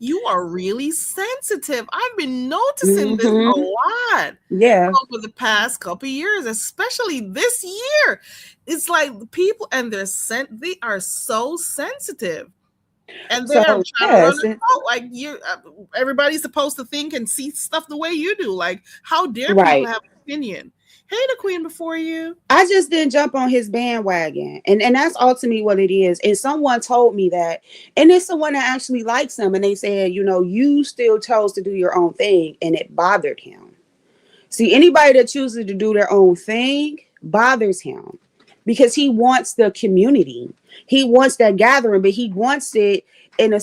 You are really sensitive. I've been noticing this a lot. Yeah. Over the past couple of years, especially this year. It's like people and they are so sensitive. And they're So trying to run yes, it out like everybody's supposed to think and see stuff the way you do. Like, how dare people right. have an opinion? Hey, the queen before you. I just didn't jump on his bandwagon. And that's ultimately what it is. And someone told me that. And it's someone that actually likes him. And they said, you know, you still chose to do your own thing. And it bothered him. See, anybody that chooses to do their own thing bothers him because he wants the community. He wants that gathering, but he wants it in a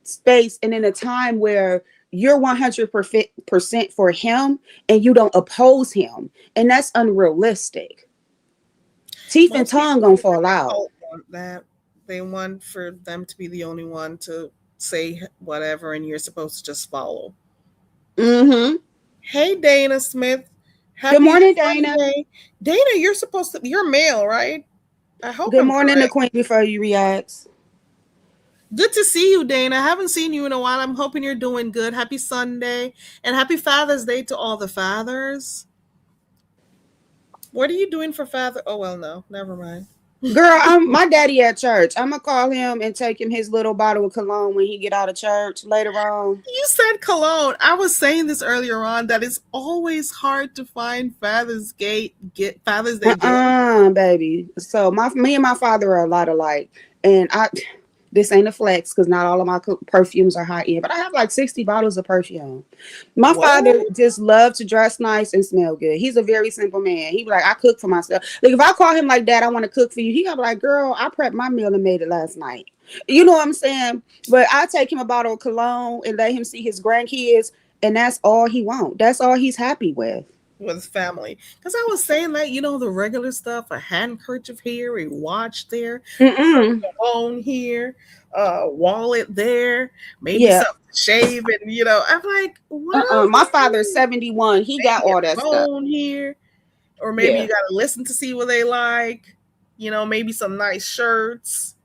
space and in a time where you're 100% for him and you don't oppose him. And that's unrealistic. Teeth and tongue gonna fall out. Want that. They want for them to be the only one to say whatever and you're supposed to just follow. Hey, Dana Smith. Good morning, Dana. Dana, you're male, right? I hope. Good morning, the queen, before you react. Good to see you, Dana. I haven't seen you in a while. I'm hoping you're doing good. Happy Sunday and happy Father's Day to all the fathers. What are you doing for Father? Oh, well, no, never mind. Girl, my daddy at church. I'm gonna call him and take him his little bottle of cologne when he get out of church later on. You said cologne. I was saying this earlier on that it's always hard to find Father's Day. Baby. So me and my father are a lot alike, and this ain't a flex because not all of my perfumes are high end, but I have like 60 bottles of perfume. My father just loved to dress nice and smell good. He's a very simple man. He be like, I cook for myself. Like if I call him like, Dad, I want to cook for you, he gonna be like, girl, I prepped my meal and made it last night. You know what I'm saying? But I take him a bottle of cologne and let him see his grandkids, and that's all he wants. That's all he's happy with family. Because I was saying that, you know, the regular stuff, a handkerchief here, a watch there, phone here, wallet there, maybe something to shave, and you know, I'm like, what? My father's 71. He got all that phone stuff here, or maybe you got to listen to see what they like. You know, maybe some nice shirts.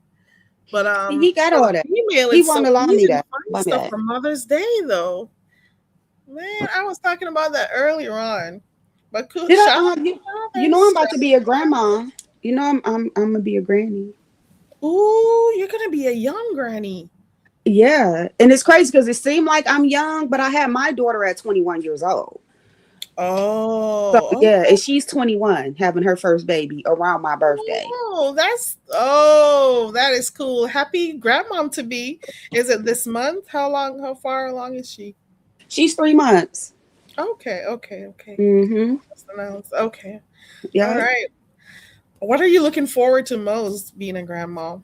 But he got all that. He won't allow me that. Stuff for Mother's Day, though. Man, I was talking about that earlier on. But cool. You know I'm about to be a grandma. You know I'm gonna be a granny. Ooh, you're gonna be a young granny. Yeah, and it's crazy because it seemed like I'm young, but I had my daughter at 21 years old. Oh, so, yeah, and she's 21, having her first baby around my birthday. That is cool. Happy grandmom to be. Is it this month? How far along is she? She's 3 months. Okay. Mm-hmm. Okay. Yeah. All right. What are you looking forward to most being a grandma?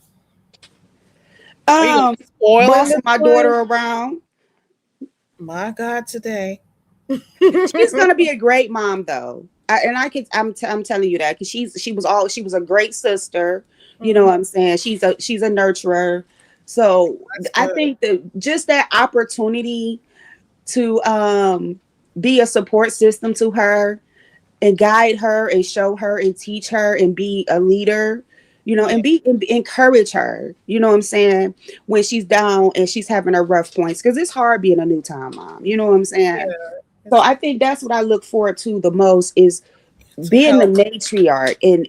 Bossing my daughter around. My God, today. She's gonna be a great mom, though. I'm telling you that because she was a great sister. You know what I'm saying? She's a nurturer. So I think that just that opportunity to be a support system to her and guide her and show her and teach her and be a leader, you know, and encourage her, you know what I'm saying, when she's down and she's having her rough points, because it's hard being a new time mom, you know what I'm saying? So I think that's what I look forward to the most is being the matriarch and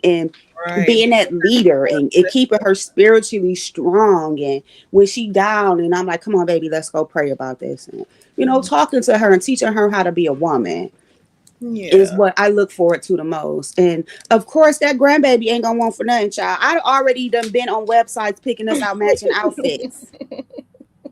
being that leader and keeping her spiritually strong. And when she down and I'm like, come on, baby, let's go pray about this. And, you know, talking to her and teaching her how to be a woman is what I look forward to the most. And of course, that grandbaby ain't gonna want for nothing, child. I already done been on websites picking us out matching outfits.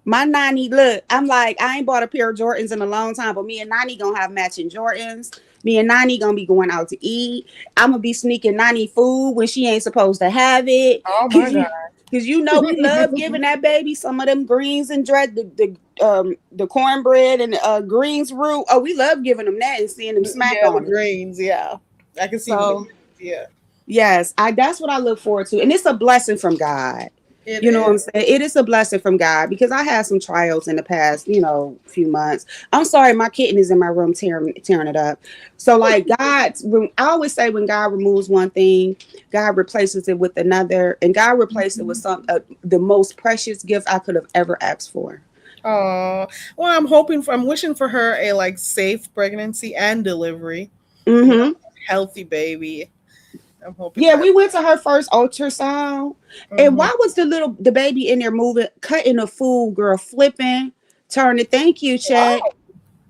My nanny, look, I'm like, I ain't bought a pair of Jordans in a long time, but me and Nani gonna have matching Jordans. Me and Nani gonna be going out to eat. I'm gonna be sneaking Nani food when she ain't supposed to have it. Oh my God. because you know we love giving that baby some of them greens and dread the cornbread and greens root. Oh, we love giving them that and seeing them smack Yeah, the on it. grains. Yeah, I can see. So Yeah, yes, that's what I look forward to, and it's a blessing from God. it You know what I'm is. saying? It is a blessing from God because I had some trials in the past, few months. I'm sorry, my kitten is in my room tearing it up. So like I always say when God removes one thing, God replaces it with another, and God replaced it with the most precious gift I could have ever asked for. Oh, well, I'm wishing for her a like safe pregnancy and delivery. You know, Hmm. healthy baby. I'm hoping Yeah, that. we went to her first ultrasound, and Mhm. why was the baby in there moving, cutting the food, girl, flipping, turning? Thank you, Chad.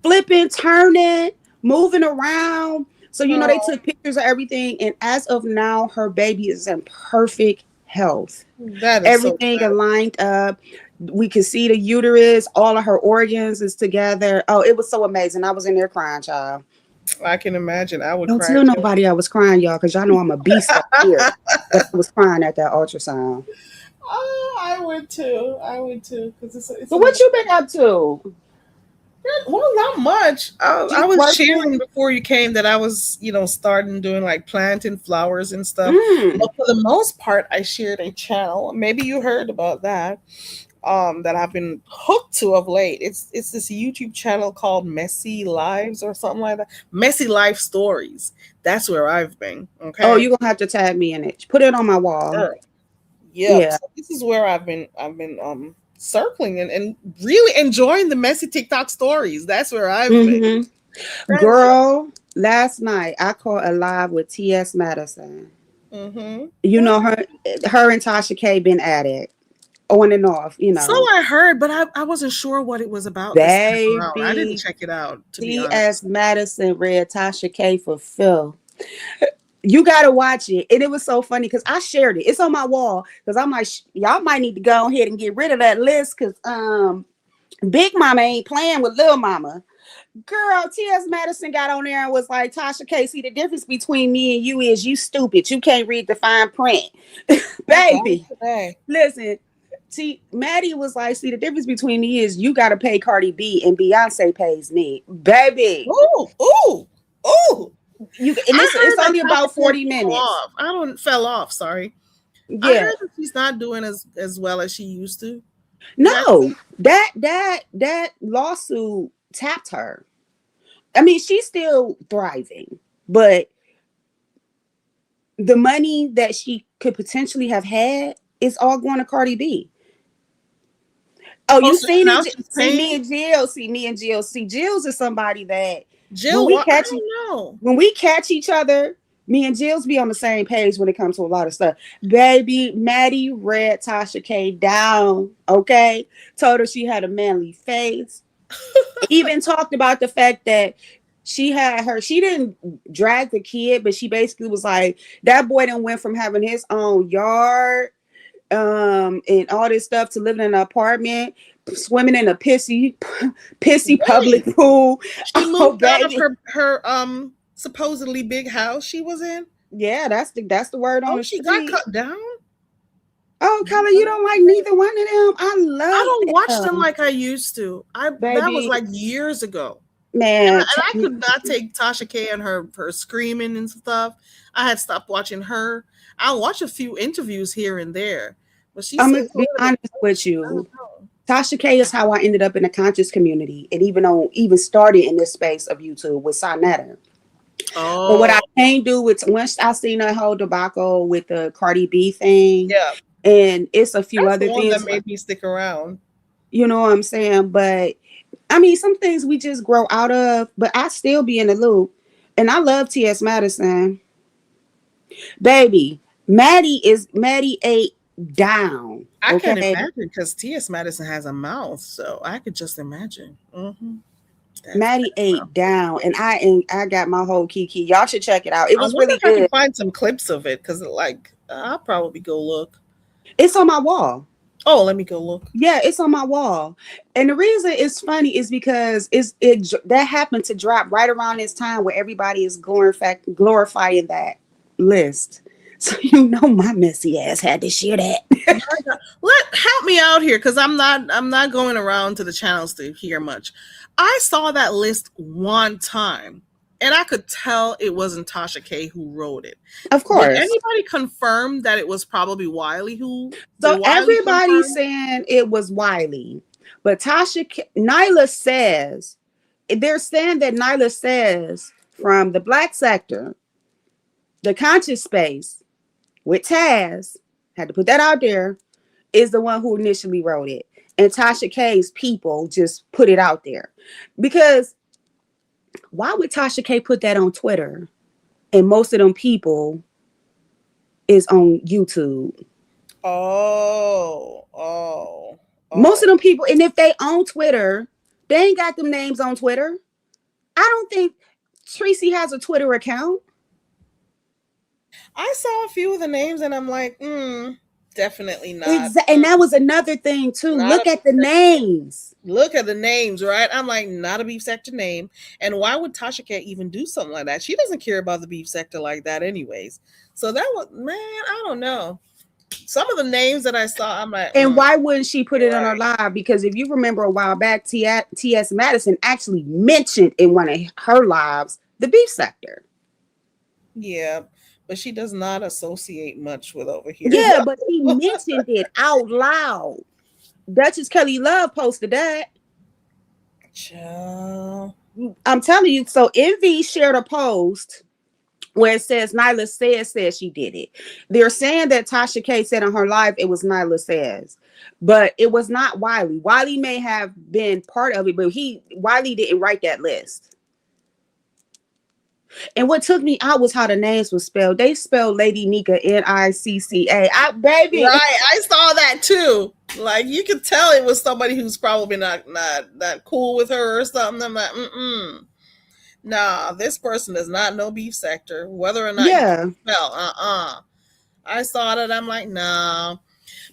Flipping, turning, moving around. So, they Oh, took pictures of everything. And as of now, her baby is in perfect health. that is so Everything sad. aligned up. We can see the uterus, all of her organs is together. Oh, it was so amazing. I was in there crying, child. I can imagine. I would Don't cry tell too. nobody I was crying, y'all, because y'all know I'm a beast up here. But I was crying at that ultrasound. Oh, I would too. I would too. Because it's But an what you been up to? well, not much. I Just was working? sharing before you came that I was, starting doing like planting flowers and stuff. Mm. But for the most part, I shared a channel. Maybe you heard about that. That I've been hooked to of late. It's this YouTube channel called Messy Lives or something like that. Messy Life Stories. That's where I've been. Oh, Okay. you're gonna have to tag me in it. Put it on my wall. Sure. Yep. Yeah. So this is where I've been circling and really enjoying the messy TikTok stories. That's where I've been. Hmm. Friendship. Girl, last night I caught a live with T.S. Madison. Mm-hmm. You know her and Tasha K been at it on and off. So I heard, but I wasn't sure what it was about this time around. I didn't Baby, check it out, to be T.S. honest. Madison read Tasha K for Phil. You gotta watch it, and it was so funny because I shared it. It's on my wall because I'm like, y'all might need to go ahead and get rid of that list because Big Mama ain't playing with Little Mama. Girl, T.S. Madison got on there and was like, Tasha K, see, the difference between me and you is you stupid. You can't read the fine print. My God, Baby, today. listen. Maddie was like, see, the difference between me is you got to pay Cardi B and Beyonce pays me. Baby, Ooh, ooh, ooh. and I it's heard that only Tasha about K 40 fell minutes. off. I don't fell off. Sorry, I Yeah. heard that she's not doing as well as she used to. Is that No, that lawsuit tapped her. I mean, she's still thriving, but the money that she could potentially have had is all going to Cardi B. Oh, oh? you So seen now it? she's See me paying and Jill. See me and Jill. See, Jill's is somebody that when Jill? we What? I catch don't know. when we catch each other, me and Jill's be on the same page when it comes to a lot of stuff. Baby, Maddie read Tasha K down. Okay, told her she had a manly face. Even talked about the fact that she didn't drag the kid, but she basically was like, that boy done went from having his own yard and all this stuff to living in an apartment, swimming in a pissy public Wait, pool. she Oh moved out of baby. her supposedly big house she was in. Yeah, that's the word on Oh, the she got street. cut down. Oh, Color, you don't like neither one of them. I I love don't watch them them. like I used to. I That was Baby, like years ago. And man. I could not take Tasha K and her screaming and stuff. I had stopped watching her. I'll watch a few interviews here and there, but she I'm gonna seems a be little bit. honest with I you. don't know. Tasha K is how I ended up in the conscious community, and even started in this space of YouTube with Sonetta. But what Oh, I can't do with once I seen that whole debacle with the Cardi B thing, yeah, and it's a few that's the other one that things, made me stick around. you know what I'm saying? But I mean, some things we just grow out of, but I still be in the loop. And I love T.S. Madison. Baby, Maddie ate down. I can Okay. imagine because T.S. Madison has a mouth, so I could just imagine. Maddie That's ate down, and I got my whole Kiki. Y'all should check it out. It I was wonder really if I can good. find some clips of it because, like, I'll probably go look. It's on my wall. Oh, let me go look. Yeah, it's on my wall. And the reason it's funny is because that happened to drop right around this time where everybody is glorifying that list. So you know my messy ass had to share that. Help me out here because I'm not going around to the channels to hear much. I saw that list one time and I could tell it wasn't Tasha K who wrote it. Of Did course. anybody confirm that it was probably Wiley who? So did Wiley everybody's confirm? saying it was Wiley, but Nyla says, they're saying that Nyla says from the Black sector, the conscious space with Taz, had to put that out there, is the one who initially wrote it. And Tasha K's people just put it out there. Because why would Tasha K put that on Twitter? And most of them people is on YouTube. Oh. Most of them people, and if they own Twitter, they ain't got them names on Twitter. I don't think Tracy has a Twitter account. I saw a few of the names and I'm like, definitely not. And that was another thing too. Not Look a at the names. Look at the names, right? I'm like, not a beef sector name. And why would Tasha K even do something like that? She doesn't care about the beef sector like that anyways. So that was, man, I don't know. Some of the names that I saw, I'm like, and why wouldn't she put it on her live? Because if you remember a while back, T.S. Madison actually mentioned in one of her lives the beef sector. Yeah, but she does not associate much with over here. Yeah, but he mentioned it out loud. Duchess Kelly Love posted that. Child. I'm telling you. So Envy shared a post where it says Nyla says she did it. They're saying that Tasha K said on her live it was Nyla says, but it was not Wiley. Wiley may have been part of it, but Wiley didn't write that list. And what took me out was how the names were spelled. They spelled Lady Nicka Nicca. Baby. Right, I saw that too. Like you could tell it was somebody who's probably not cool with her or something. I'm like, nah, this person does not know beef sector, whether or not I saw that. I'm like, nah.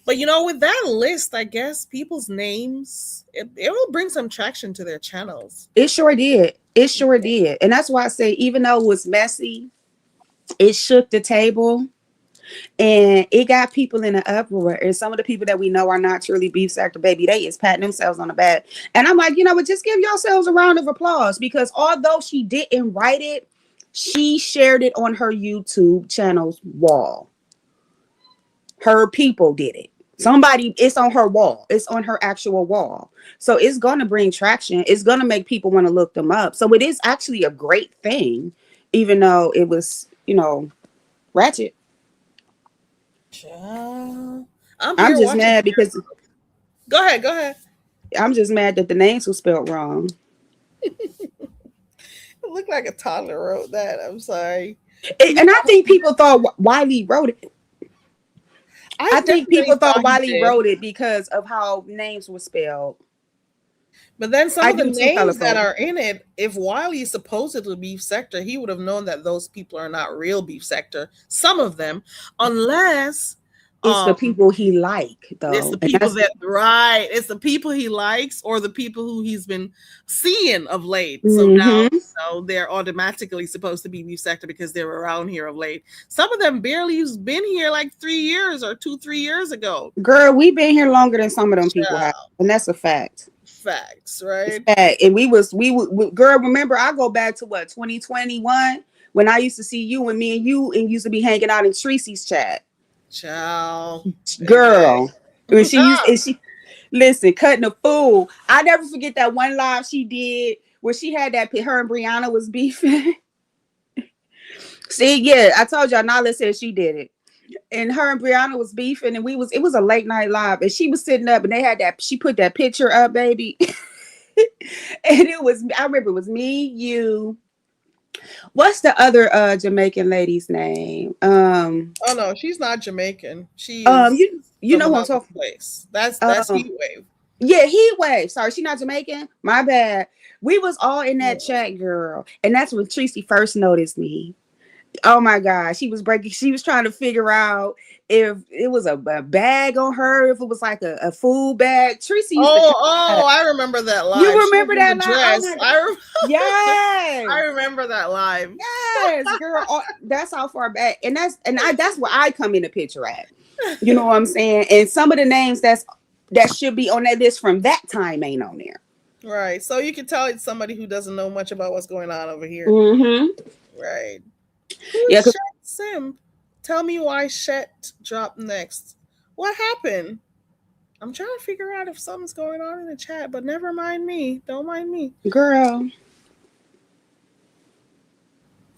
But with that list, I guess people's names, it will bring some traction to their channels. It sure did. It sure did. And that's why I say, even though it was messy, it shook the table and it got people in an uproar. And some of the people that we know are not truly beef sector, baby, they is patting themselves on the back. And I'm like, but just give yourselves a round of applause, because although she didn't write it, she shared it on her YouTube channel's wall. Her people did it. It's on her wall. It's on her actual wall. So it's going to bring traction. It's going to make people want to look them up. So it is actually a great thing, even though it was, ratchet. I'm just mad because... Go ahead. I'm just mad that the names were spelled wrong. It looked like a toddler wrote that. I'm sorry. And I think people thought Wiley wrote it. I think people thought Wiley wrote it because of how names were spelled. But then some of the names that are in it, if Wiley is supposedly beef sector, he would have known that those people are not real beef sector. Some of them, unless it's the people he like, though. It's the people It's the people he likes, or the people who he's been seeing of late. So now they're automatically supposed to be beef sector because they're around here of late. Some of them barely has been here like 3 years or 2-3 years ago. Girl, we've been here longer than some of them people have, and that's a fact. Facts, right? And we girl, remember, I go back to 2021 when I used to see you and me and you and used to be hanging out in Tracy's chat. Child, girl, when she listen, cutting a fool. I never forget that one live she did where she had that her and Brianna was beefing. See, yeah, I told y'all. Nala said she did it, and her and Brianna was beefing, and it was a late night live, and she was sitting up, and they had that. She put that picture up, baby, and I remember it was me, you. What's the other Jamaican lady's name? Oh no, she's not Jamaican. She you know who I'm talking place. That's Heat Wave. Yeah, Heat Wave. Sorry, she's not Jamaican. My bad. We was all in that chat, girl, and that's when Tracy first noticed me. Oh my God, she was trying to figure out if it was a bag on her, if it was like a food bag. Tracy used to Oh, I remember that live. You She remember was in that the live? Oh dress. my God. I Yes. remember that live. Yes, girl. That's how far back. And that's where I come in the picture at. You know what I'm saying? And some of the names that should be on that list from that time ain't on there. Right. So you can tell it's somebody who doesn't know much about what's going on over here. Mm-hmm. Right. Who Yeah, is Shet Simp? Tell me why Shet dropped next. What happened? I'm trying to figure out if something's going on in the chat, but never mind me. Don't mind me. girl.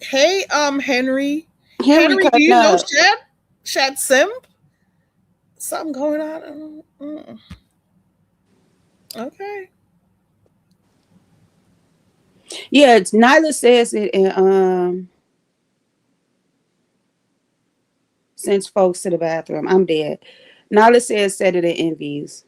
Hey, Henry. Henry Henry, do cutting you know up. Shet? Shet Simp? Something going on. Okay. Yeah, Nyla says it and sends folks to the bathroom. I'm dead. Nyla said it in envies.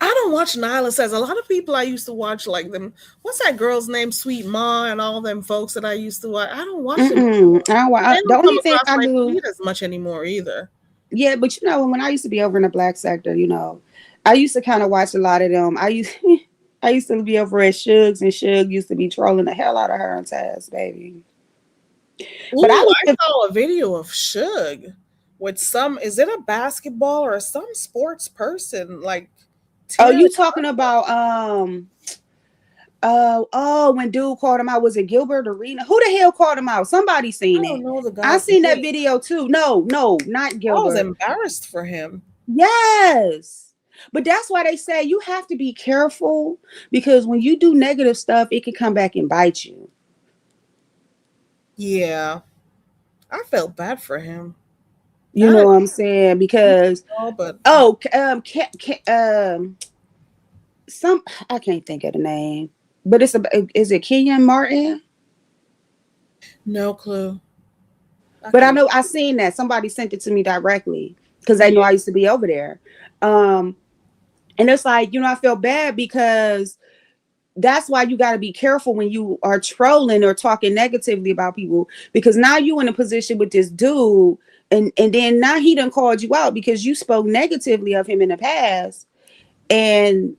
I don't watch Nyla Says. A lot of people I used to watch like them. What's that girl's name? Sweet Ma and all them folks that I used to watch. I don't watch them. They The don't come only thing across I my do, feed as much anymore either. yeah, but you know, when I used to be over in the black sector, I used to kind of watch a lot of them. I used to be over at Shugs, and Shug used to be trolling the hell out of her on Taz, baby. But I Ooh, was I saw a video of Suge with some. Is it a basketball or some sports person like? Oh, you Terrence talking about when dude called him out, was it Gilbert Arena? Who the hell called him out? Somebody I seen don't it. know the I guy's seen that name. video too. No, not I was Gilbert. embarrassed for him. Yes. But that's why they say you have to be careful, because when you do negative stuff, it can come back and bite you. Yeah, I felt bad for him. You know what I'm saying? Because But some, I can't think of the name, but is it Kenyon Martin? no clue. But I know I seen that somebody sent it to me directly because they know I used to be over there. And it's like, I feel bad because that's why you got to be careful when you are trolling or talking negatively about people, because now you in a position with this dude, and then now he done called you out because you spoke negatively of him in the past, and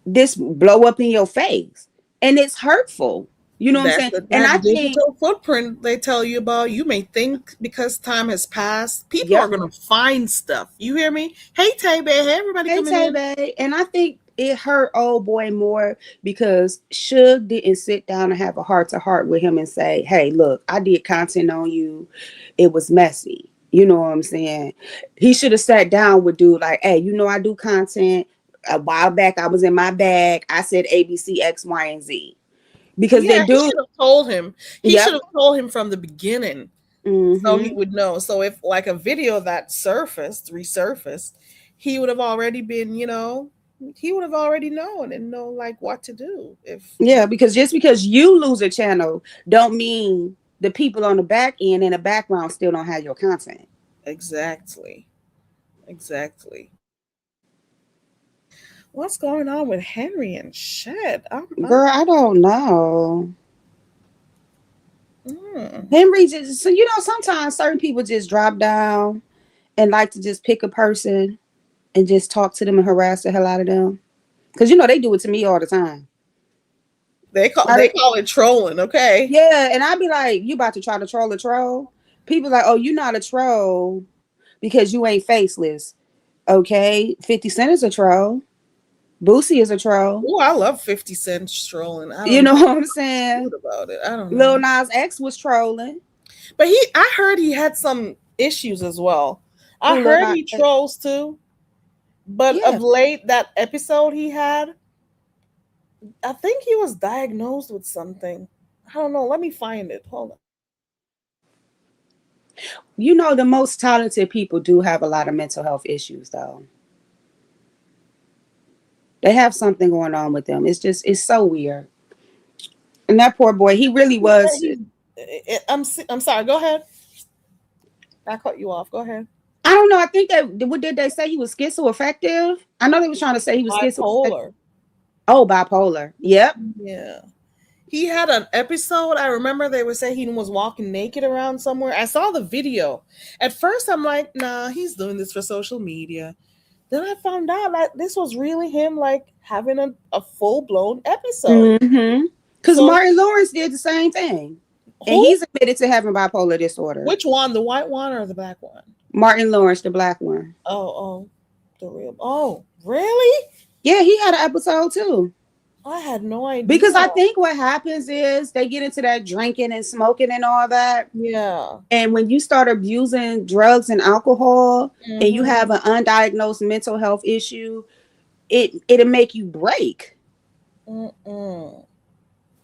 this blow up in your face, and it's hurtful. You know what I'm saying? And I think digital footprint they tell you about, you may think because time has passed, people Yep. are going to find stuff. You hear me? Hey, Tay-Bay. Hey, everybody coming in. Tay-Bay. And I think it hurt old boy more because Suge didn't sit down and have a heart-to-heart with him and say, hey, look, I did content on you. It was messy. You know what I'm saying? He should have sat down with dude like, hey, I do content. A while back, I was in my bag. I said ABC, X, Y, and Z. Because then dude, he should have told him. He Yep. should have told him from the beginning, so he would know. So if like a video that resurfaced, he would have already been, he would have already known and know like what to do. Because just because you lose a channel don't mean the people on the back end and the background still don't have your content. Exactly. What's going on with Henry and Shet? Girl, I don't know. Henry just, so sometimes certain people just drop down and like to just pick a person and just talk to them and harass the hell out of them. Because they do it to me all the time. They call it trolling, okay? Yeah, and I'd be like, you about to try to troll a troll? People like, oh, you're not a troll because you ain't faceless. Okay, 50 Cent is a troll. Boosie is a troll. Oh, I love 50 Cent trolling. You know what I'm saying? About it. I don't know. Lil Nas X was trolling. But I heard he had some issues as well. I heard he trolls too. But of late, that episode he had, I think he was diagnosed with something. I don't know. Let me find it. Hold on. The most talented people do have a lot of mental health issues, though. They have something going on with them. It's so weird. And that poor boy, he really was. I'm sorry. Go ahead. I cut you off. Go ahead. I don't know. I think what did they say? He was schizoaffective? I know they was trying to say he was bipolar. Oh, bipolar. Yep. Yeah. He had an episode. I remember they were saying he was walking naked around somewhere. I saw the video. At first, I'm like, nah, he's doing this for social media. Then I found out like this was really him, like having a full blown episode. Mm-hmm. Because So Martin Lawrence did the same thing. And who? he's admitted to having bipolar disorder. Which one? The white one or the black one? Martin Lawrence, the black one. Oh, the real. Oh, really? Yeah, he had an episode too. I had no idea. Because I think what happens is they get into that drinking and smoking and all that. Yeah. And when you start abusing drugs and alcohol and you have an undiagnosed mental health issue, it'll make you break. Mm-mm.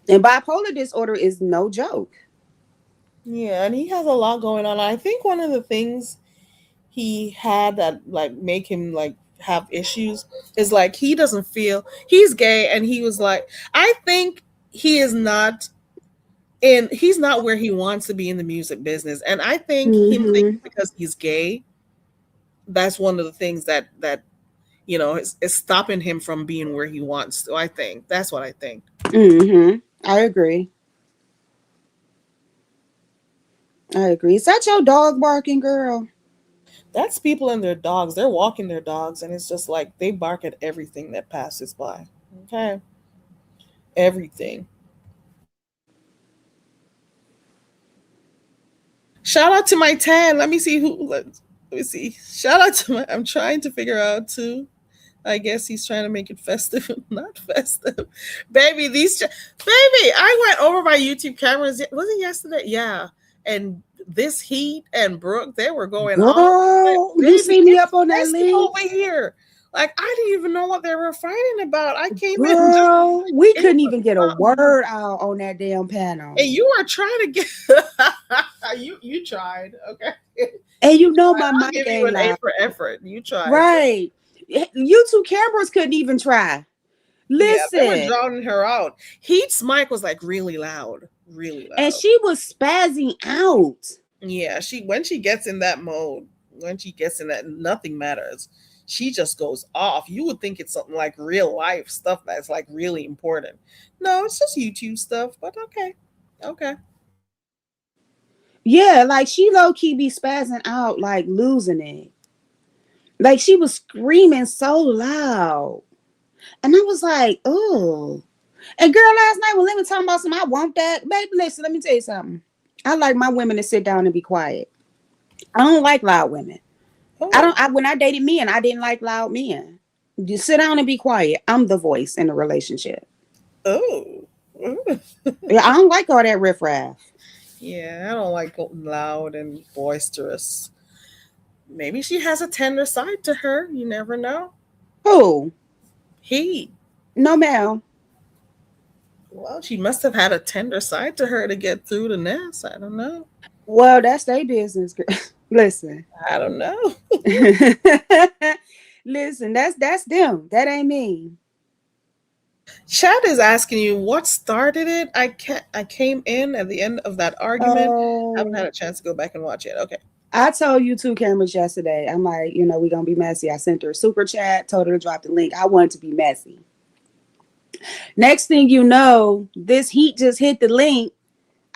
And bipolar disorder is no joke. Yeah, and he has a lot going on. I think one of the things he had that like make him like have issues is like he doesn't feel he's gay, and he was like, I think he is not he's not where he wants to be in the music business. And I think him thinking because he's gay, that's one of the things that is stopping him from being where he wants to. I think that's what I think. I agree. Is that your dog barking, girl? That's people and their dogs. They're walking their dogs, and it's just like they bark at everything that passes by. Okay, everything. Shout out to my tan. Let me see who. Let me see. Shout out to my. I'm trying to figure out too. I guess he's trying to make it festive, not festive. Baby, baby, I went over my YouTube cameras. Was it yesterday? Yeah. And this Heat and Brooke, they were going Girl, on. you see me up on that link over here. Like I didn't even know what they were fighting about. I came Girl, in. we couldn't even get a word out on that damn panel. And you were trying to get you tried, okay. And you know my I'll mic give you ain't an A loud. for effort. You tried. Right. YouTube cameras couldn't even try. Listen. Yeah, they were drowning her out. Heat's mic was like really loud. Really loud. And she was spazzing out. Yeah, when she gets in that mode, when she gets in that, nothing matters. She just goes off. You would think it's something like real life stuff that's like really important. No, it's just YouTube stuff, but okay. Okay. Yeah, like she low-key be spazzing out, like losing it. Like she was screaming so loud. And I was like, oh. And girl, last night when Lemon talking about something, I want that. Baby, listen, let me tell you something. I like my women to sit down and be quiet. I don't like loud women. Oh. When I dated men, I didn't like loud men. Just sit down and be quiet. I'm the voice in the relationship. Oh. Yeah, I don't like all that riffraff. Yeah, I don't like loud and boisterous. Maybe she has a tender side to her. You never know. Who? He. No, ma'am. Well, she must have had a tender side to her to get through the nest. I don't know. Well, that's their business, girl. Listen. I don't know. Listen, that's them. That ain't me. Chad is asking you what started it. I came in at the end of that argument. I haven't had a chance to go back and watch it. Okay. I told YouTube cameras yesterday. I'm like, we're gonna be messy. I sent her a super chat, told her to drop the link. I wanted to be messy. Next thing you know, this Heat just hit the link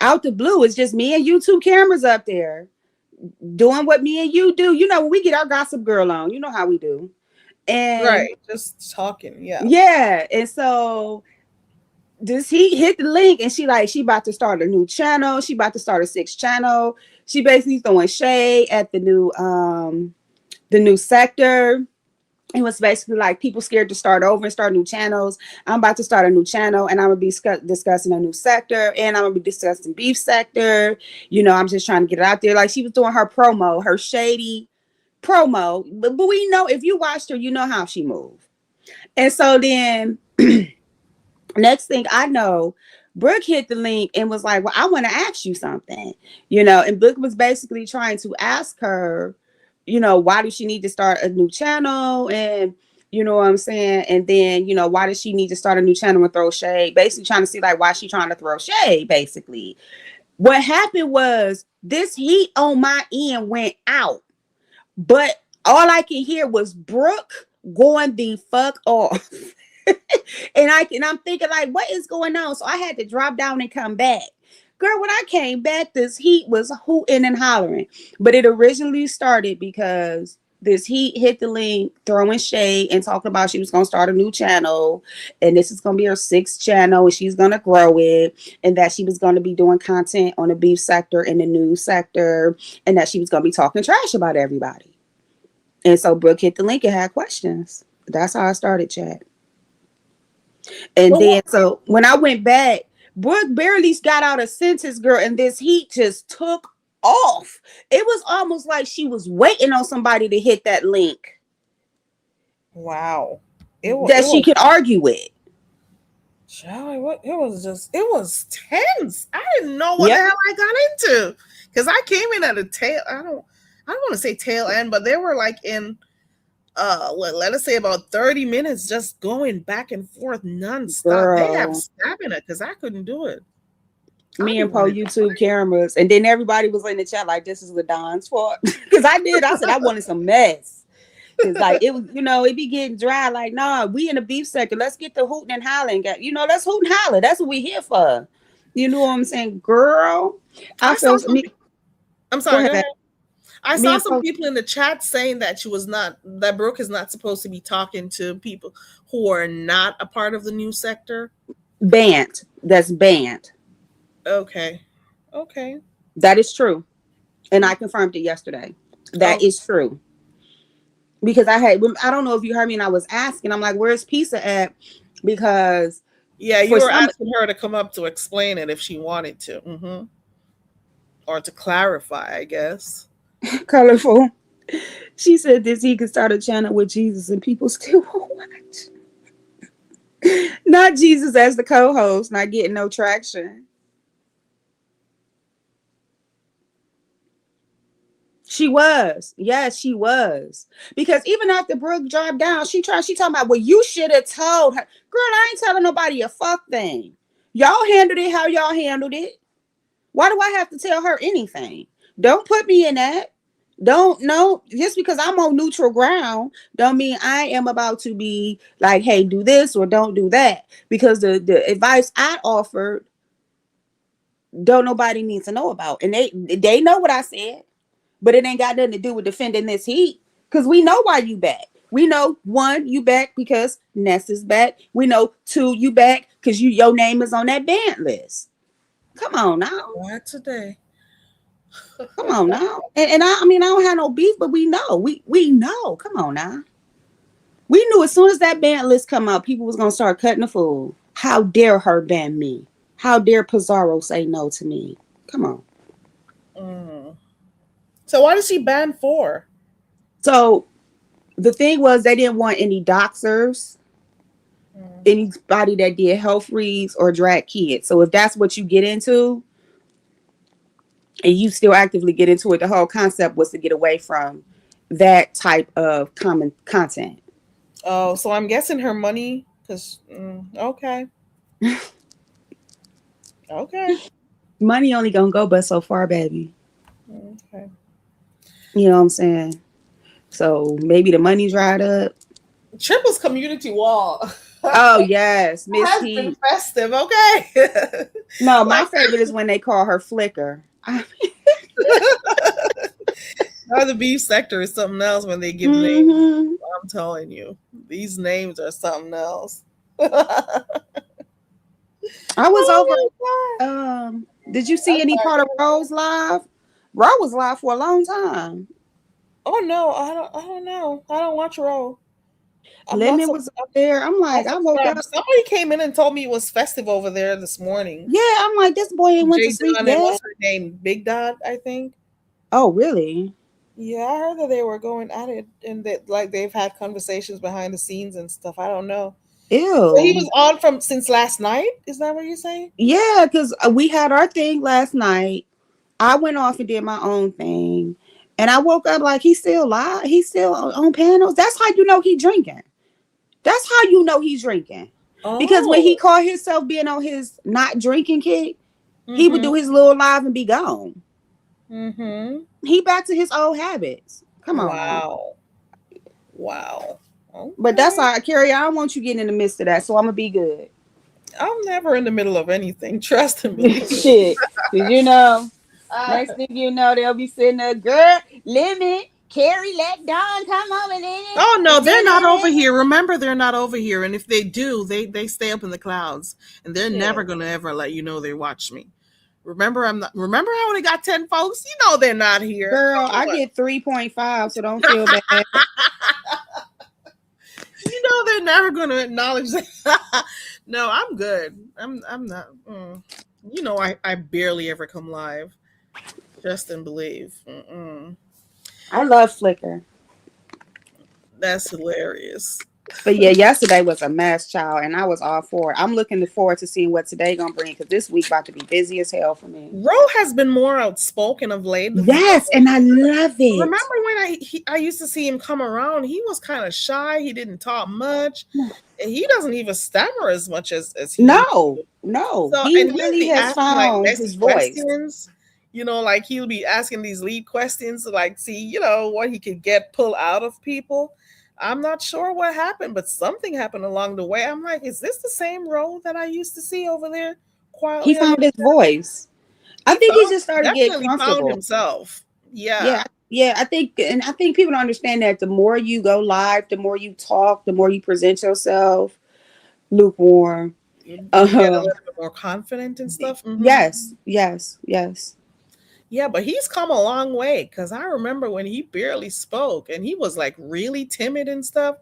out the blue. It's just me and YouTube cameras up there doing what me and you do. When we get our gossip girl on, you know how we do. And right, just talking. Yeah. Yeah. And so this Heat hit the link and she about to start a new channel. She about to start a 6th channel. She basically throwing shade at the new sector. It was basically like people scared to start over and start new channels. I'm about to start a new channel and I'm going to be discussing a new sector and I'm going to be discussing beef sector. I'm just trying to get it out there. Like she was doing her promo, her shady promo. But we know if you watched her, you know how she moved. And so then next thing I know, Brooke hit the link and was like, well, I want to ask you something, and Brooke was basically trying to ask her, why does she need to start a new channel? And you know what I'm saying? And then, why does she need to start a new channel and throw shade? Basically trying to see like why she trying to throw shade, basically. What happened was this Heat on my end went out, but all I could hear was Brooke going the fuck off. and I'm thinking like, what is going on? So I had to drop down and come back. Girl, when I came back, this heat was hooting and hollering. But it originally started because this heat hit the link, throwing shade and talking about she was going to start a new channel. And this is going to be her 6th channel and she's going to grow it. And that she was going to be doing content on the beef sector and the news sector. And that she was going to be talking trash about everybody. And so Brooke hit the link and had questions. That's how I started, chat. And Well, then, so when I went back, Brooke barely got out a sentence, girl, and this heat just took off. It was almost like she was waiting on somebody to hit that link wow. that she could argue with. Charlie, it was tense. I didn't know what the hell I got into. Because I came in at a tail, I don't want to say tail end, but they were like in let us say about 30 minutes just going back and forth nonstop. Girl. They have stamina because I couldn't do it. Me and Poe YouTube cameras, and then everybody was in the chat like, this is LaDon's fault. Because I said I wanted some mess. Because like it was, it be getting dry. Like, nah, we in the beef sector. Let's get the hooting and hollering. Let's hoot and holler. That's what we here for. You know what I'm saying? Girl. I'm sorry. Go ahead. I saw some people in the chat saying that that Brooke is not supposed to be talking to people who are not a part of the news sector. Banned. That's banned. Okay. That is true. And I confirmed it yesterday. That is true. Because I don't know if you heard me and I was asking, I'm like, where's Pizza at? Because yeah, you were asking her to come up to explain it if she wanted to. Mm-hmm. Or to clarify, I guess. Colorful. She said this he could start a channel with Jesus and people still won't watch. Not Jesus as the co-host, not getting no traction. She was. Yes, she was. Because even after Brooke dropped down, she talking about, well, you should have told her. Girl, I ain't telling nobody a fuck thing. Y'all handled it how y'all handled it. Why do I have to tell her anything? Don't put me in that. Don't know. Just because I'm on neutral ground don't mean I am about to be like, hey, do this or don't do that. Because the advice I offered, don't nobody need to know about. And they know what I said. But it ain't got nothing to do with defending this heat. Because we know why you back. We know, 1, you back because Ness is back. We know, 2, you back because your name is on that ban list. Come on now. What today? Come on now. And I don't have no beef, but we know. We know. Come on now. We knew as soon as that ban list come out, people was going to start cutting the fool. How dare her ban me? How dare Pizarro say no to me? Come on. So what is she banned for? So the thing was they didn't want any doxers, anybody that did health reads or drag kids. So if that's what you get into and you still actively get into it, the whole concept was to get away from that type of common content. Oh, so I'm guessing her money, because, okay. Okay. Money only gonna go but so far, baby. Okay. You know what I'm saying? So maybe the money dried up. Triple's community wall. Oh yes, Miss Has P. been festive, okay. No, my favorite is when they call her Flicker. The beef sector is something else when they give names. I'm telling you, these names are something else. I was over. Did you see any part of Rose live? Ro was live for a long time. Oh no, I don't know. I don't watch Ro. Lemon was up there. I'm like, I woke up. Somebody came in and told me it was festive over there this morning. Yeah, I'm like, this boy ain't went to sleep yet. What's her name? Big Dot, I think. Oh, really? Yeah, I heard that they were going at it and that like they've had conversations behind the scenes and stuff. I don't know. Ew. So he was on since last night? Is that what you're saying? Yeah, because we had our thing last night. I went off and did my own thing. And I woke up like he's still live. He's still on panels. That's how you know he's drinking. That's how you know he's drinking. Oh. Because when he called himself being on his not drinking kick, he would do his little live and be gone. He back to his old habits. Come on. Wow. But that's Okay. all right, Carrie. I don't want you getting in the midst of that, so I'm gonna be good. I'm never in the middle of anything. Trust and believe. Shit, because you know, Uh, next thing you know, they'll be sitting there, girl, limit, Carrie, let Dawn come over in oh no, they're not over it. here. Remember, they're not over here. And if they do, they stay up in the clouds, and they're never Shit. gonna ever let you know they watch me. Remember, I'm not. Remember, I only got 10 folks. You know they're not here. Girl, Come I on. get 3.5, so don't feel bad. You know they're never gonna acknowledge that. No, I'm good. I'm not. You know, I barely ever come live. Trust and believe. I love Flickr. That's hilarious. But yeah, yesterday was a mess, child, and I was all for it. I'm looking forward to seeing what today gonna bring because this week about to be busy as hell for me. Ro has been more outspoken of late. Yes, and I love it. Remember when I used to see him come around? He was kind of shy. He didn't talk much. And he doesn't even stammer as much as he used No, to. no, So, he and he'll really be has asking like found messy his voice. questions. You know, like he'll be asking these lead questions to like see, what he could pull out of people. I'm not sure what happened, but something happened along the way. I'm like, is this the same role that I used to see over there He quietly on the found his voice. I he think he found just started getting definitely found comfortable. himself. Yeah, Yeah. yeah, I think people don't understand that the more you go live, the more you talk, the more you present yourself lukewarm. You get a Uh, little bit more confident and stuff. yes, yes, yes. Yeah, but he's come a long way because I remember when he barely spoke and he was like really timid and stuff.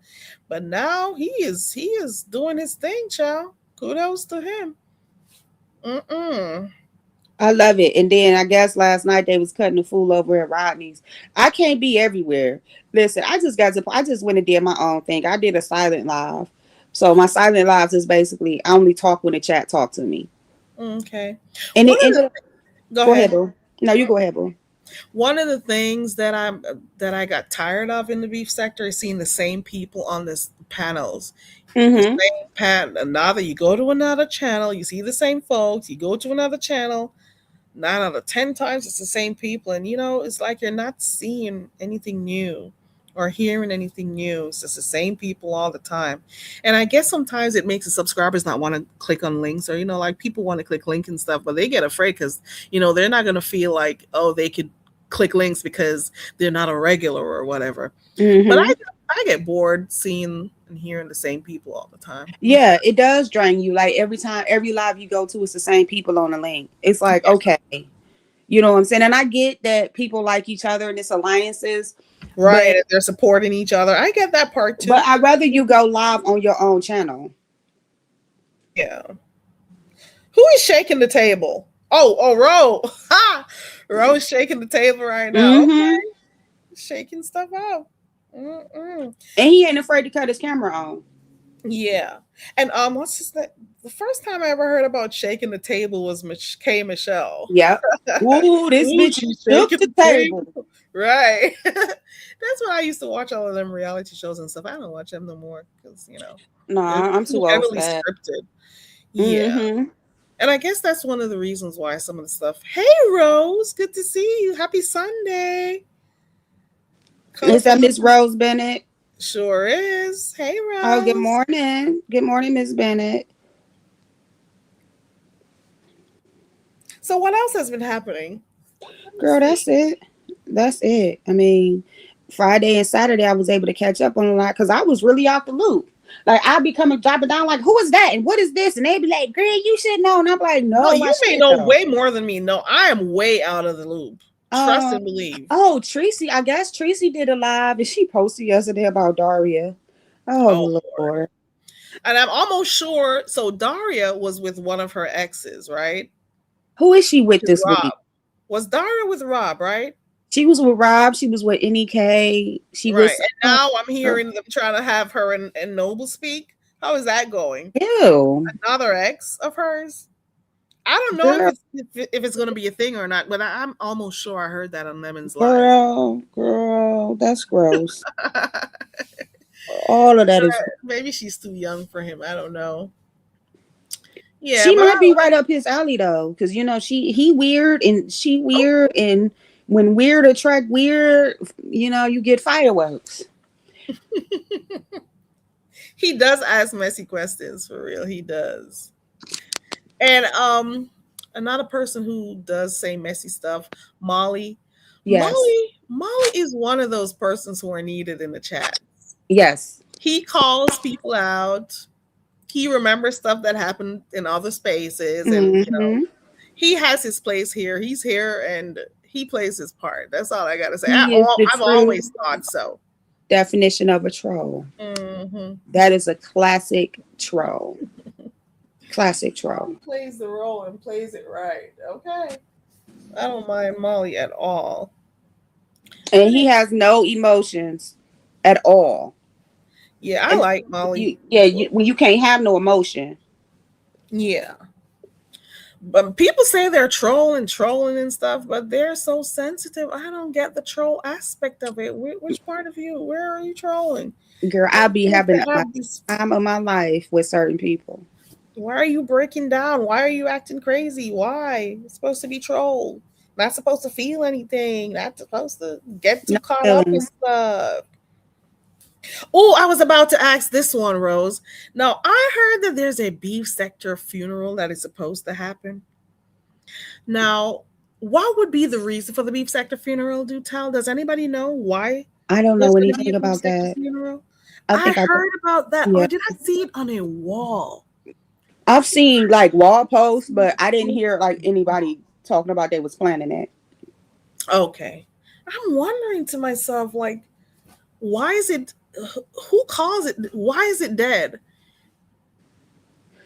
But now he is doing his thing, child. Kudos to him. Mm-mm. I love it. And then I guess last night they was cutting the fool over at Rodney's. I can't be everywhere. Listen, I just went and did my own thing. I did a silent live. So my silent lives is basically I only talk when the chat talk to me. Okay. And One it of the ended up, Go go ahead, ahead. boo. No, you go ahead, boo. One of the things that I got tired of in the beef sector is seeing the same people on this panels. The Mm-hmm. same panel. Now that you go to another channel, you see the same folks. You go to another channel, 9 out of 10 times it's the same people, and it's like you're not seeing anything new or hearing anything new. It's just the same people all the time. And I guess sometimes it makes the subscribers not want to click on links, or like people want to click link and stuff, but they get afraid because they're not going to feel like, oh, they could click links because they're not a regular or whatever. But Mm-hmm. I get bored seeing and hearing the same people all the time. Yeah, it does drain you. Like every time, every live you go to, it's the same people on the link. It's like, okay, you know what I'm saying? And I get that people like each other and it's alliances, Right, but and they're supporting each other. I get that part but too. I'd rather you go live on your own channel. Yeah. Who is shaking the table? Oh, Ro. Ha! Ro's shaking the table right now. Mm-hmm. Okay. Shaking stuff out. Mm-mm. And he ain't afraid to cut his camera on. Yeah. And what's his name? The first time I ever heard about shaking the table was K Michelle. Yep. Ooh, this Ooh, bitch she's shook shaking the the table. table. Right. That's when I used to watch all of them reality shows and stuff. I don't watch them no more because, they're Nah, I'm too too old for heavily that. scripted. Yeah. Mm-hmm. And I guess that's one of the reasons why some of the stuff. Hey, Rose, good to see you. Happy Sunday. Is that Colorful. Miss Rose Bennett? Sure is. Hey, Oh, good Rose. morning. Good morning, Miss Bennett. So, what else has been happening? Let me Girl, see. that's it. That's it. I mean, Friday and Saturday I was able to catch up on a lot because I was really off the loop. Like I'd be coming dropping down like, who is that? And what is this? And they'd be like, girl, you should know. And I'm like, No, no, I you may should know know. way more than me. No, I am way out of the loop. Trust Um, and believe. oh, Tracy, I guess Tracy did a live and she posted yesterday about Daria. Oh, Oh Lord. Lord. And I'm almost sure. So, Daria was with one of her exes, right? Who is she with this Rob. week? Was Daria with Rob, right? She was with Rob, she was with NEK, she Right. was And now I'm hearing them trying to have her and Noble speak. How is that going? ew. Another ex of hers? I don't know Girl, if it's going to be a thing or not, but I'm almost sure I heard that on Lemon's live. girl, that's gross. All of that is. Maybe she's too young for him. I don't know. Yeah, She but might be right up his alley though, because he weird and she weird, and when weird attract weird, you get fireworks. He does ask messy questions for real. He does. And another person who does say messy stuff, Molly. Yes. Molly is one of those persons who are needed in the chat. Yes. He calls people out. He remembers stuff that happened in other spaces, and Mm-hmm. he has his place here. He's here and he plays his part. That's all I gotta say. He is the I've true always thought so. definition of a troll. Mm-hmm. That is a classic troll. Classic troll. He plays the role and plays it right. Okay. I don't mind Molly at all. And he has no emotions at all. Yeah, I like Molly. When you can't have no emotion. Yeah. But people say they're trolling and stuff, but they're so sensitive. I don't get the troll aspect of it. Which part of you? Where are you trolling? Girl, I'll be having a time of my life with certain people. Why are you breaking down? Why are you acting crazy? Why? You're supposed to be trolled. Not supposed to feel anything. Not supposed to get too caught up in stuff. Oh, I was about to ask this one, Rose. Now, I heard that there's a beef sector funeral that is supposed to happen. Now, what would be the reason for the beef sector funeral? Do tell. Does anybody know why? I don't know anything about that. Funeral? I heard about that. Yeah. Or did I see it on a wall? I've seen like wall posts, but I didn't hear like anybody talking about they was planning it. Okay. I'm wondering to myself, like, why is it, who calls it, why is it dead?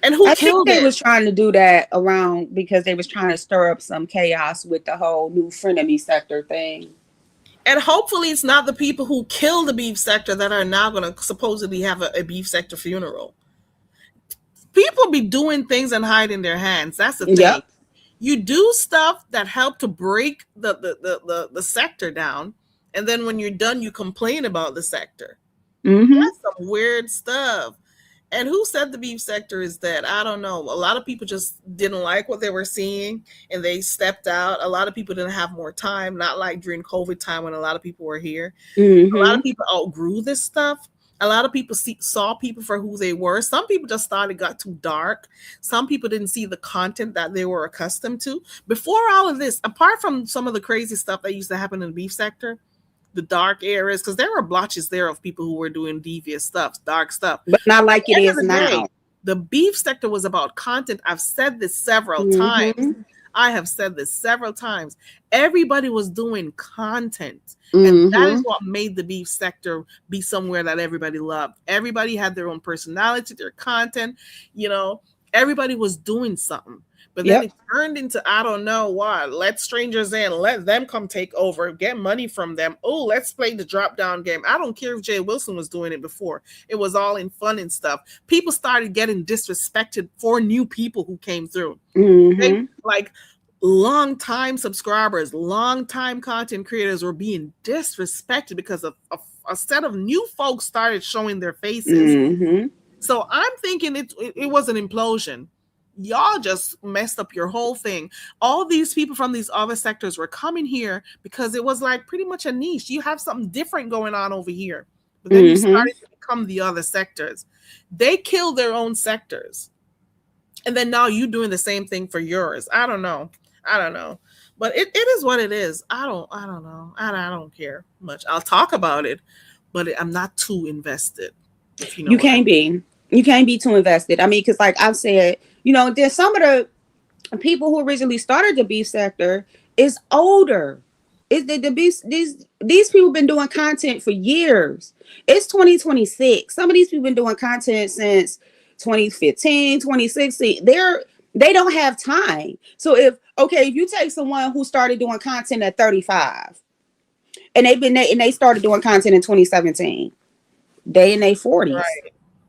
And who killed it? They was trying to do that around because they was trying to stir up some chaos with the whole new frenemy sector thing. And hopefully it's not the people who killed the beef sector that are now going to supposedly have a beef sector funeral. People be doing things and hiding their hands. That's the thing. Yep. You do stuff that help to break the sector down, and then when you're done, you complain about the sector. Mm-hmm. That's some weird stuff. And who said the beef sector is dead? I don't know. A lot of people just didn't like what they were seeing, and they stepped out. A lot of people didn't have more time, not like during COVID time when a lot of people were here. Mm-hmm. A lot of people outgrew this stuff. A lot of people saw people for who they were. Some people just thought it got too dark. Some people didn't see the content that they were accustomed to. Before all of this, apart from some of the crazy stuff that used to happen in the beef sector, the dark areas, because there were blotches there of people who were doing devious stuff, dark stuff. But not like it is now. The beef sector was about content. I've said this several times. I have said this several times. Everybody was doing content. And that is what made the beef sector be somewhere that everybody loved. Everybody had their own personality, their content, everybody was doing something. But then it turned into, I don't know what, let strangers in, let them come take over, get money from them. Oh, let's play the drop down game. I don't care if Jay Wilson was doing it before. It was all in fun and stuff. People started getting disrespected for new people who came through. Like long time subscribers, long time content creators were being disrespected because of a set of new folks started showing their faces. So I'm thinking it was an implosion. Y'all just messed up your whole thing. All these people from these other sectors were coming here because it was like pretty much a niche. You have something different going on over here. But then you started to become the other sectors. They killed their own sectors. And then now you doing the same thing for yours. I don't know. But it is what it is. I don't know. I don't care much. I'll talk about it, but I'm not too invested. If you can't be. You can't be too invested. I mean, because like I've said, there's some of the people who originally started the beef sector is older. Is the beef, these people been doing content for years. It's 2026. Some of these people been doing content since 2015, 2016. They don't have time. So if you take someone who started doing content at 35 and they started doing content in 2017, they in their 40s.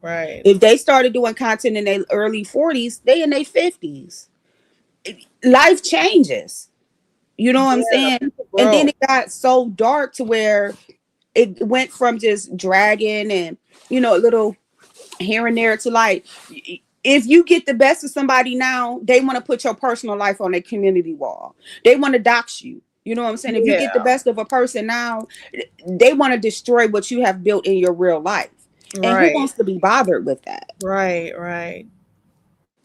Right. If they started doing content in their early 40s, they in their 50s. Life changes. You know what I'm saying? And then it got so dark to where it went from just dragging and, a little here and there to like, if you get the best of somebody now, they want to put your personal life on their community wall. They want to dox you. You know what I'm saying? If you get the best of a person now, they want to destroy what you have built in your real life. And who Right. wants to be bothered with that? Right.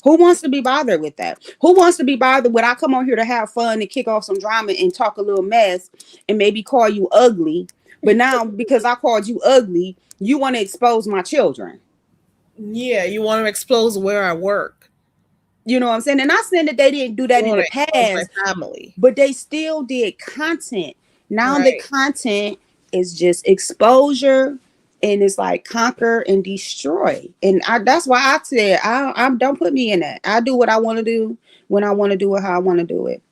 Who wants to be bothered with that? Who wants to be bothered when I come on here to have fun and kick off some drama and talk a little mess and maybe call you ugly? But now, because I called you ugly, you want to expose my children. Yeah, you want to expose where I work. You know what I'm saying? And not saying that they didn't do that You in want the to expose past, my family. but they still did content. Now the Right. content is just exposure, and it's like conquer and destroy. And that's why I said, I don't put me in that. I do what I want to do when I want to do it, how I want to do it,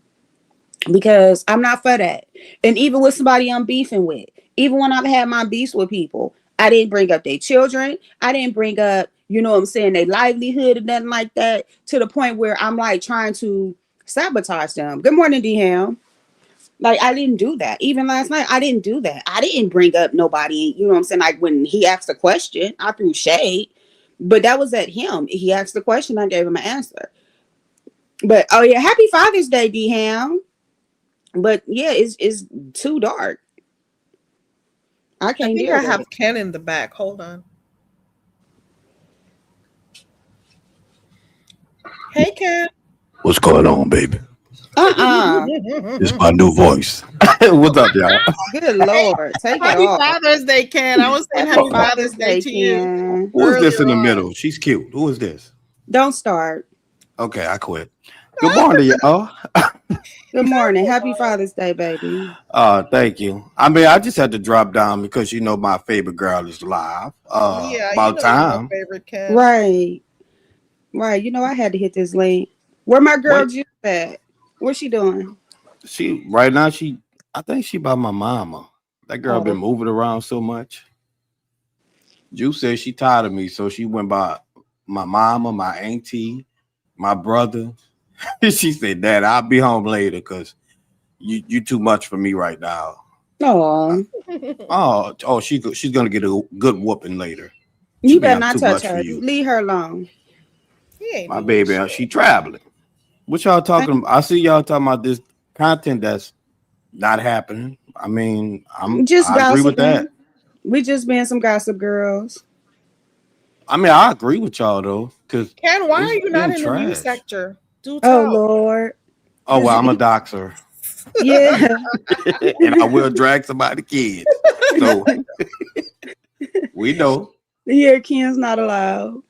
because I'm not for that. And even with somebody I'm beefing with, even when I've had my beefs with people, I didn't bring up their children. I didn't bring up, you know what I'm saying, their livelihood and nothing like that, to the point where I'm like trying to sabotage them. Good morning, D-Ham. Like, I didn't do that. Even last night, I didn't do that. I didn't bring up nobody. You know what I'm saying? Like, when he asked a question, I threw shade. But that was at him. He asked the question, I gave him an answer. But, oh yeah, happy Father's Day, D-Ham. But yeah, it's too dark. I I can't think deal I with have it. Ken in the back. Hold on. Hey, Ken. What's going on, baby? It's my new voice. What's up, y'all? Good Lord. Take it Happy off. Father's Day, Ken. I was saying Happy Happy Father's Day to you Ken. Who is this earlier in the on. middle? She's cute. Who is this? Don't start. Okay, I quit. Good morning, y'all. Good morning. Happy Father's Day, baby. Thank you. I mean, I just had to drop down because you know my favorite girl is live. Yeah, you About know you're my time. favorite, Ken. Right. Right. You know, I had to hit this link. Where my girl Wait, Juice at? What's she doing? she right now. I think she by my mama. That girl Oh, been moving around so much. Juice said she tired of me, so she went by my mama, my auntie, my brother. She said, "Dad, I'll be home later because you too much for me right now." no. She's gonna get a good whooping later. She You mean better I'm not too touch much for her. you, Leave her alone. He ain't my doing baby. shit. She traveling. What y'all talking about? I see y'all talking about this content that's not happening. I mean, Just I agree with gossiping. that. We just being some gossip girls. I mean, I agree with y'all though, because Ken, why are it's you not getting in the news trash. sector? Do Oh tell. Lord. Oh Cause well, I'm a doxer, yeah. and I will drag somebody's kids. So we know. Yeah, Ken's not allowed.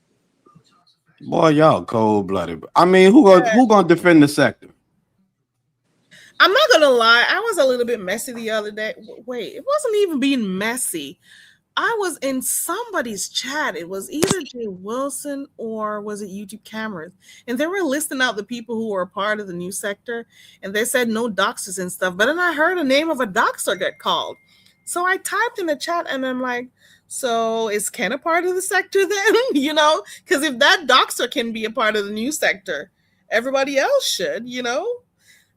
Boy, y'all cold blooded. I mean, who gonna defend the sector? I'm not gonna lie, I was a little bit messy the other day. Wait, it wasn't even being messy. I was in somebody's chat. It was either Jay Wilson or was it YouTube cameras? And they were listing out the people who were a part of the new sector. And they said no doxers and stuff. But then I heard the name of a doxer get called. So I typed in the chat and I'm like, so is Ken a part of the sector then? You know, because if that doxer can be a part of the new sector, everybody else should, you know?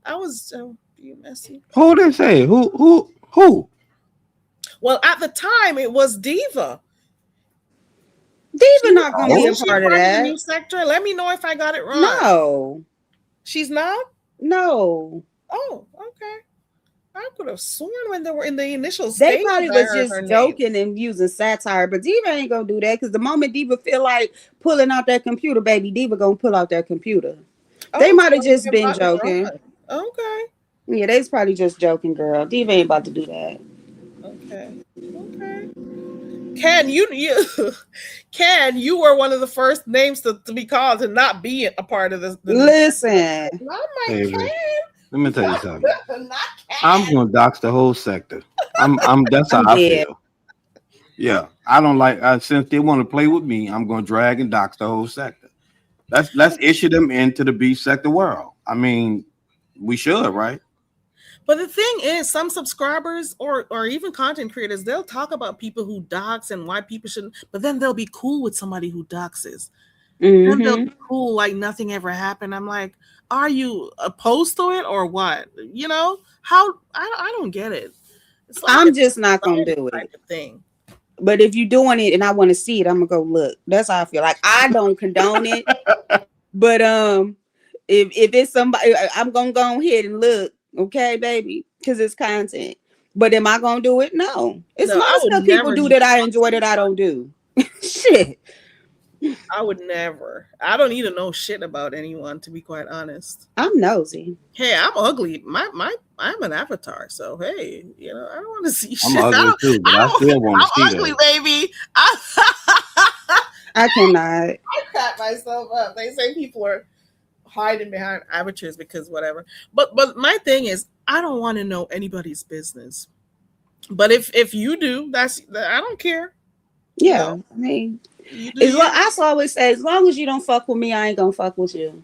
I was being messy. Who they say? Who? Well, at the time, it was Diva. Diva not gonna be a Isn't she a part of part of the that. new sector? Let me know if I got it wrong. No. She's not? No. Oh, okay. I could have sworn when they were in the initial They stages, probably I was heard her just name. joking and using satire, but Diva ain't gonna do that because the moment Diva feel like pulling out that computer, baby, Diva gonna pull out that computer. They Oh, might have so just they've been gotten joking. wrong. Okay. Yeah, they's probably just joking, girl. Diva ain't about to do that. Okay. Ken, Ken, you were one of the first names to be called to not be a part of the Listen, not my Baby, Ken. let me tell you something. Not I'm Ken. gonna dox the whole sector. That's how I'm I dead. feel. Yeah, I don't like. Since they want to play with me, I'm gonna drag and dox the whole sector. Let's issue them into the beef sector world. I mean, we should, right? But the thing is, some subscribers or even content creators, they'll talk about people who dox and why people shouldn't, but then they'll be cool with somebody who doxes. Then they'll be cool like nothing ever happened. I'm like, are you opposed to it or what? You know, how I don't get it. It's like I'm just not gonna do type it. of thing. But if you're doing it and I want to see it, I'm gonna go look. That's how I feel. Like I don't condone it, but if it's somebody, I'm gonna go ahead and look. Okay, baby, because it's content. But am I gonna do it? No. It's a No, lot I of would stuff people never do do that I enjoy that I don't do. Shit. I would never. I don't need to know shit about anyone, to be quite honest. I'm nosy. Hey, I'm ugly. I'm an avatar, so hey, I don't want to see I'm shit. ugly too, but I still want to I'm see ugly, that. baby. I I cannot. crap myself up. They say people are hiding behind avatars because whatever. But my thing is, I don't want to know anybody's business. But if you do, I don't care. Yeah. I mean, You do you. I always say, as long as you don't fuck with me, I ain't gonna fuck with you.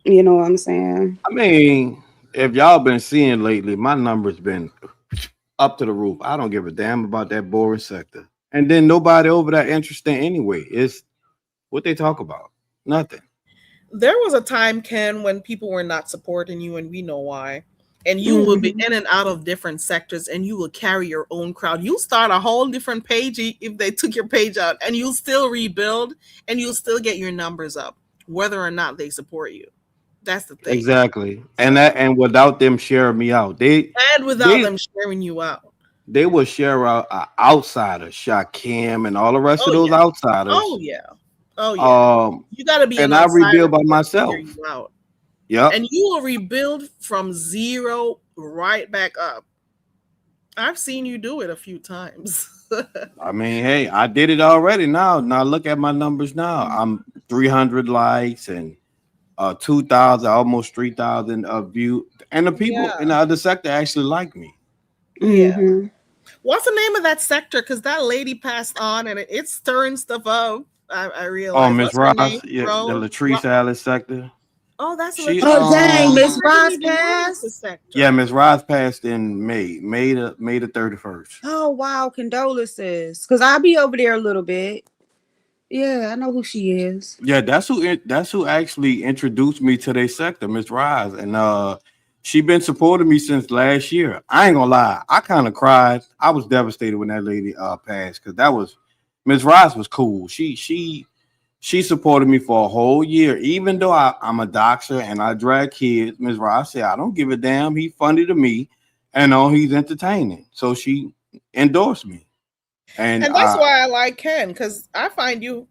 You know what I'm saying? I mean, if y'all been seeing lately, my numbers been up to the roof. I don't give a damn about that boring sector. And then nobody over there interesting anyway. It's what they talk about. Nothing. There was a time, Ken, when people were not supporting you, and we know why. And you will be in and out of different sectors, and you will carry your own crowd. You'll start a whole different page if they took your page out, and you'll still rebuild, and you'll still get your numbers up, whether or not they support you. That's the thing. Exactly. And without them sharing me out, And without them sharing you out. they will share out outsiders, Shakim and all the rest of Oh those yeah. outsiders. Oh yeah. Oh yeah. You got to be And an I outsider rebuild by to myself. hear you out. Yep. And you will rebuild from zero right back up. I've seen you do it a few times. I mean, hey, I did it already. Now look at my numbers now. I'm 300 likes and 2,000, almost 3,000 view, and the people in the other sector actually like me. Yeah. Mm-hmm. What's the name of that sector? Because that lady passed on, and it's stirring stuff up. I realize. Oh, Miss What's her Ross, name? yeah, the Latrice Alice sector. Oh, that's She, Latrice. Oh dang, Miss I Ross didn't even notice the passed. sector. Yeah, Miss Ross passed in May the 31st. Oh wow, condolences. Cause I'll be over there a little bit. Yeah, I know who she is. Yeah, that's who actually introduced me to their sector, Miss Ross, and she been supporting me since last year. I ain't gonna lie, I kind of cried. I was devastated when that lady passed because that was Miss Ross was cool. She supported me for a whole year, even though I'm a doxer and I drag kids. Miss Ross said, I don't give a damn. He's funny to me, and he's entertaining. So she endorsed me. And that's why I like Ken, because I find you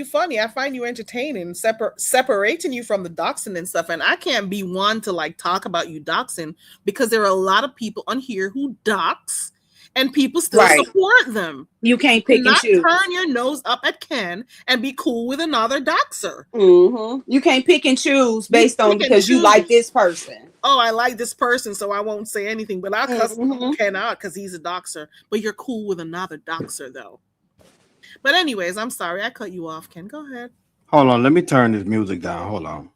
funny. I find you entertaining, separating you from the doxing and stuff. And I can't be one to like talk about you doxing because there are a lot of people on here who dox and people still support them. You can't pick and choose. Turn your nose up at Ken and be cool with another doxer. Mm-hmm. You can't pick and choose based on because you like this person. Oh, I like this person, so I won't say anything. But I'll cuss Ken out because he's a doxer. But you're cool with another doxer, though. But anyways, I'm sorry. I cut you off, Ken. Go ahead. Hold on. Let me turn this music down. Hold on.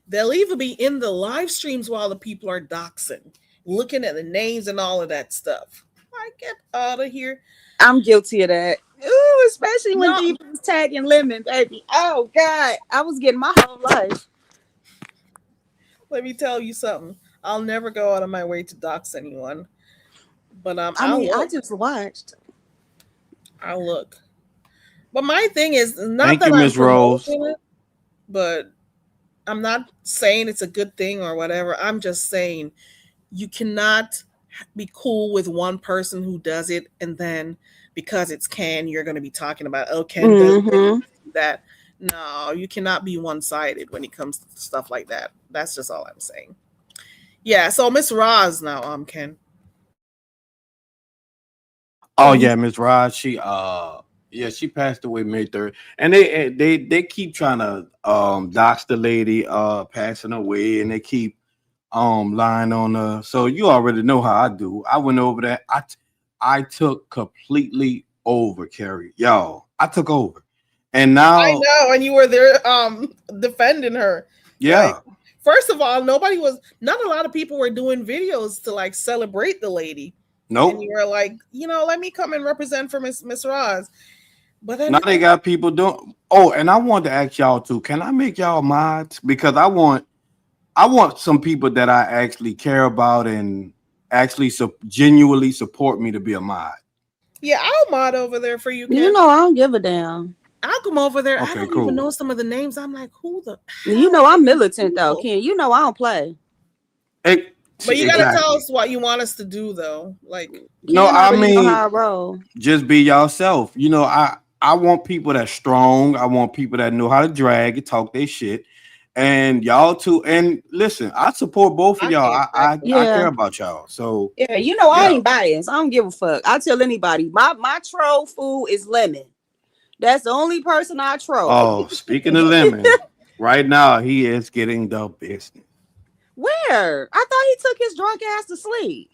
They'll either be in the live streams while the people are doxing, looking at the names and all of that stuff. I get out of here. I'm guilty of that. Ooh, especially when Diva was tagging Lemon, baby. Oh, God. I was getting my whole life. Let me tell you something. I'll never go out of my way to dox anyone. But I just watched. I'll look. But my thing is not Thank that you, I'm Ms. Rose. it, but I'm not saying it's a good thing or whatever. I'm just saying you cannot be cool with one person who does it, and then because it's Ken, you're going to be talking about Ken does that. No, you cannot be one-sided when it comes to stuff like that. That's just all I'm saying. Yeah, so Miss Roz now, Ken. Oh yeah, Miss Roz, she passed away May 3rd. And they keep trying to dox the lady passing away, and they keep lying on her. So you already know how I do. I went over there. I took completely over, Carrie. Y'all, I took over. And now I know, and you were there defending her. Yeah. Like, first of all, not a lot of people were doing videos to like celebrate the lady. Nope. And you were like, let me come and represent for Miss Roz. But then now they got people doing. Oh, and I want to ask y'all too. Can I make y'all mods? Because I want some people that I actually care about and actually genuinely support me to be a mod. Yeah, I'll mod over there for you. Ken. You know I don't give a damn. I'll come over there. Okay, I don't even know some of the names. I'm like, who the? You know I'm militant though, Ken. You know I don't play. Hey, But you gotta Exactly. tell us what you want us to do, though. Like, No, Ken I already know mean, how I roll. just be yourself. You know, I want people that's strong. I want people that know how to drag and talk their shit. And y'all too. And listen, I support both of I y'all. can't I Yeah. care about y'all. So Yeah, you know, I yeah. ain't biased. I don't give a fuck. I tell anybody, my troll food is lemon. That's the only person I troll. Oh, speaking of lemon, right now he is getting the business. Where? I thought he took his drunk ass to sleep.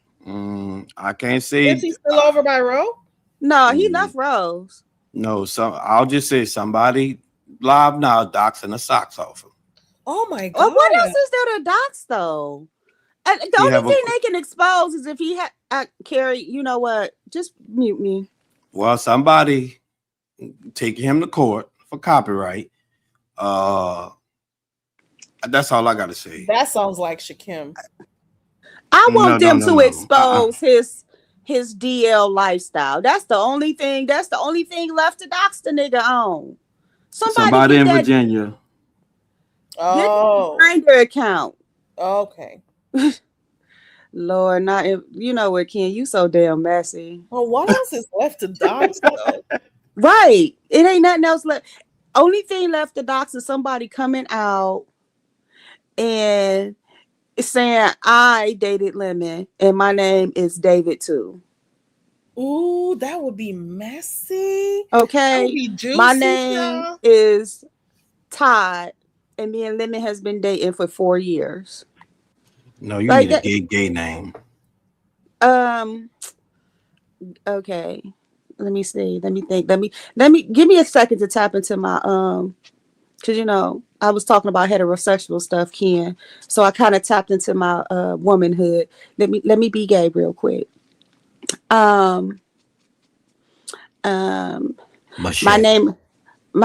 I can't is say he still over by Roe? No, he mm, left Rose. no. So I'll just say somebody live now doxing the socks off him. Oh my god! Well, what else is there to dox though? And the He only have a- thing they can expose is if he had Carrie. You know what? Just mute me. Well, somebody taking him to court for copyright. That's all I gotta say. That sounds like Shakim. I want No, them no, to no. expose his DL lifestyle. That's the only thing. That's the only thing left to dox the nigga on. Somebody get in that, Virginia. get Oh, the Grindr account. okay. Lord, not if, you know what, Ken? You so damn messy. Well, what else is left to dox though? Right. It ain't nothing else left. Only thing left to dox is somebody coming out and saying I dated Lemon and my name is David too. Ooh, that would be messy. Okay. That would be juicy. My name y'all. is Todd and me and Lemon has been dating for 4 years. No, you Like need a that- gay name. Okay. Let me see. Let me think. Let me give me a second to tap into my because you know I was talking about heterosexual stuff, Ken. So I kind of tapped into my womanhood. Let me be gay real quick. My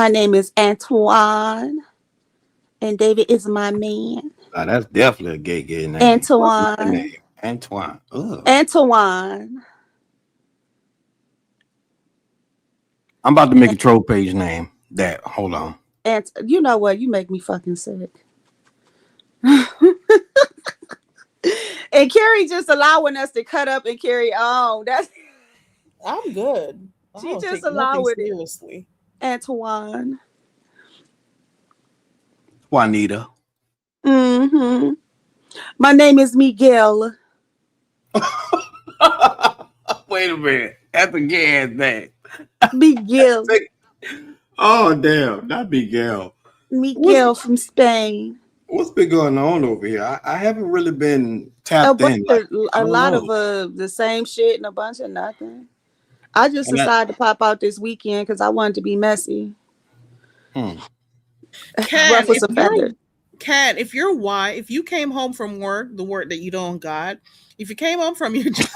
name is Antoine, and David is my man. That's definitely a gay name. Antoine. What's my name? Antoine. Ugh. Antoine. I'm about to make a troll page name. That hold on. And you know what? You make me fucking sick. And Carrie just allowing us to cut up and carry on. That's I'm good. I She don't just take nothing allowed it. seriously. Antoine. Juanita. Mm-hmm. My name is Miguel. Wait a minute. That's a gay ass name. Miguel. Oh damn, not Miguel. Miguel from Spain. What's been going on over here? I haven't really been A, tapped in. Like, I a don't lot know. of the same shit and a bunch of nothing. I just And that- decided to pop out this weekend because I wanted to be messy. Ken, Ruffle some feathers. if you came home from work, the work that you don't got, if you came home from your job,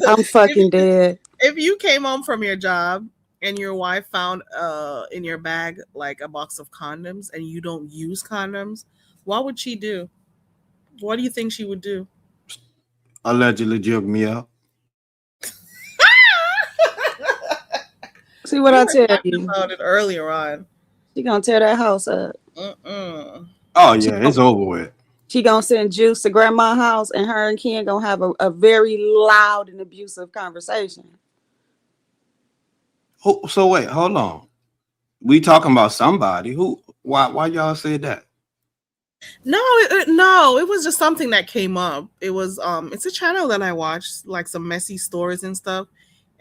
I'm fucking dead. if you came home from your job and your wife found in your bag like a box of condoms and you don't use condoms, what would she do? What do you think she would do? Allegedly jug me up. See what We I were tell talking you? about it earlier on. She gonna tear that house up. Mm-mm. Oh yeah, it's over with. She gonna send Juice to grandma's house, and her and Ken gonna have a very loud and abusive conversation. So wait, hold on. We talking about somebody who? Why y'all said that? No, it was just something that came up. It was it's a channel that I watched, like some messy stories and stuff.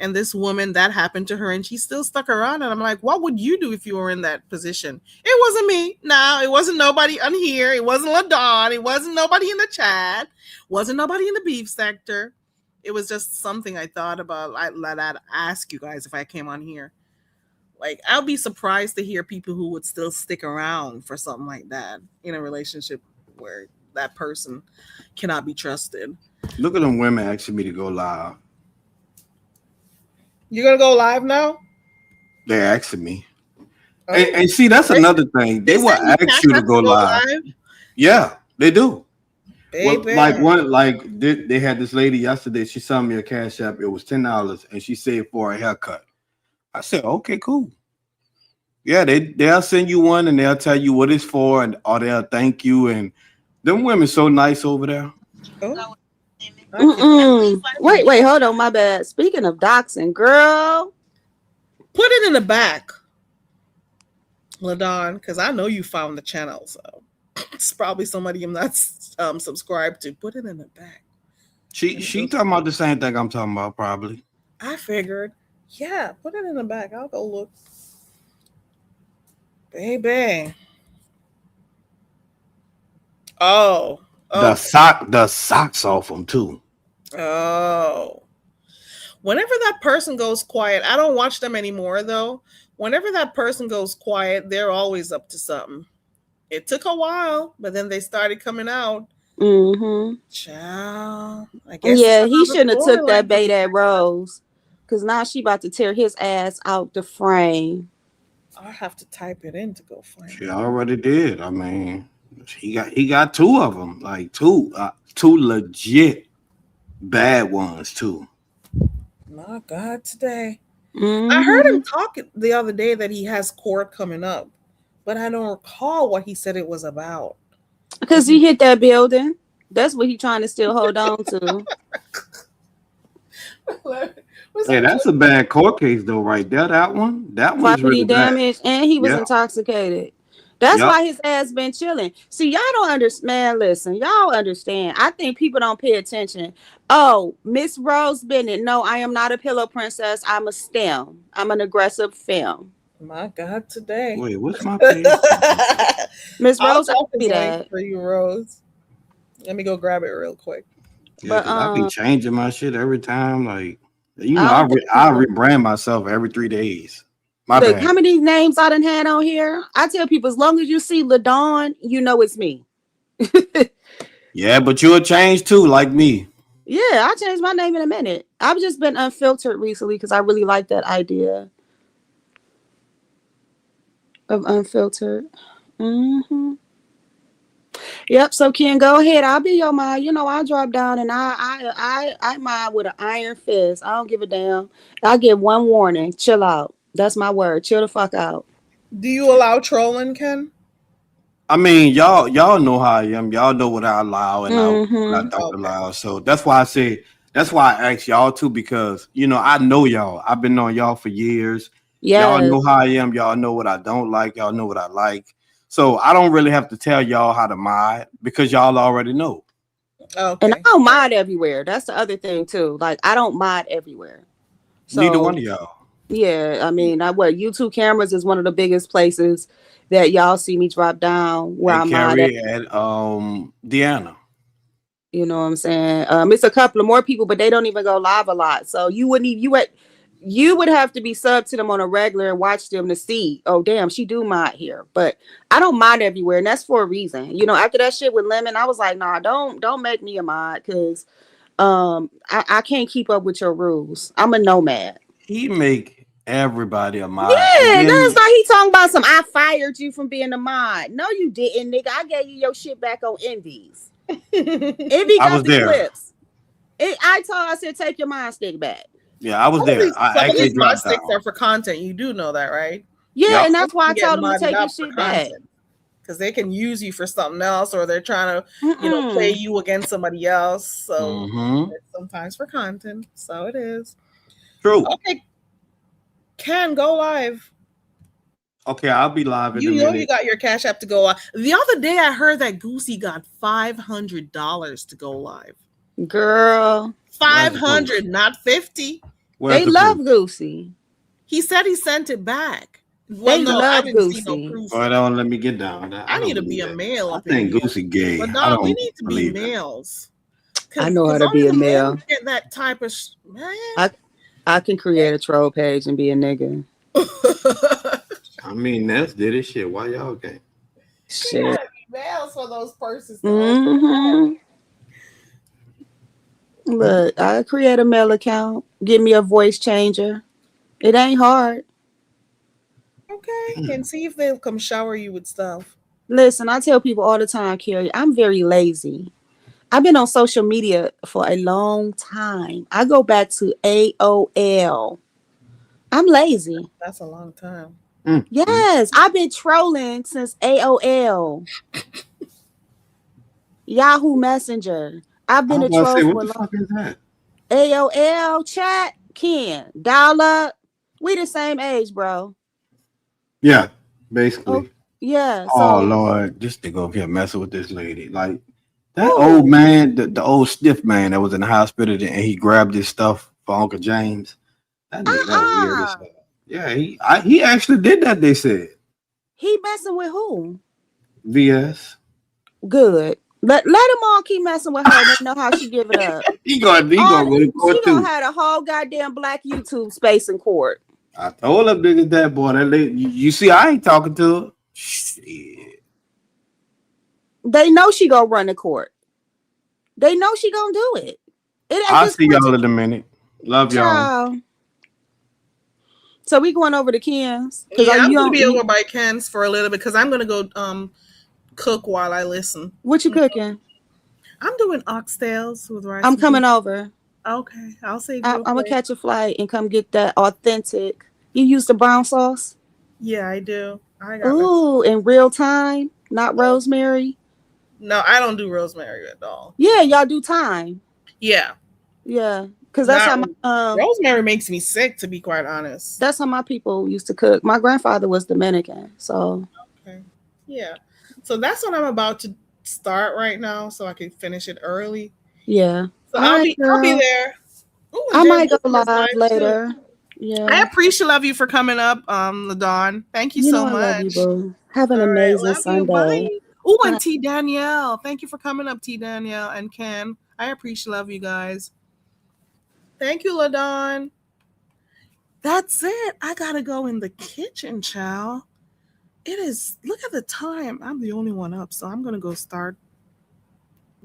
And this woman, that happened to her and she still stuck around. And I'm like, what would you do if you were in that position? It wasn't me. No, it wasn't nobody on here. It wasn't LaDawn. It wasn't nobody in the chat. Wasn't nobody in the beef sector. It was just something I thought about. I'd ask you guys if I came on here. Like, I'll be surprised to hear people who would still stick around for something like that in a relationship where that person cannot be trusted. Look at them women asking me to go live. You're gonna go live now? They're asking me. Oh. And see, that's another thing. They will ask you to go live. Yeah, they do. Well, they had this lady yesterday. She sent me a cash app. It was $10, and she said for a haircut. I said, okay, cool. Yeah, they'll send you one, and they'll tell you what it's for, or they'll thank you and Them women so nice over there. Oh, Wait, hold on, my bad. Speaking of doxing, girl. put it in the back, LaDon, because I know you found the channel, so it's probably somebody I'm not subscribed to. Put it in the back. She talking about the same thing I'm talking about, probably. I figured, yeah, put it in the back. I'll go look. Baby. Oh. The socks off them too. Oh. Whenever that person goes quiet, I don't watch them anymore though. Whenever that person goes quiet, they're always up to something. It took a while, but then they started coming out. Mm-hmm. Child. I guess Yeah, he shouldn't have took that bait at Rose. Because now she about to tear his ass out the frame. I'll have to type it in to go find She it. already did. I mean, he got two of them, like two legit bad ones too. My God, today. Mm-hmm. I heard him talk the other day that he has court coming up, but I don't recall what he said it was about. Because he hit that building. That's what he trying to still hold on to. Hey, that's a bad court case though, right there. That one's Property really damage, and he was Yep. intoxicated. That's Yep. why his ass been chilling. See, y'all don't understand. Listen, y'all understand. I think people don't pay attention. Oh, Miss Rose Bennett. No, I am not a pillow princess. I'm a STEM. I'm an aggressive femme. My God, today. Wait, what's my page? Miss I'll Rose, I talk be his that. link for you, Rose. Let me go grab it real quick. Yeah, But, 'cause I be changing my shit every time. Like, you know, I I don't rebrand myself every 3 days. My Look, bad. how many names I done had on here? I tell people, as long as you see LaDawn, you know it's me. Yeah, but you'll change too, like me. Yeah, I changed my name in a minute. I've just been unfiltered recently because I really like that idea of unfiltered. Mm-hmm. Yep. So Ken, go ahead. I'll be your mind. You know, I'll drop down and I mind with an iron fist. I don't give a damn. I'll give one warning. Chill out. That's my word. Chill the fuck out. Do you allow trolling, Ken? I mean, y'all know how I am. Y'all know what I allow and what I Mm-hmm. don't Okay. allow. So that's why I say that's why I ask y'all too, because you know I know y'all. I've been on y'all for years. Y'all Yes. know how I am. Y'all know what I don't like. Y'all know what I like. So I don't really have to tell y'all how to mod because y'all already know. And I Okay. don't mod everywhere. That's the other thing too. Like I don't mod everywhere. Neither So one of y'all. yeah, I mean, YouTube cameras is one of the biggest places that y'all see me drop down where And I'm mod at. Carrie and Deanna. You know what I'm saying? It's a couple of more people, but they don't even go live a lot. So you wouldn't even you would have to be sub to them on a regular and watch them to see. Oh damn, she do mod here, but I don't mod everywhere, and that's for a reason. You know, after that shit with Lemon, I was like, nah, don't make me a mod because I can't keep up with your rules. I'm a nomad. He make everybody a mod, and Yeah, then that's like he talking about some. I fired you from being a mod. No, you didn't, nigga. I gave you your shit back on Envy's. Envy I got was the there. clips. I said take your mind stick back. Yeah, I was there. I Some of actually these mod dropped sticks down. are for content. You do know that, right? Yeah, Yep. and that's why I You get told him to modded take your up for shit back. content because they can use you for something else, or they're trying to, play you against somebody else. So it's sometimes for content. So it is. True. Okay, Ken, go live. Okay, I'll be live in a You know minute. you got your Cash App to go live. The other day I heard that Goosey got $500 to go live. Girl, $500, not 50. Where's they the love proof? Goosey. He said he sent it back. Well, They no, I love didn't see no Goosey. proof. Hold on, let me get down. I need to be a male I up in think here. Goosey gay. But I no, we don't need to be believe it. males. I know how to only be a the male. males get that type of man. I can create a troll page and be a nigga. I mean, Ness did it. Shit, why y'all gay? She gotta be males for those persons. Mm-hmm. Look, I create a mail account. Give me a voice changer. It ain't hard. Okay, and see if they'll come shower you with stuff. Listen, I tell people all the time, Carrie, I'm very lazy. I've been on social media for a long time. I go back to AOL. I'm lazy. That's a long time. Yes, I've been trolling since AOL. Yahoo Messenger. I've I been was a about to troll say, for what a the long. fuck is that? AOL chat, Ken, dial up. We the same age, bro. Yeah, Oh, basically. yeah. Oh So Lord, just to go up here messing with this lady. Like that old who? man, the old stiff man that was in the hospital and he grabbed his stuff for Uncle James. That nigga, that weird as Uh-uh. hell. Yeah, he actually did that, they said. He messing with who? VS. Good. Let them all keep messing with her. They know how she give it up. He gonna go to She court gonna too. have a whole goddamn black YouTube space in court. I told him niggas that boy. That lady, you see, I ain't talking to her. Shit. They know she gonna run the court. They know she gonna do it. It at I'll this see point, y'all in a minute. Love y'all. child. So we going over to Ken's because Yeah, I'm you gonna be don't. over by Ken's for a little bit because I'm gonna go cook while I listen. What you cooking? I'm doing oxtails with rice. I'm And coming peas. over. Okay, I'll save I'm you a gonna plate. catch a flight and come get that authentic. You use the brown sauce? Yeah, I do. I got this. Ooh, in real time, not rosemary. No, I don't do rosemary at all. Yeah, y'all do time. Yeah, Yeah, because not rosemary makes me sick, to be quite honest. that's how my people used to cook. My grandfather was Dominican, so Okay. Yeah. So that's what I'm about to start right now, so I can finish it early. yeah. So All I'll right, be girl. there. Ooh, and I Jared might go Wilson is live live too. later. I Yeah, appreciate you for coming up, LaDawn. Thank you you know so I love you, much. boo. Have an All right, amazing love you. Bye. Sunday. Oh, and Bye. T Danielle. Thank you for coming up, T Danielle and Ken. I appreciate love you guys. Thank you, LaDawn. That's it. I gotta go in the kitchen, child. It is, look at the time. I'm the only one up, so I'm gonna go start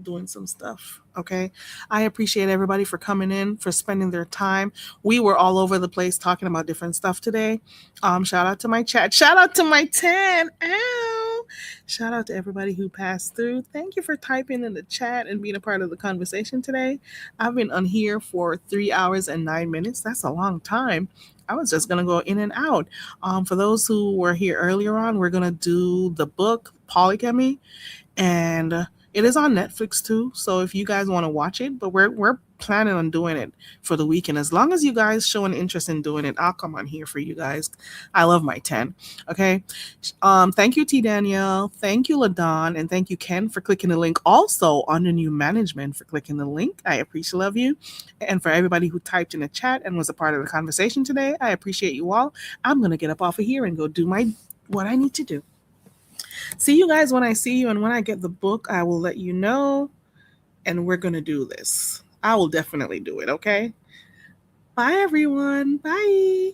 doing some stuff. Okay. I appreciate everybody for coming in, for spending their time. We were all over the place talking about different stuff today. Shout out to my chat. Shout out to my 10. Ow. Shout out to everybody who passed through. Thank you for typing in the chat and being a part of the conversation today. I've been on here for 3 hours and 9 minutes. That's a long time. I was just gonna go in and out. For those who were here earlier on, we're gonna do the book Polygamy, and it is on Netflix too. So if you guys want to watch it, but we're planning on doing it for the weekend. As long as you guys show an interest in doing it, I'll come on here for you guys. I love my 10. Okay. Thank you, T Danielle. Thank you, LaDawn, and thank you, Ken, for clicking the link. Also, under new management for clicking the link. I appreciate love you. And for everybody who typed in the chat and was a part of the conversation today, I appreciate you all. I'm gonna get up off of here and go do what I need to do. See you guys when I see you, and when I get the book, I will let you know, and we're going to do this. I will definitely do it, okay? Bye, everyone. Bye.